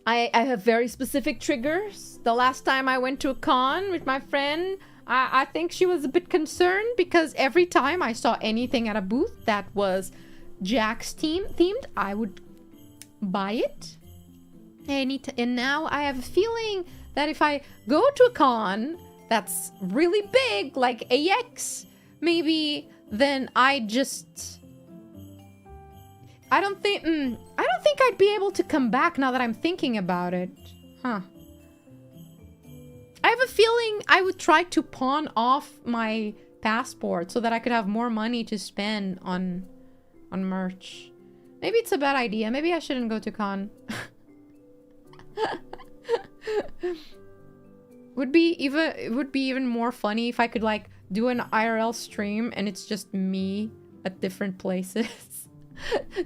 have very specific triggers. The last time I went to a con with my friend, I think she was a bit concerned because every time I saw anything at a booth that was Jack's themed, I would buy it. And now I have a feeling that if I go to a con that's really big, like AX, maybe then I don't think I'd be able to come back now that I'm thinking about it. Huh. I have a feeling I would try to pawn off my passport so that I could have more money to spend on merch. Maybe it's a bad idea. Maybe I shouldn't go to con. It would be even more funny if I could like do an IRL stream and it's just me at different places.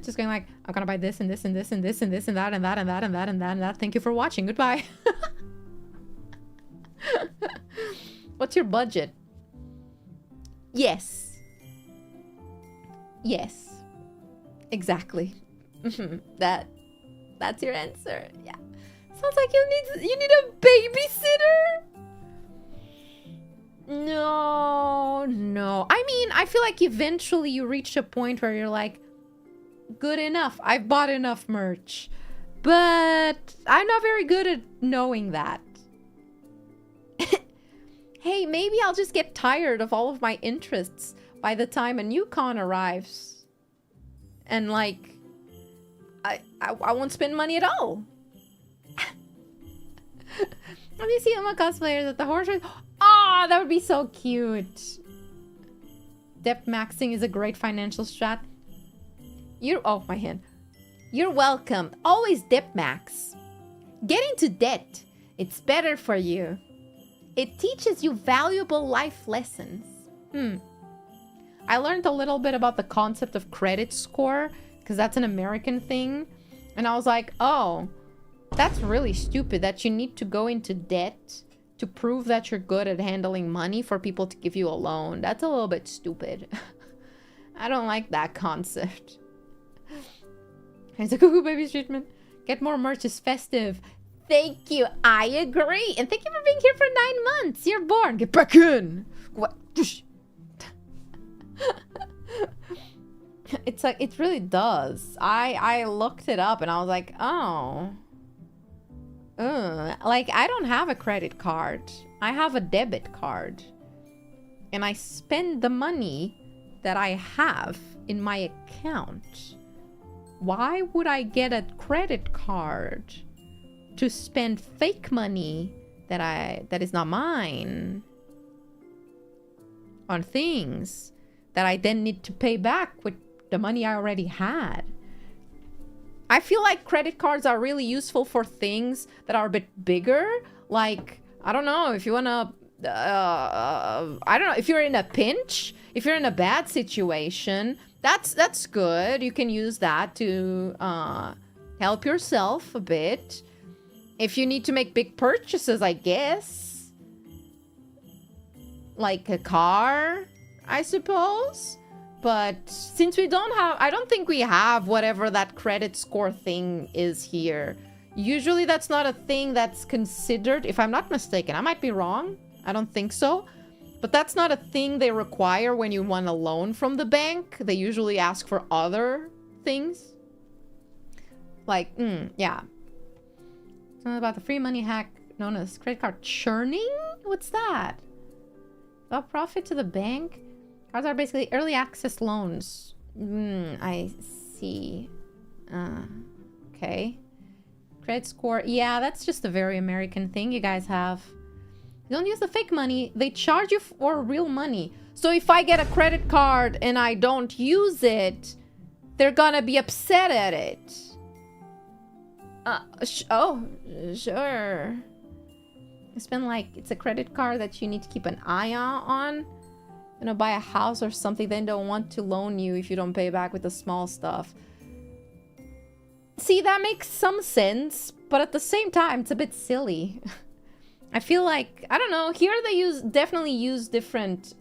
Just going like, I'm gonna buy this and this and this and this and this and that and that and that and that and that and that. Thank you for watching. Goodbye. What's your budget? Yes. Yes. Exactly. That's your answer. Yeah. Sounds like you need a babysitter. No. I mean, I feel like eventually you reach a point where you're like, good enough. I've bought enough merch. But I'm not very good at knowing that. Hey, maybe I'll just get tired of all of my interests by the time a new con arrives. And like, I won't spend money at all. Let me see my cosplayers at the horse race. Oh, that would be so cute. Debt maxing is a great financial strat. Oh, my hand. You're welcome. Always debt max. Get into debt. It's better for you. It teaches you valuable life lessons. I learned a little bit about the concept of credit score because that's an American thing. And I was like, oh, that's really stupid that you need to go into debt to prove that you're good at handling money for people to give you a loan. That's a little bit stupid. I don't like that concept. It's a cuckoo baby's treatment. Get more merch is festive. Thank you. I agree. And thank you for being here for 9 months. You're born. Get back in. What? It's like, it really does. I looked it up and I was like, oh. Like, I don't have a credit card. I have a debit card. And I spend the money that I have in my account. Why would I get a credit card to spend fake money that is not mine on things that I then need to pay back with the money I already had? I feel like credit cards are really useful for things that are a bit bigger. Like, I don't know, if you want to, I don't know, if you're in a pinch, if you're in a bad situation, that's good. You can use that to help yourself a bit. If you need to make big purchases, I guess. Like a car, I suppose. But since we don't have, I don't think we have whatever that credit score thing is here. Usually that's not a thing that's considered, if I'm not mistaken. I might be wrong. I don't think so. But that's not a thing they require when you want a loan from the bank. They usually ask for other things. Like, yeah. Something about the free money hack known as credit card churning? What's that? About profit to the bank? Cards are basically early access loans. I see. Okay. Credit score. Yeah, that's just a very American thing you guys have. You don't use the fake money. They charge you for real money. So if I get a credit card and I don't use it, they're gonna be upset at it. Oh, sure. It's been like, it's a credit card that you need to keep an eye on. You know, buy a house or something, they don't want to loan you if you don't pay back with the small stuff. See, that makes some sense, but at the same time, it's a bit silly. I feel like, I don't know, here they definitely use different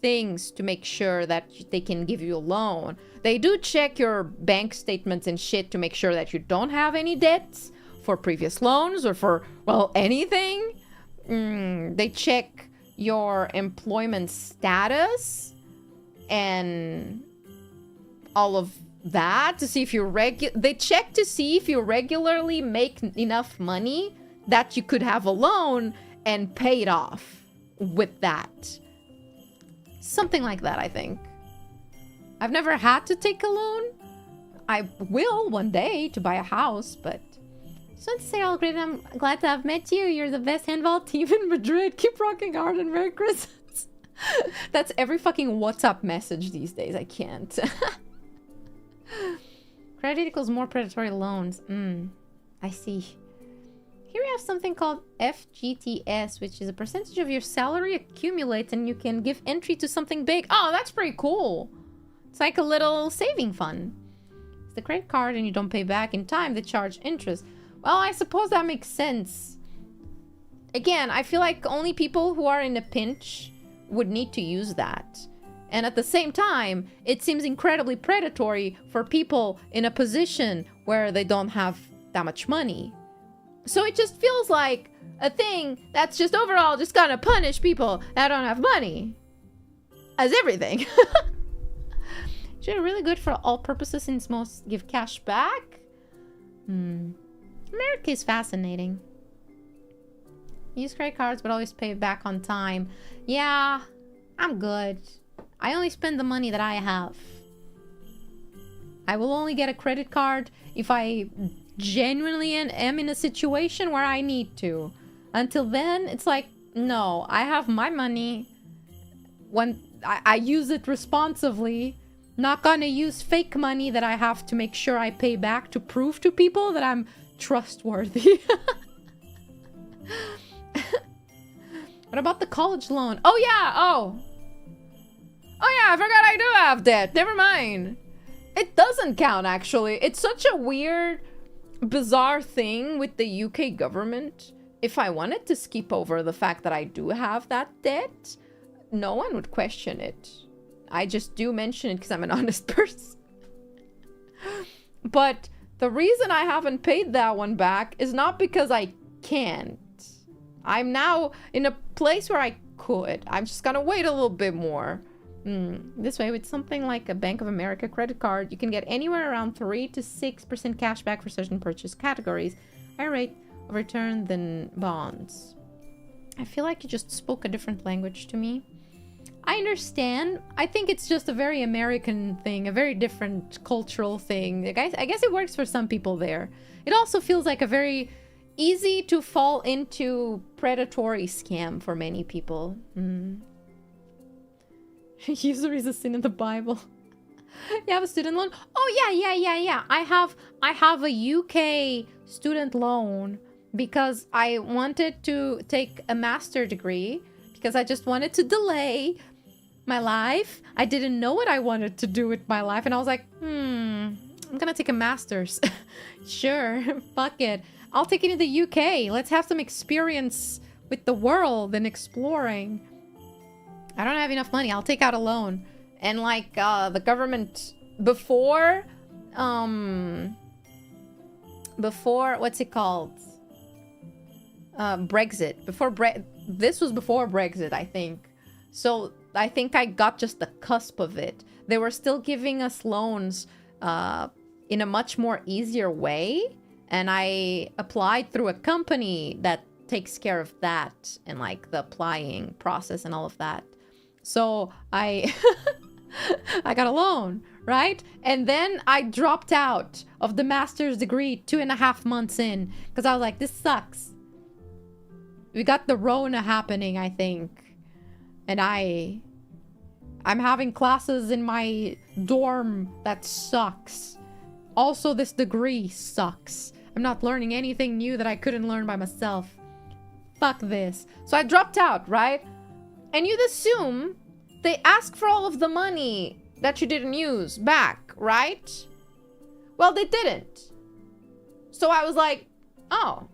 things to make sure that they can give you a loan. They do check your bank statements and shit to make sure that you don't have any debts for previous loans or for, well, anything. They check your employment status and all of that to see if you they check to see if you regularly make enough money that you could have a loan and pay it off with that. Something like that, I think. I've never had to take a loan. I will one day to buy a house, but just want to say all great. I'm glad to have met you. You're the best handball team in Madrid. Keep rocking hard and Merry Christmas. That's every fucking WhatsApp message these days. I can't. Credit equals more predatory loans. I see. Here we have something called FGTS, which is a percentage of your salary accumulates and you can give entry to something big. Oh, that's pretty cool. It's like a little saving fund. It's the credit card and you don't pay back in time, they charge interest. Well, I suppose that makes sense. again, I feel like only people who are in a pinch would need to use that. And at the same time, it seems incredibly predatory for people in a position where they don't have that much money. So it just feels like a thing that's just overall just gonna punish people that don't have money. As everything. Should really good for all purposes since most give cash back. America is fascinating. Use credit cards but always pay back on time. Yeah, I'm good. I only spend the money that I have. I will only get a credit card if I genuinely am in a situation where I need to. Until then, it's like, no, I have my money. When I use it responsibly, not gonna use fake money that I have to make sure I pay back to prove to people that I'm trustworthy. What about the college loan? Oh yeah, oh yeah, I forgot I do have debt. Never mind. It doesn't count, actually. It's such a weird, bizarre thing with the UK government. If I wanted to skip over the fact that I do have that debt, no one would question it. I just do mention it because I'm an honest person. But the reason I haven't paid that one back is not because I can't. I'm now in a place where I could. I'm just gonna wait a little bit more. This way, with something like a Bank of America credit card, you can get anywhere around 3 to 6% cash back for certain purchase categories. Higher rate of return than bonds. I feel like you just spoke a different language to me. I understand. I think it's just a very American thing, a very different cultural thing. I guess it works for some people there. It also feels like a very easy to fall into predatory scam for many people. Usury is a sin in the Bible. You have a student loan? Oh yeah. I have a UK student loan because I wanted to take a master degree because I just wanted to delay my life. I didn't know what I wanted to do with my life, and I was like, I'm gonna take a master's. Sure, fuck it. I'll take it in the UK. Let's have some experience with the world and exploring. I don't have enough money. I'll take out a loan. And like the government before what's it called? Brexit. This was before Brexit, I think. So I think I got just the cusp of it. They were still giving us loans in a much more easier way. And I applied through a company that takes care of that and like the applying process and all of that. So I got a loan, right? And then I dropped out of the master's degree 2.5 months in because I was like, this sucks. We got the Rona happening, I think. And I'm having classes in my dorm that sucks. Also, this degree sucks. I'm not learning anything new that I couldn't learn by myself. Fuck this. So I dropped out, right? And you'd assume they ask for all of the money that you didn't use back, right? Well, they didn't. So I was like, oh.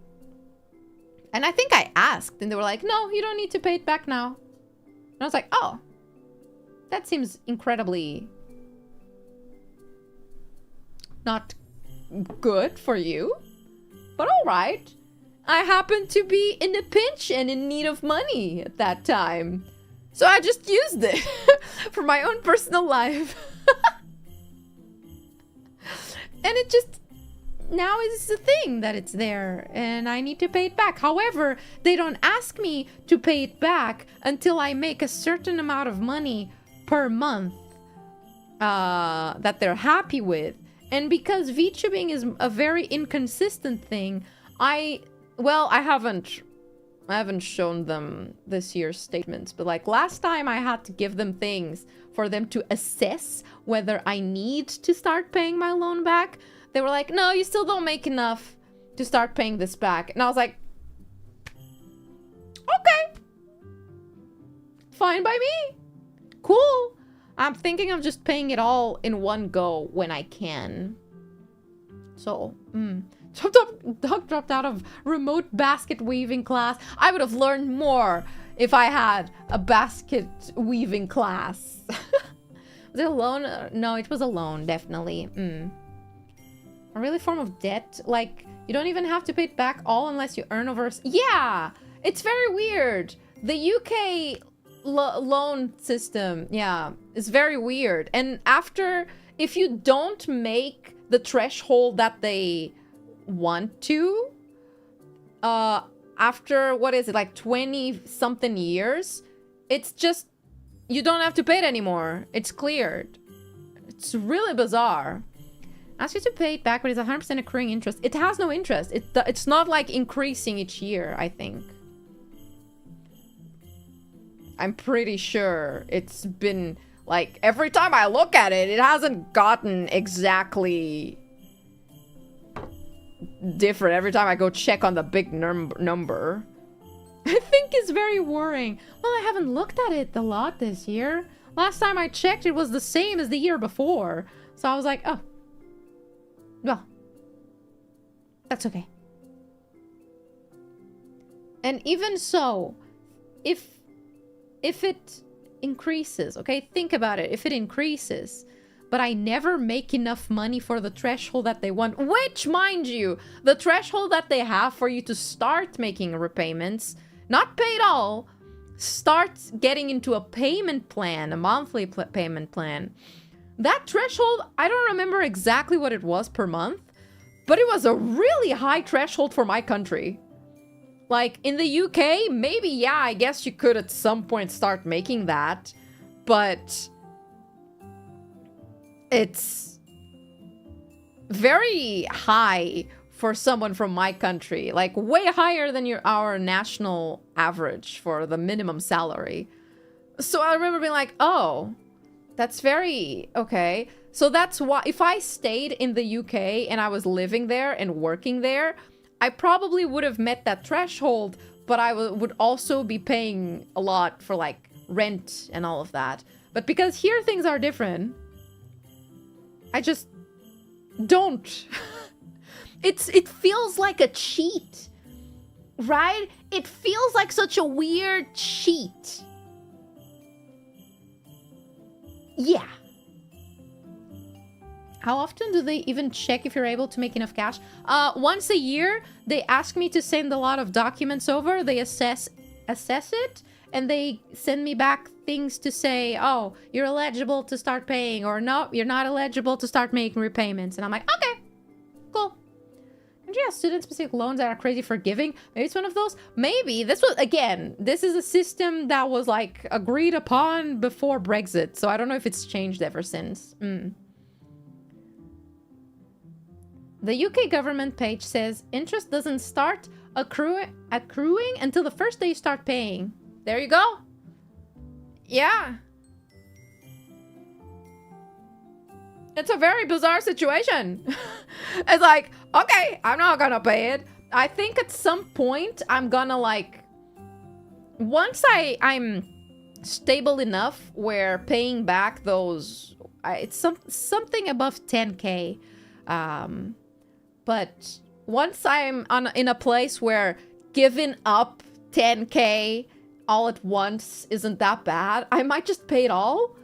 And I think I asked, and they were like, no, you don't need to pay it back now. And I was like, oh. That seems incredibly not good for you. But all right. I happened to be in a pinch and in need of money at that time. So I just used it for my own personal life. And it just now is the thing that it's there and I need to pay it back. However, they don't ask me to pay it back until I make a certain amount of money per month that they're happy with. And because VTubing is a very inconsistent thing, I haven't shown them this year's statements, but like last time I had to give them things for them to assess whether I need to start paying my loan back. They were like, no, you still don't make enough to start paying this back. And I was like, okay, fine by me. Cool. I'm thinking of just paying it all in one go when I can. So, Doug dropped out of remote basket weaving class. I would have learned more if I had a basket weaving class. Was it a loan? No, it was a loan, definitely. A really form of debt? Like, you don't even have to pay it back all unless you earn over... Yeah! It's very weird. The UK loan system, yeah, is very weird. And after... If you don't make the threshold that they want to, after, what is it, like 20-something years, it's just... You don't have to pay it anymore. It's cleared. It's really bizarre. Ask you to pay it back, but it's 100% accruing interest. It has no interest. It's not like increasing each year, I think. I'm pretty sure it's been like every time I look at it, it hasn't gotten exactly different every time I go check on the big number. I think it's very worrying. Well, I haven't looked at it a lot this year. Last time I checked, it was the same as the year before. So I was like, oh. Well. That's okay. And even so, if it increases, okay? Think about it. If it increases, but I never make enough money for the threshold that they want, which, mind you, the threshold that they have for you to start making repayments, not pay it all, start getting into a payment plan, a monthly payment plan. That threshold, I don't remember exactly what it was per month, but it was a really high threshold for my country. Like, in the UK, maybe, yeah, I guess you could at some point start making that, but it's very high for someone from my country, like way higher than our national average for the minimum salary. So I remember being like, oh, that's very okay. So that's why if I stayed in the UK and I was living there and working there, I probably would have met that threshold, but I would also be paying a lot for like rent and all of that. But because here things are different, I just don't. It feels like a cheat, right? It feels like such a weird cheat. Yeah. How often do they even check if you're able to make enough cash? Once a year, they ask me to send a lot of documents over. They assess it, and they send me back things to say, oh, you're eligible to start paying, or no, you're not eligible to start making repayments. And I'm like, okay, cool. And yeah, student-specific loans that are crazy forgiving. Maybe it's one of those. Maybe. This was, again, this is a system that was, like, agreed upon before Brexit. So I don't know if it's changed ever since. The UK government page says interest doesn't start accruing until the first day you start paying. There you go. Yeah. It's a very bizarre situation. It's like, okay, I'm not gonna pay it. I think at some point I'm gonna like, once I'm stable enough where paying back those, it's something above 10K. But once I'm in a place where giving up 10K all at once isn't that bad, I might just pay it all.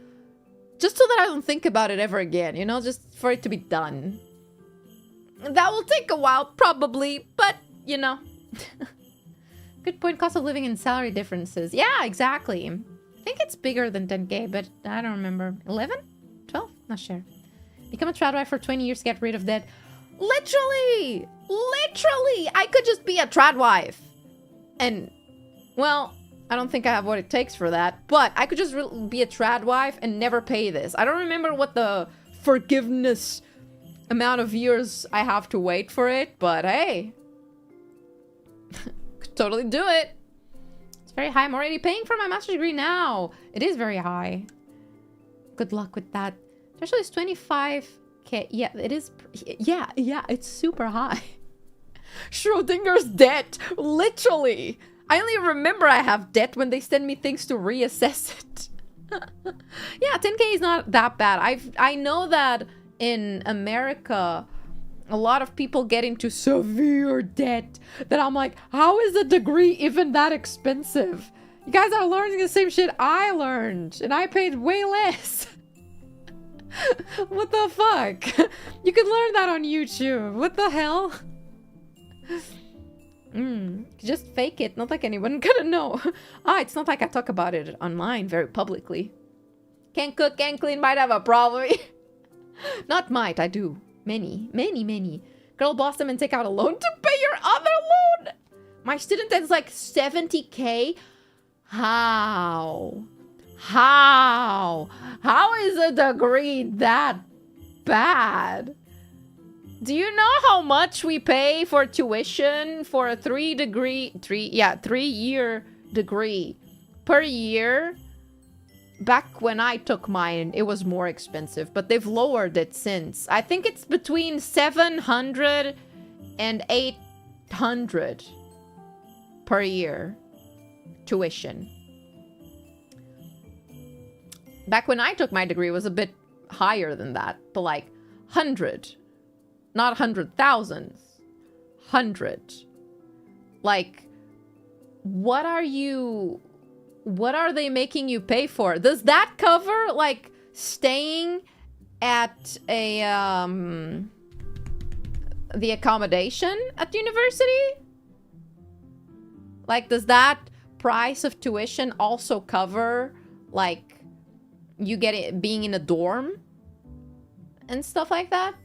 Just so that I don't think about it ever again, you know? Just for it to be done. That will take a while, probably, but, you know. Good point, cost of living and salary differences. Yeah, exactly. I think it's bigger than 10K, but I don't remember. 11? 12? Not sure. Become a trad wife for 20 years to get rid of debt. Literally! Literally! I could just be a trad wife. And, well, I don't think I have what it takes for that. But I could just be a trad wife and never pay this. I don't remember what the forgiveness amount of years I have to wait for it. But hey. Could totally do it. It's very high. I'm already paying for my master's degree now. It is very high. Good luck with that. Especially it's 25K. Yeah, it is. Yeah, it's super high. Schrodinger's debt. Literally. I only remember I have debt when they send me things to reassess it. Yeah, 10K is not that bad. I know that in America, a lot of people get into severe debt that I'm like, how is a degree even that expensive? You guys are learning the same shit I learned, and I paid way less. What the fuck? You could learn that on YouTube. What the hell? Just fake it. Not like anyone gonna know. It's not like I talk about it online very publicly. Can't cook, can't clean, might have a problem. Not might, I do. Many. Girl boss them and take out a loan to pay your other loan. My student debt's like 70K. How? How is a degree that bad? Do you know how much we pay for tuition for a 3-year degree per year? Back when I took mine, it was more expensive, but they've lowered it since. I think it's between 700 and 800 per year tuition. Back when I took my degree, it was a bit higher than that, but like 100. Not 100,000. 100. Like, what are they making you pay for? Does that cover, like, staying at a, the accommodation at university? Like, does that price of tuition also cover, like, you get it being in a dorm and stuff like that?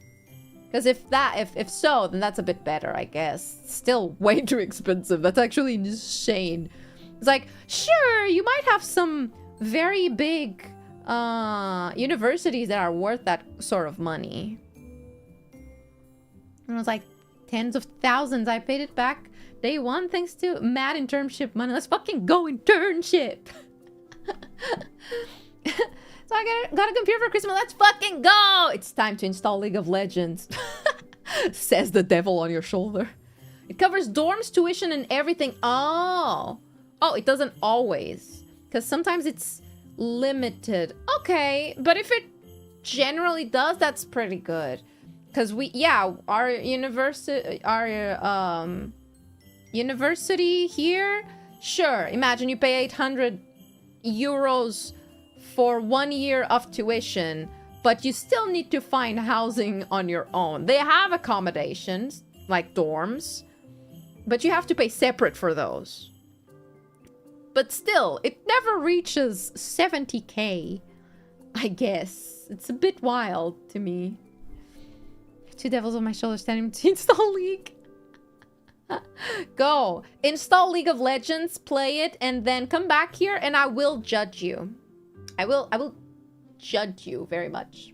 Because if so, then that's a bit better, I guess. Still way too expensive. That's actually insane. It's like, sure, you might have some very big universities that are worth that sort of money. And it was like tens of thousands. I paid it back day one thanks to mad internship money. Let's fucking go internship. So I got a computer for Christmas. Let's fucking go! It's time to install League of Legends. Says the devil on your shoulder. It covers dorms, tuition, and everything. Oh, it doesn't always. Because sometimes it's limited. Okay, but if it generally does, that's pretty good. Because our university here, sure. Imagine you pay 800 euros for 1 year of tuition, but you still need to find housing on your own. They have accommodations, like dorms, but you have to pay separate for those. But still, it never reaches 70K, I guess. It's a bit wild to me. Two devils on my shoulder standing to install League. Go. Install League of Legends, play it, and then come back here and I will judge you. I will judge you very much.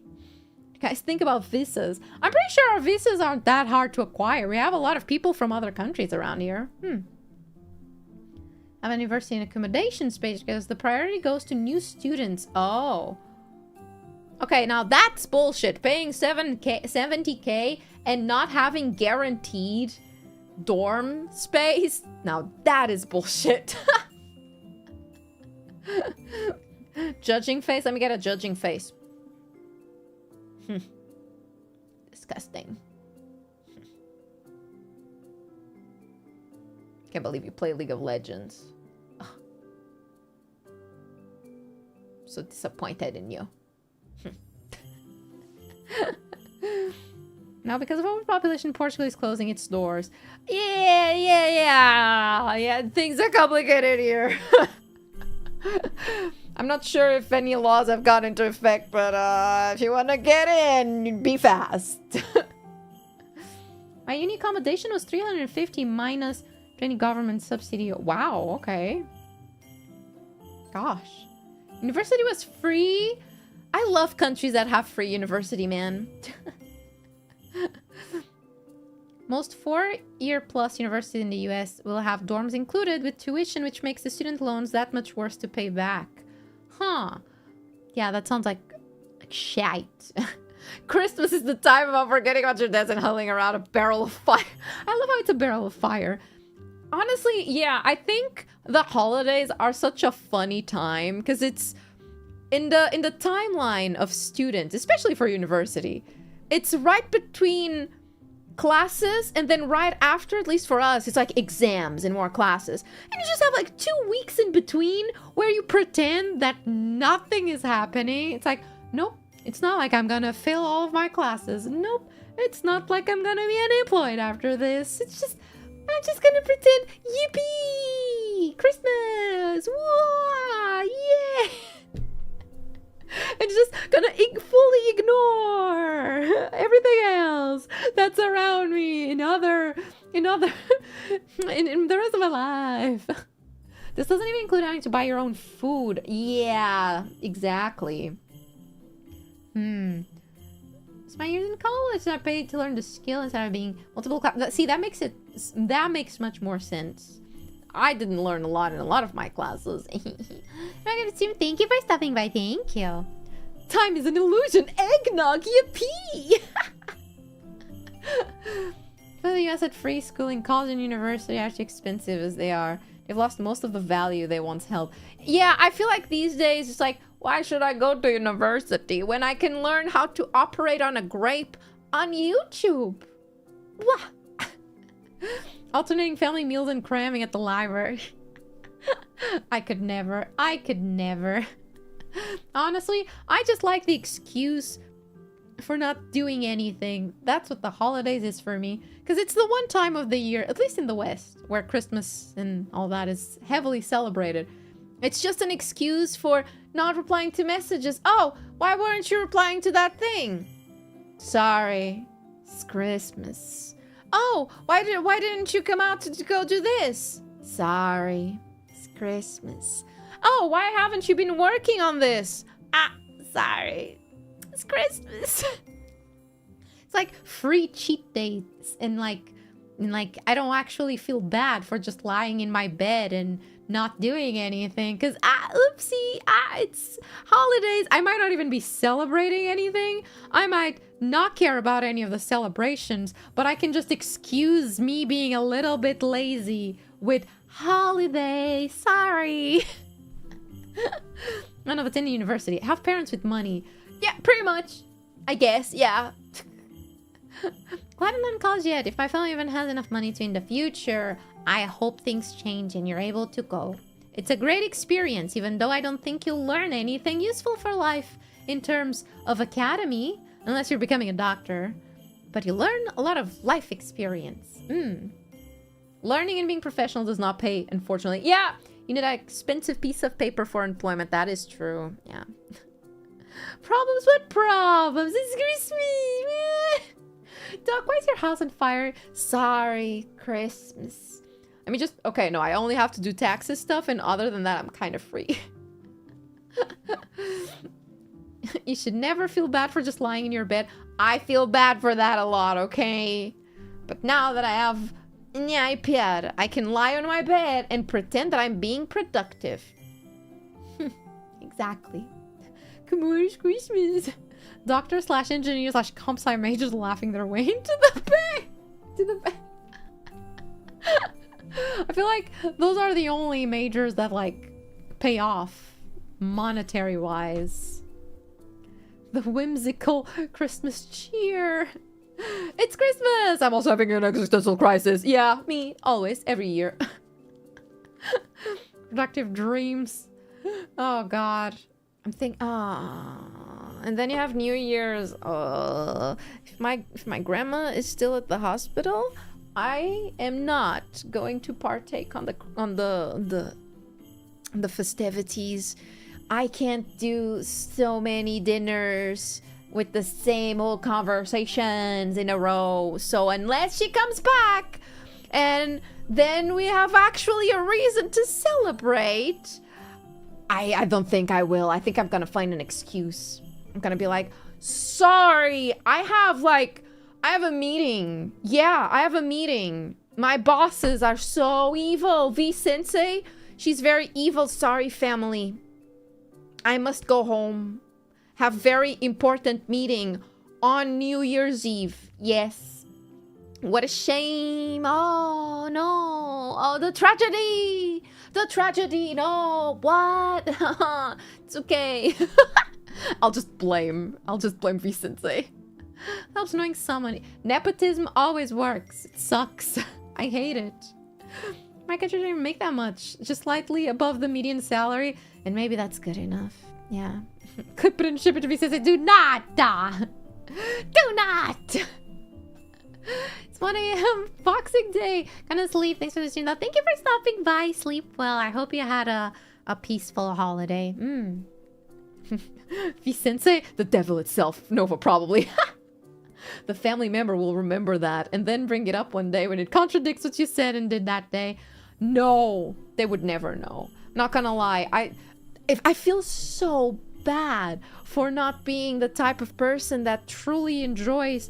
Guys, think about visas. I'm pretty sure our visas aren't that hard to acquire. We have a lot of people from other countries around here. I have a university and accommodations page because the priority goes to new students. Oh. Okay, now that's bullshit. Paying 70K and not having guaranteed dorm space. Now that is bullshit. Judging face? Let me get a judging face. Disgusting. Can't believe you play League of Legends. Ugh. So disappointed in you. Now, because of overpopulation, Portugal is closing its doors. Yeah, things are complicated here. I'm not sure if any laws have gone into effect, but if you want to get in, be fast. My uni accommodation was 350 minus 20 government subsidy. Wow, okay. Gosh. University was free. I love countries that have free university, man. Most 4-year-plus universities in the US will have dorms included with tuition, which makes the student loans that much worse to pay back. Huh. Yeah, that sounds like shite. Christmas is the time about forgetting about your debts and huddling around a barrel of fire. I love how it's a barrel of fire. Honestly, yeah, I think the holidays are such a funny time because it's in the timeline of students, especially for university. It's right between classes, and then right after, at least for us, it's like exams and more classes. And you just have like 2 weeks in between where you pretend that nothing is happening. It's like, nope, it's not like I'm gonna fail all of my classes. Nope, it's not like I'm gonna be unemployed after this. It's just, I'm just gonna pretend, yippee! Christmas! Whoa! Yeah! And just gonna fully ignore everything else that's around me in the rest of my life. This doesn't even include having to buy your own food. Yeah, exactly. So my years in college, I paid to learn the skill instead of being multiple classes. See, that makes much more sense. I didn't learn a lot in a lot of my classes. Thank you for stopping by. Thank you. Time is an illusion. Eggnog, yippee! For the US at free schooling, college and university are actually expensive as they are. They've lost most of the value they once held. Yeah, I feel like these days it's like, why should I go to university when I can learn how to operate on a grape on YouTube? What? Alternating family meals and cramming at the library. I could never. Honestly, I just like the excuse for not doing anything. That's what the holidays is for me. Because it's the one time of the year, at least in the West, where Christmas and all that is heavily celebrated. It's just an excuse for not replying to messages. Oh, why weren't you replying to that thing? Sorry, it's Christmas. Oh, why didn't you come out to go do this? Sorry, it's Christmas. Oh, why haven't you been working on this? Ah, sorry, it's Christmas. It's like free cheat days, and like I don't actually feel bad for just lying in my bed and not doing anything, because oopsie, it's holidays. I might not even be celebrating anything. I might not care about any of the celebrations, but I can just excuse me being a little bit lazy with holiday. Sorry. None of it's in the university. I have parents with money. Yeah, pretty much. I guess, yeah. Glad I'm not in college yet. If my family even has enough money to in the future, I hope things change and you're able to go. It's a great experience, even though I don't think you'll learn anything useful for life in terms of academy, unless you're becoming a doctor. But you learn a lot of life experience. Learning and being professional does not pay, unfortunately. Yeah, you need an expensive piece of paper for employment. That is true. Yeah. Problems? What problems? It's Christmas. Doc, why is your house on fire? Sorry, Christmas. Let me just... Okay, no, I only have to do taxes stuff, and other than that, I'm kind of free. You should never feel bad for just lying in your bed. I feel bad for that a lot, okay? But now that I have an iPad, I can lie on my bed and pretend that I'm being productive. Exactly. Come on, it's Christmas. Doctor/engineer/comp sci majors laughing their way into the bank. I feel like those are the only majors that like pay off monetary wise. The whimsical Christmas cheer. It's Christmas! I'm also having an existential crisis. Yeah, me. Always. Every year. Productive dreams. Oh, God. I'm thinking... And then you have New Year's. If my grandma is still at the hospital, I am not going to partake on the festivities. I can't do so many dinners with the same old conversations in a row. So unless she comes back, and then we have actually a reason to celebrate, I don't think I will. I think I'm gonna find an excuse. I'm gonna be like, sorry, I have a meeting. Yeah, I have a meeting. My bosses are so evil. V-sensei, she's very evil. Sorry, family. I must go home. Have very important meeting on New Year's Eve. Yes. What a shame. Oh, no. Oh, the tragedy. The tragedy. No. What? It's okay. I'll just blame V-sensei. Helps knowing someone. Nepotism always works. It sucks. I hate it. My country didn't even make that much. Just slightly above the median salary. And maybe that's good enough. Yeah. Clip it and ship it to me. Says do not. Do not. It's 1 a.m. Boxing Day. Gonna sleep. Thanks for the stream. Thank you for stopping by. Sleep well. I hope you had a peaceful holiday. Vicente, the devil itself. Nova, probably. The family member will remember that and then bring it up one day when it contradicts what you said and did that day. No, they would never know. Not gonna lie. I feel so bad for not being the type of person that truly enjoys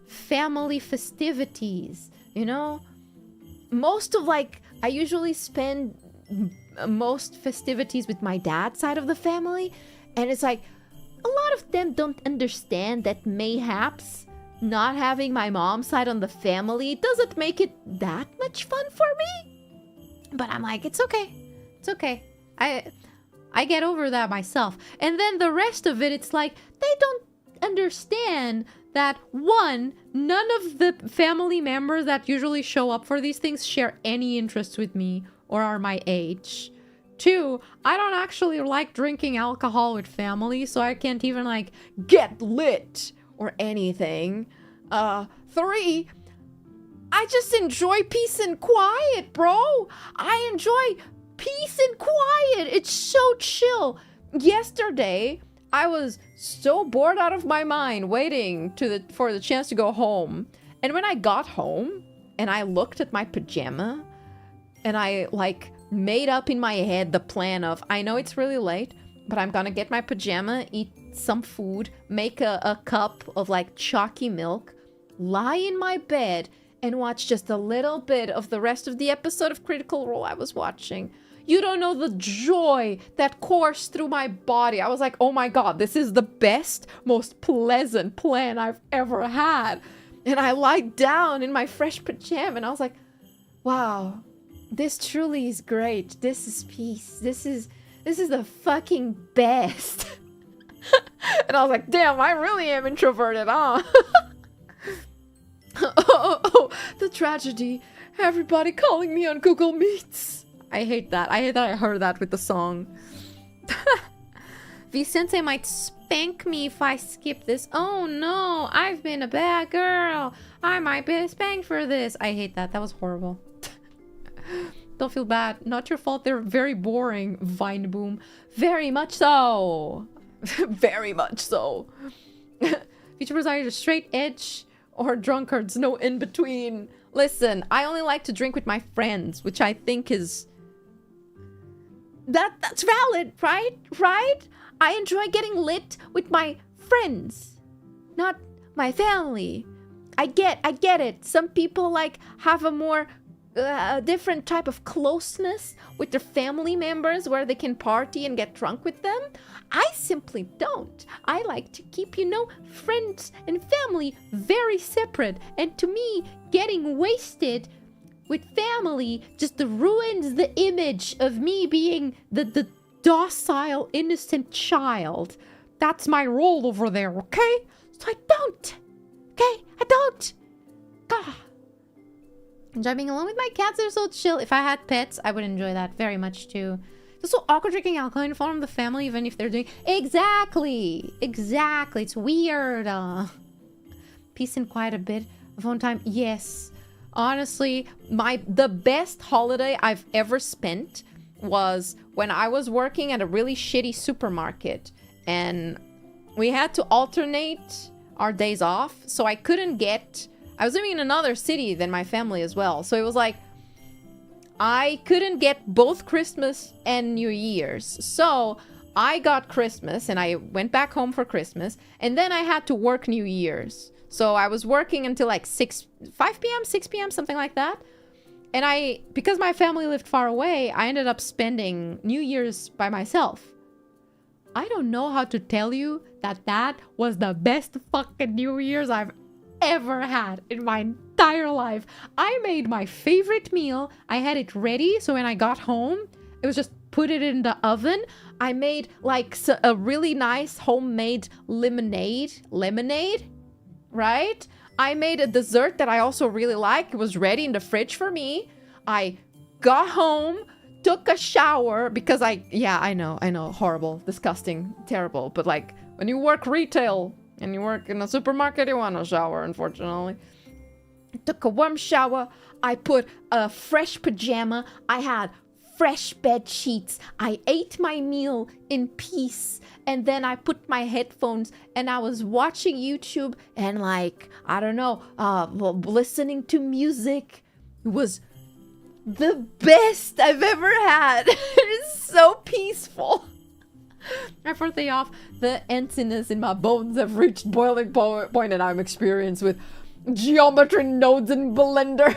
family festivities, you know? I usually spend most festivities with my dad's side of the family, and it's like a lot of them don't understand that mayhaps not having my mom's side on the family doesn't make it that much fun for me. But I'm like, it's okay. It's okay. I get over that myself. And then the rest of it, it's like they don't understand that, one, none of the family members that usually show up for these things share any interests with me or are my age. Two, I don't actually like drinking alcohol with family, so I can't even like get lit or anything. Three, I just enjoy peace and quiet, bro. I enjoy peace and quiet. It's so chill. Yesterday, I was so bored out of my mind waiting for the chance to go home. And when I got home and I looked at my pajama and I like made up in my head the plan of, I know it's really late, but I'm gonna get my pajama, eat some food, make a cup of like chalky milk, lie in my bed and watch just a little bit of the rest of the episode of Critical Role I was watching. You don't know the joy that coursed through my body. I was like, oh my god, this is the best, most pleasant plan I've ever had. And I lied down in my fresh pajama and I was like, wow, this truly is great. This is peace. This is the fucking best. And I was like, damn, I really am introverted, huh? oh, the tragedy. Everybody calling me on Google Meets. I hate that. I hate that I heard that with the song. Vicente might spank me if I skip this. Oh no, I've been a bad girl. I might be spanked for this. I hate that. That was horrible. Don't feel bad. Not your fault. They're very boring. Vine Boom. Very much so. Very much so. VTubers are either straight edge or drunkards. No in between. Listen, I only like to drink with my friends, which I think is... That's valid, right? Right? I enjoy getting lit with my friends, not my family. I get it. Some people like have a more different type of closeness with their family members where they can party and get drunk with them. I simply don't. I like to keep, friends and family very separate. And to me, getting wasted with family just ruins the image of me being the docile, innocent child. That's my role over there, okay? So I don't. Okay? I don't. God. Enjoy being alone with my cats. They're so chill. If I had pets, I would enjoy that very much too. It's so awkward drinking alcohol in front of the family, even if they're doing... Exactly. It's weird. Peace and quiet a bit. Phone time. Yes. Honestly, the best holiday I've ever spent was when I was working at a really shitty supermarket. And we had to alternate our days off. So I couldn't get... I was living in another city than my family as well. So it was like... I couldn't get both Christmas and New Year's. So I got Christmas and I went back home for Christmas. And then I had to work New Year's. So I was working until like 5 p.m., 6 p.m., something like that. And because my family lived far away, I ended up spending New Year's by myself. I don't know how to tell you that was the best fucking New Year's I've ever had in my entire life. I made my favorite meal. I had it ready, so when I got home, it was just put it in the oven. I made like a really nice homemade lemonade. right? I made a dessert that I also really like. It was ready in the fridge for me. I got home, took a shower because I know, horrible, disgusting, terrible. But like when you work retail and you work in a supermarket, you want a shower, unfortunately. I took a warm shower. I put a fresh pajama. I had fresh bed sheets. I ate my meal in peace. And then I put my headphones and I was watching YouTube and like, I don't know, listening to music. It was the best I've ever had. It is so peaceful. My birthday off, the emptiness in my bones have reached boiling point and I'm experienced with geometry nodes in Blender.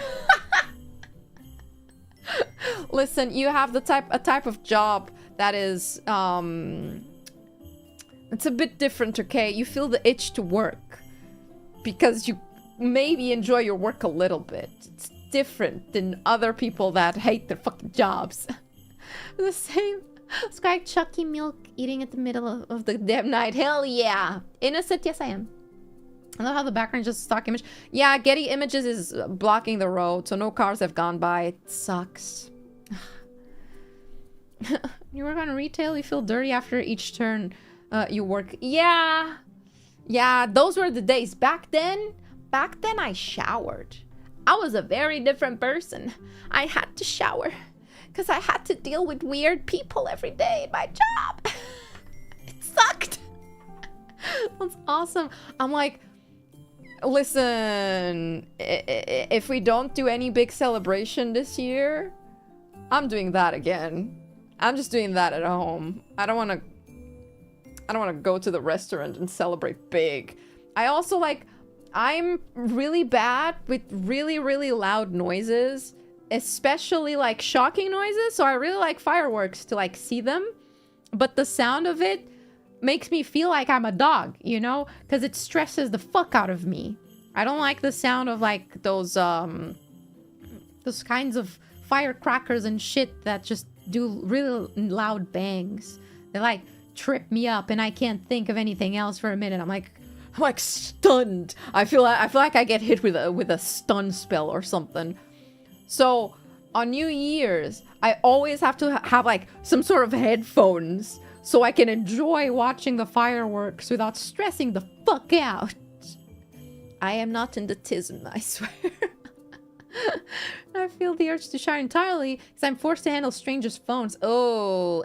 Listen, you have a type of job that is it's a bit different, okay? You feel the itch to work because you maybe enjoy your work a little bit. It's different than other people that hate their fucking jobs. The same. It's like Chucky milk eating at the middle of the damn night. Hell yeah. Innocent, yes I am. I love how the background is just a stock image. Yeah, Getty Images is blocking the road, so no cars have gone by. It sucks. You work on retail, you feel dirty after each turn you work. Yeah, those were the days. Back then I showered. I was a very different person. I had to shower because I had to deal with weird people every day in my job. It sucked. That's awesome. I'm like, listen, if we don't do any big celebration this year, I'm doing that again. I'm just doing that at home. I don't want to go to the restaurant and celebrate big. I also like, I'm really bad with really, really loud noises, especially like shocking noises. So I really like fireworks to like see them, but the sound of it makes me feel like I'm a dog, you know, because it stresses the fuck out of me. I don't like the sound of like those kinds of firecrackers and shit that just do really loud bangs. They like trip me up and I can't think of anything else for a minute. I'm like stunned. I feel like I get hit with a stun spell or something. So on New Year's, I always have to have like some sort of headphones so I can enjoy watching the fireworks without stressing the fuck out. I am not in the tism, I swear. I feel the urge to shower entirely because I'm forced to handle strangers' phones. Oh,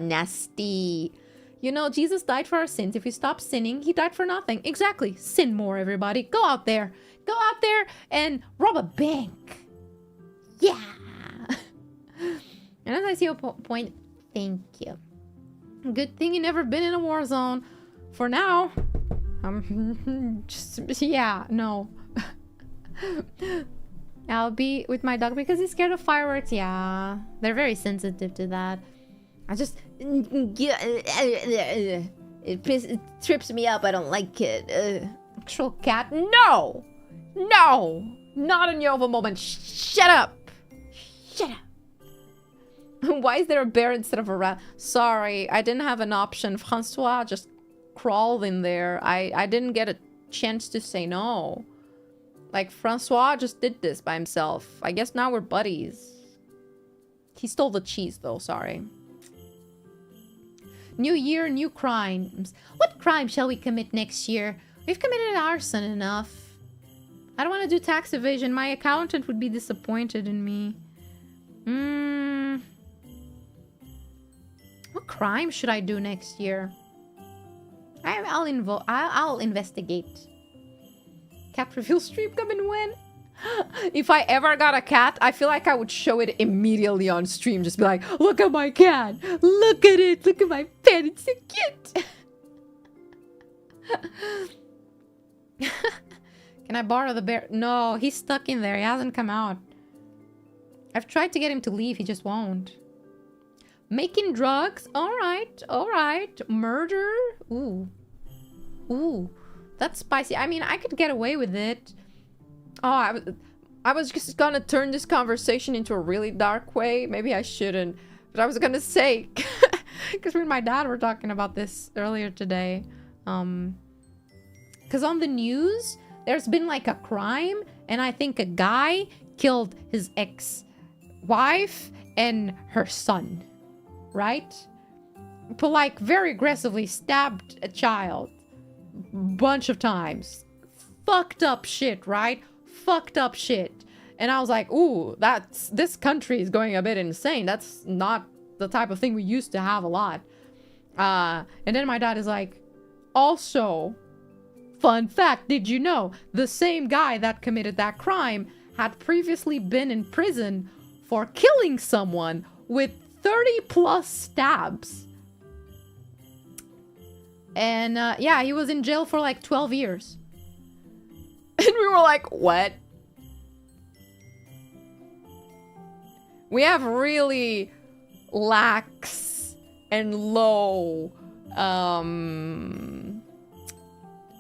nasty. You know, Jesus died for our sins. If we stop sinning, he died for nothing. Exactly. Sin more, everybody. Go out there. Go out there and rob a bank. Yeah. And as I see a point, thank you. Good thing you never been in a war zone. For now, yeah, no. I'll be with my dog because he's scared of fireworks. Yeah, they're very sensitive to that. I just it trips me up. I don't like it. Actual cat? No, not in your moment. Shut up. Why is there a bear instead of a rat? Sorry, I didn't have an option. Francois just crawled in there. I didn't get a chance to say no. Like, Francois just did this by himself. I guess now we're buddies. He stole the cheese, though. Sorry. New year, new crimes. What crime shall we commit next year? We've committed arson enough. I don't want to do tax evasion. My accountant would be disappointed in me. What crime should I do next year? I'll investigate. Cat reveal stream coming when? If I ever got a cat, I feel like I would show it immediately on stream. Just be like, look at my cat. Look at it. Look at my pet. It's so cute. Can I borrow the bear? No, he's stuck in there. He hasn't come out. I've tried to get him to leave. He just won't. Making drugs? Alright. Murder? Ooh. That's spicy. I mean, I could get away with it. Oh, I was just gonna turn this conversation into a really dark way. Maybe I shouldn't. But I was gonna say, because me and my dad were talking about this earlier today. Because because on the news, there's been like a crime, and I think a guy killed his ex-wife and her son, right? But like very aggressively stabbed a child bunch of times. Fucked up shit, right? Fucked up shit. And I was like, ooh, this country is going a bit insane. That's not the type of thing we used to have a lot. And then my dad is like, also, fun fact, did you know the same guy that committed that crime had previously been in prison for killing someone with 30 plus stabs? And yeah, he was in jail for like 12 years. And we were like, what? We have really lax and low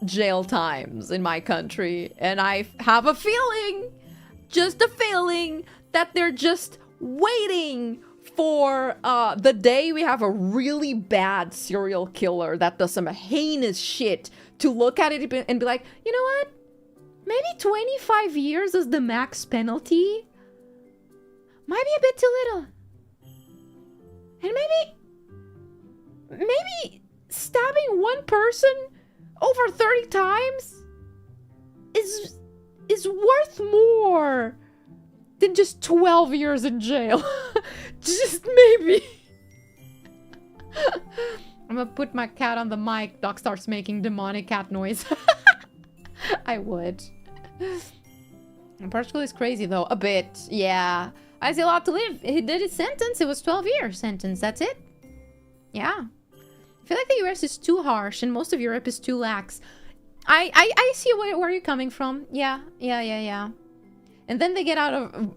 jail times in my country. And I have a feeling, just a feeling, that they're just waiting for the day we have a really bad serial killer that does some heinous shit to look at it and be like, you know what? Maybe 25 years is the max penalty. Might be a bit too little. And maybe stabbing one person over 30 times is worth more than just 12 years in jail. Just maybe. I'm gonna put my cat on the mic. Doc starts making demonic cat noise. I would. Portugal is crazy though. A bit. Yeah. I see a lot to live. He did his sentence. It was 12-year sentence. That's it. Yeah. I feel like the US is too harsh and most of Europe is too lax. I see where you're coming from. Yeah. And then they get out of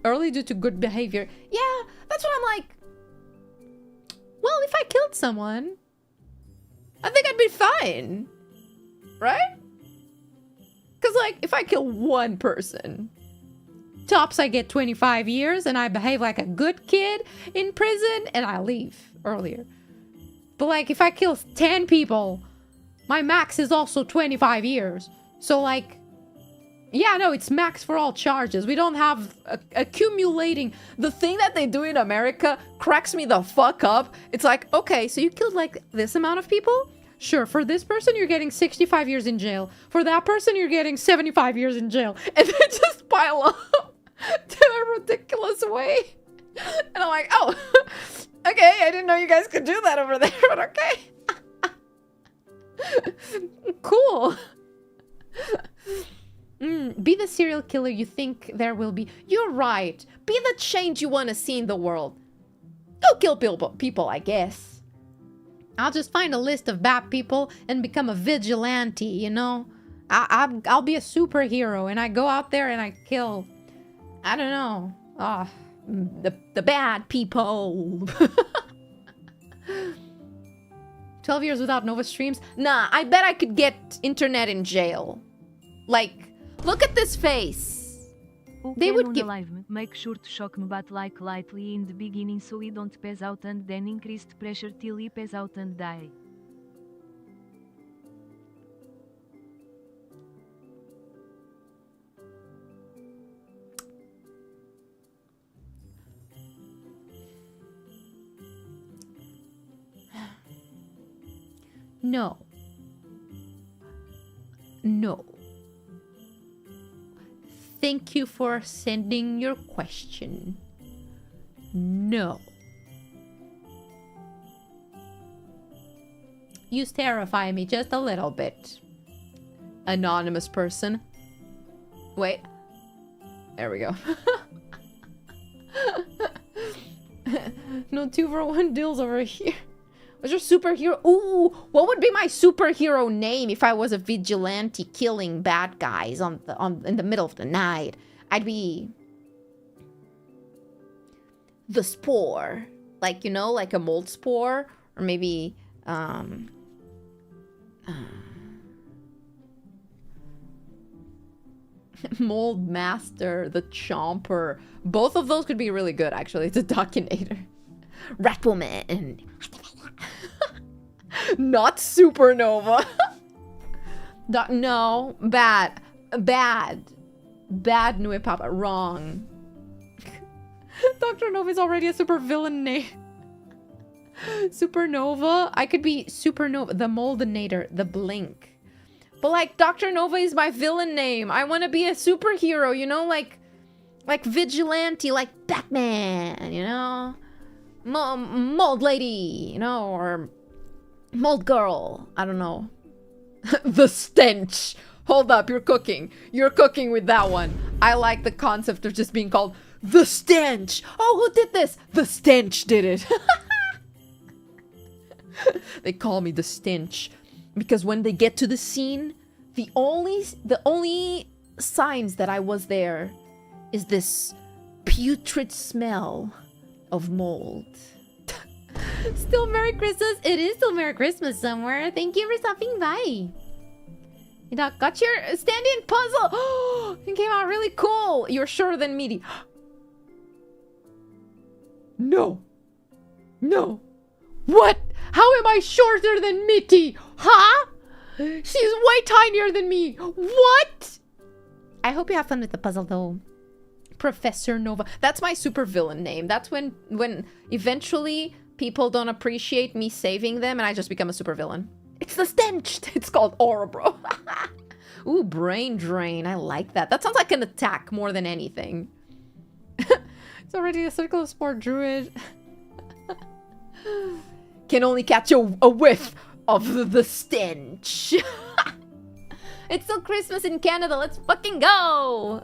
early due to good behavior. Yeah, that's what I'm like. Well, if I killed someone, I think I'd be fine. Right? Because, like, if I kill one person, tops I get 25 years and I behave like a good kid in prison and I leave earlier. But, like, if I kill 10 people, my max is also 25 years. So, like, yeah, no, it's max for all charges. We don't have accumulating. The thing that they do in America cracks me the fuck up. It's like, okay, so you killed like this amount of people? Sure, for this person, you're getting 65 years in jail. For that person, you're getting 75 years in jail. And they just pile up to a ridiculous way. And I'm like, oh, okay, I didn't know you guys could do that over there, but okay. Cool. Be the serial killer you think there will be. You're right. Be the change you want to see in the world. Go kill people, I guess. I'll just find a list of bad people and become a vigilante, you know? I'll be a superhero and I go out there and I kill, I don't know, the bad people. 12 years without Nova streams? Nah, I bet I could get internet in jail. Like, look at this face. They would give... live. Make sure to shock me but like lightly in the beginning so we don't pass out and then increased pressure till he pass out and die. No. No. Thank you for sending your question. No. You terrify me just a little bit. Anonymous person. Wait. There we go. No 2-for-1 deals over here. What's your superhero? Ooh, what would be my superhero name if I was a vigilante killing bad guys in the middle of the night? I'd be the Spore, like, you know, like a mold spore, or maybe Mold Master, the Chomper. Both of those could be really good, actually. It's a Docinator. Ratwoman. Not Supernova. No, bad. Bad. Bad Nue Papa. Wrong. Dr. Nova is already a super villain name. Supernova? I could be Supernova. The Moldinator. The Blink. But like, Dr. Nova is my villain name. I want to be a superhero, you know? Like Vigilante, like Batman, you know? Mold Lady, you know? Or Mold Girl. I don't know. The Stench. Hold up, you're cooking. You're cooking with that one. I like the concept of just being called The Stench. Oh, who did this? The Stench did it. They call me The Stench because when they get to the scene, the only signs that I was there is this putrid smell of mold. Still Merry Christmas. It is still Merry Christmas somewhere. Thank you for stopping by. You got your stand-in puzzle. Oh, it came out really cool. You're shorter than Meaty. No. No. What? How am I shorter than Mitty? Huh? She's way tinier than me. What? I hope you have fun with the puzzle though. Professor Nova. That's my super villain name. That's when eventually people don't appreciate me saving them and I just become a super villain. It's the Stench. It's called Orobro. Ooh, brain drain. I like that. That sounds like an attack more than anything. It's already a circle of sport druid. Can only catch a whiff of the stench. It's still Christmas in Canada. Let's fucking go.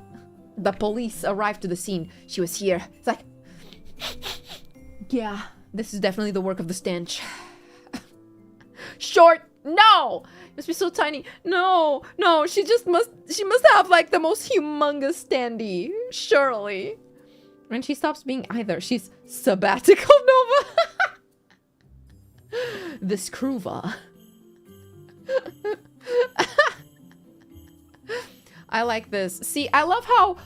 The police arrived to the scene. She was here. It's like, yeah, this is definitely the work of the stench. Short. No. Must be so tiny. No. She must have like the most humongous standee. Surely. When she stops being either, she's sabbatical Nova. This Kruva. I like this. See, I love how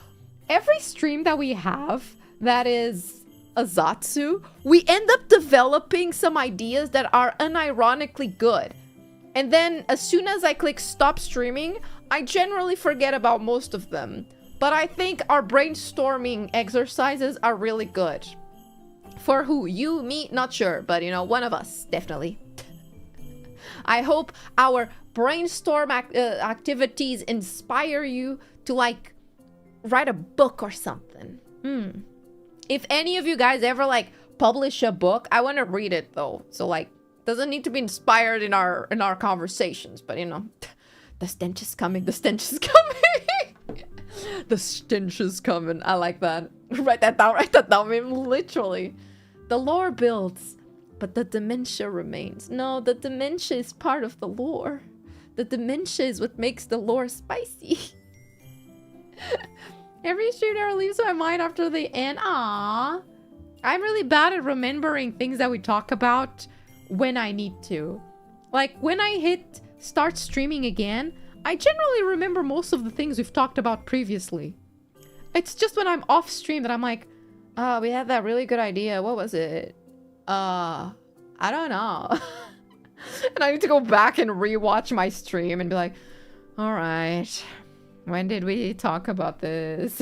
every stream that we have that is a Zatsu, we end up developing some ideas that are unironically good. And then as soon as I click stop streaming, I generally forget about most of them. But I think our brainstorming exercises are really good. For who? You? Me? Not sure. But, you know, one of us. Definitely. I hope our brainstorm activities inspire you to, like, write a book or something. If any of you guys ever, like, publish a book, I want to read it, though. So, like, doesn't need to be inspired in our conversations. But, you know, the stench is coming. The stench is coming. The stench is coming. I like that. Write that down. Write that down. I mean, literally. The lore builds, but the dementia remains. No, the dementia is part of the lore. The dementia is what makes the lore spicy. Every stream never leaves my mind after the end. Aww. I'm really bad at remembering things that we talk about when I need to. Like, when I hit start streaming again, I generally remember most of the things we've talked about previously. It's just when I'm off stream that I'm like, oh, we had that really good idea. What was it? I don't know. And I need to go back and rewatch my stream and be like, all right, when did we talk about this?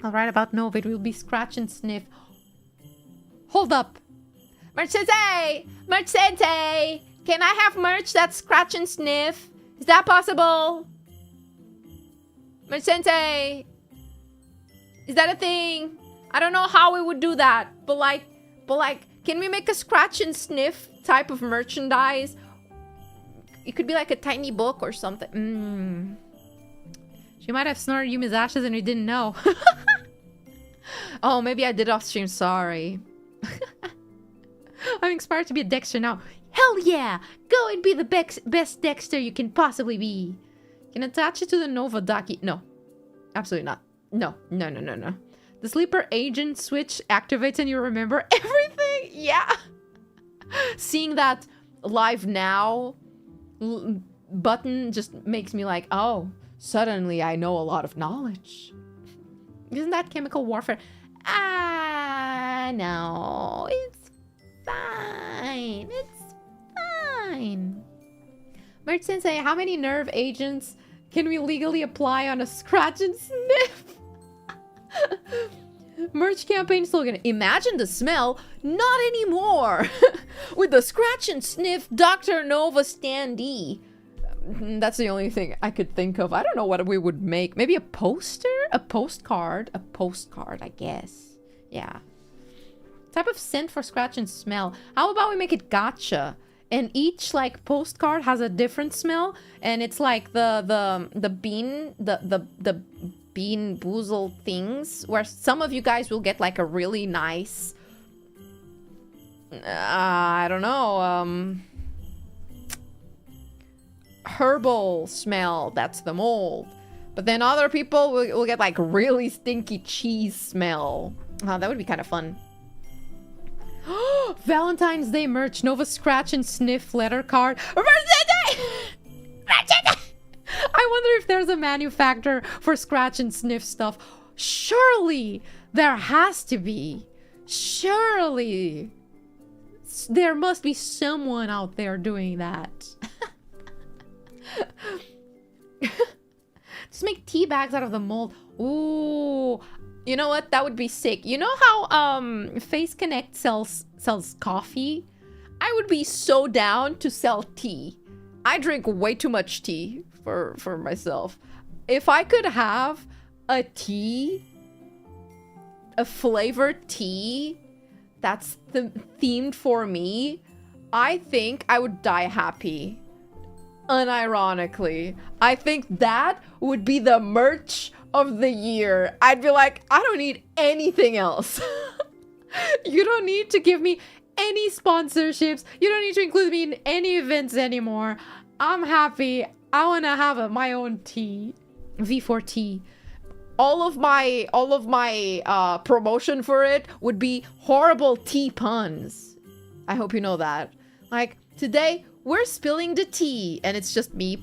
I'll write about Nova. It will be scratch and sniff. Hold up. Merch Sensei! Merch Sensei! Can I have merch that's scratch and sniff? Is that possible? Merch Sensei! Is that a thing? I don't know how we would do that, but like, can we make a scratch and sniff type of merchandise? It could be like a tiny book or something. She might have snorted Yumi's ashes and we didn't know. Oh, maybe I did off stream. Sorry. I'm inspired to be a Dexter now. Hell yeah! Go and be the best Dexter you can possibly be. Can attach it to the Nova Daki. No. Absolutely not. No. The sleeper agent switch activates and you remember everything? Yeah. Seeing that live now button just makes me like, oh, suddenly I know a lot of knowledge. Isn't that chemical warfare? Ah, no. It's fine. It's fine. Merch Sensei, how many nerve agents can we legally apply on a scratch and sniff? Merch campaign slogan, imagine the smell, not anymore. With the scratch and sniff Dr.NOVA standee. That's the only thing I could think of. I don't know what we would make. Maybe a poster? A postcard? A postcard, I guess. Yeah. Type of scent for scratch and smell. How about we make it gacha? And each like postcard has a different smell, and it's like the bean bean boozled things, where some of you guys will get like a really nice I don't know, herbal smell. That's the mold. But then other people will get like really stinky cheese smell. Oh, that would be kind of fun. Valentine's Day merch. Nova scratch and sniff letter card. I wonder if there's a manufacturer for scratch and sniff stuff. Surely there has to be. Surely there must be someone out there doing that. Just make tea bags out of the mold. Ooh, you know what? That would be sick. You know how Face Connect sells coffee? I would be so down to sell tea. I drink way too much tea for myself. If I could have a tea, a flavored tea that's themed for me, I think I would die happy. Unironically, I think that would be the merch of the year. I'd be like, I don't need anything else. You don't need to give me any sponsorships. You don't need to include me in any events anymore. I'm happy. I want to have my own tea. V4T. All of my promotion for it would be horrible tea puns. I hope you know that. Like, today we're spilling the tea, and it's just me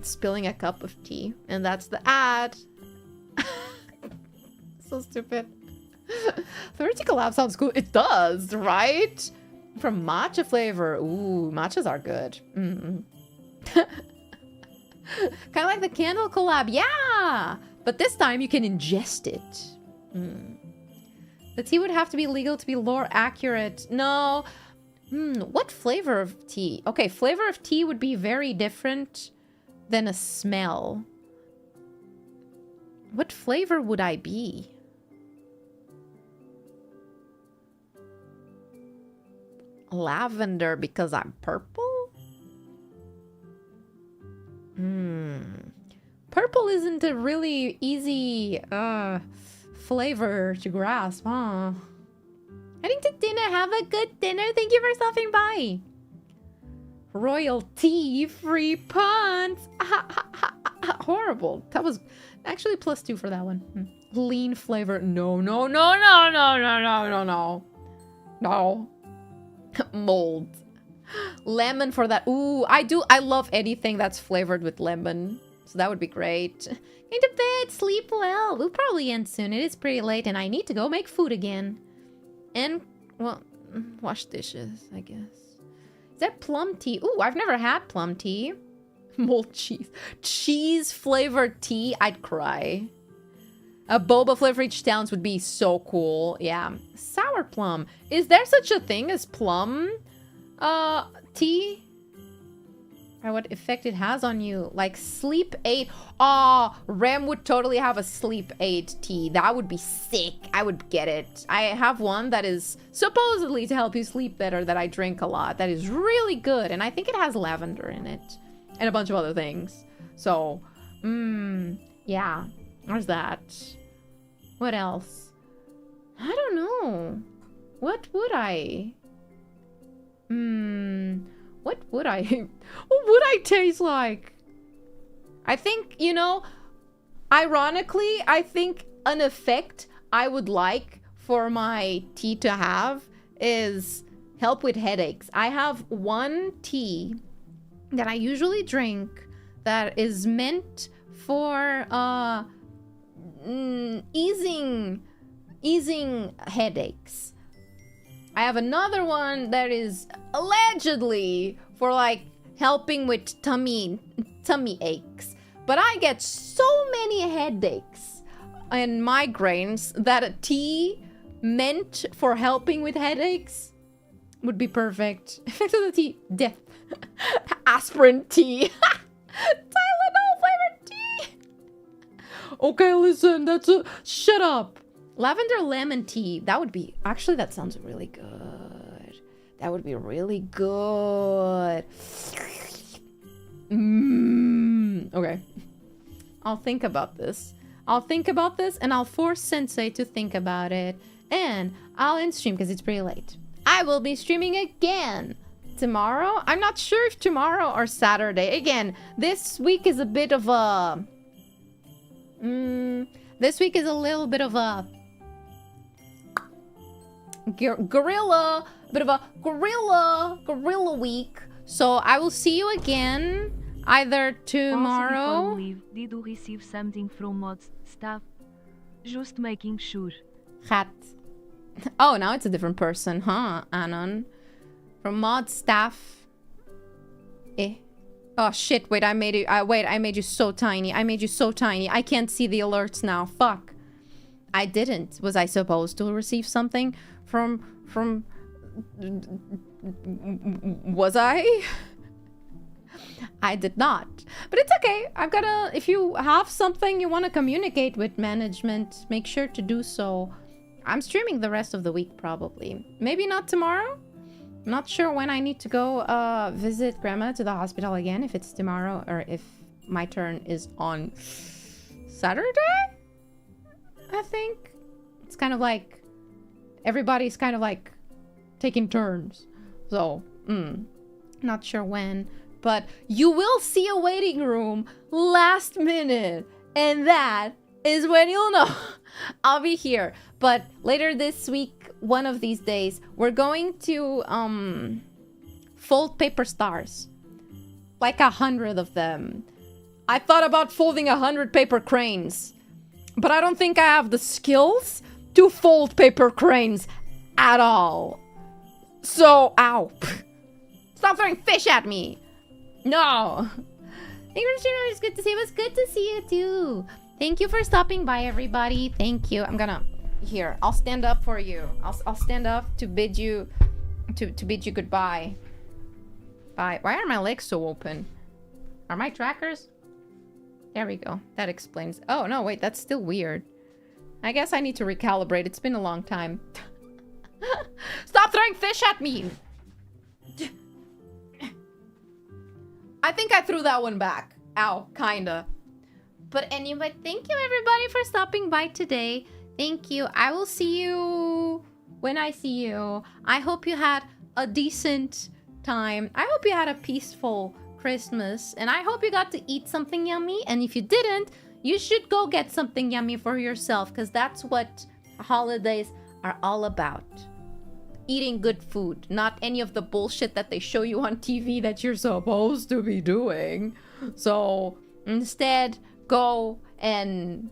spilling a cup of tea, and that's the ad. So stupid. 30 collab sounds cool. It does, right? From matcha flavor. Ooh, matchas are good. Kind of like the candle collab. Yeah, but this time you can ingest it. The tea would have to be legal to be lore accurate. No. What flavor of tea? Okay, flavor of tea would be very different than a smell. What flavor would I be? Lavender because I'm purple? Purple isn't a really easy flavor to grasp, huh? Heading to dinner. Have a good dinner. Thank you for stopping by. Royalty free puns. Horrible. That was actually +2 for that one. Lean flavor. No. Mold. Lemon for that. Ooh, I love anything that's flavored with lemon. So that would be great. Going to bed. Sleep well. We'll probably end soon. It is pretty late and I need to go make food again. And, well, wash dishes, I guess. Is that plum tea? Ooh, I've never had plum tea. Mold cheese. Cheese flavored tea? I'd cry. A boba flavor each downs would be so cool. Yeah. Sour plum. Is there such a thing as plum tea? Or what effect it has on you? Like sleep aid. Oh, Rem would totally have a sleep aid tea. That would be sick. I would get it. I have one that is supposedly to help you sleep better that I drink a lot. That is really good. And I think it has lavender in it. And a bunch of other things. So, yeah. There's that. What else? I don't know. What would I? What would I taste like? I think, you know, ironically, I think an effect I would like for my tea to have is help with headaches. I have one tea that I usually drink that is meant for easing headaches. I have another one that is allegedly for like helping with tummy aches. But I get so many headaches and migraines that a tea meant for helping with headaches would be perfect. Effect of the tea, death. Aspirin tea. Tylenol flavored tea. Okay, listen, that's a... Shut up. Lavender lemon tea. That would be... Actually, that sounds really good. That would be really good. Okay. I'll think about this. I'll think about this, and I'll force Sensei to think about it. And I'll end stream because it's pretty late. I will be streaming again tomorrow. I'm not sure if tomorrow or Saturday. Again, this week is a bit of a... this week is a little bit of a... guerrilla... bit of a guerrilla week. So I will see you again either tomorrow... Did you receive something from mod staff? Just making sure. Hat. Oh, now it's a different person, huh, Anon? From mod staff. Eh. Oh shit, wait, I made you I made you so tiny. I made you so tiny. I can't see the alerts now. Fuck. I didn't. Was I supposed to receive something from was I? I did not. But it's okay. I've got to... If you have something you want to communicate with management, make sure to do so. I'm streaming the rest of the week, probably. Maybe not tomorrow? I'm not sure when I need to go visit Grandma to the hospital again, if it's tomorrow or if my turn is on Saturday? I think. It's kind of like... Everybody's kind of like taking turns. So, not sure when. But you will see a waiting room last minute. And that is when you'll know I'll be here. But later this week, one of these days, we're going to fold paper stars. Like 100 of them. I thought about folding 100 paper cranes. But I don't think I have the skills to fold paper cranes at all. So, ow. Stop throwing fish at me. No. Thank you for streaming. It's good to see you. It was good to see you too. Thank you for stopping by, everybody. Thank you. I'm gonna... Here, I'll stand up for you. I'll stand up to bid you... To bid you goodbye. Bye. Why are my legs so open? Are my trackers? There we go. That explains... Oh, no, wait. That's still weird. I guess I need to recalibrate. It's been a long time. Stop throwing fish at me! I think I threw that one back. Ow, kinda. But anyway, thank you everybody for stopping by today. Thank you. I will see you when I see you. I hope you had a decent time. I hope you had a peaceful Christmas. And I hope you got to eat something yummy. And if you didn't, you should go get something yummy for yourself. Because that's what holidays are all about. Eating good food, not any of the bullshit that they show you on TV that you're supposed to be doing. So instead, go and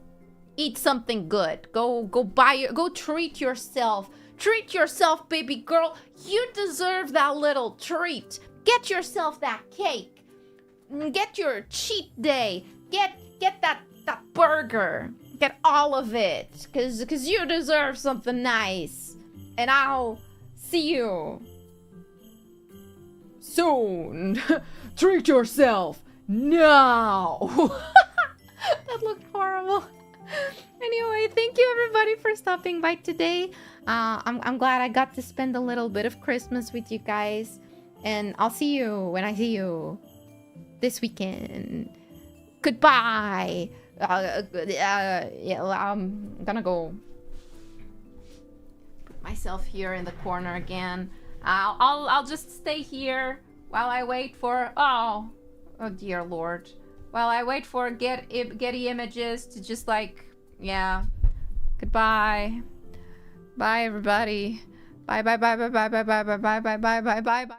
eat something good. Go treat yourself. Treat yourself, baby girl. You deserve that little treat. Get yourself that cake. Get your cheat day. Get that burger. Get all of it. Cause you deserve something nice. And I'll see you soon. Treat yourself now. That looked horrible. Anyway, thank you everybody for stopping by today. I'm glad I got to spend a little bit of Christmas with you guys. And I'll see you when I see you this weekend. Goodbye. Yeah, I'm gonna go myself here in the corner again. I'll just stay here while I wait for... Oh dear Lord. While I wait for Getty Images to just like... Yeah. Goodbye. Bye everybody. Bye bye bye bye bye bye bye bye bye bye bye bye bye bye.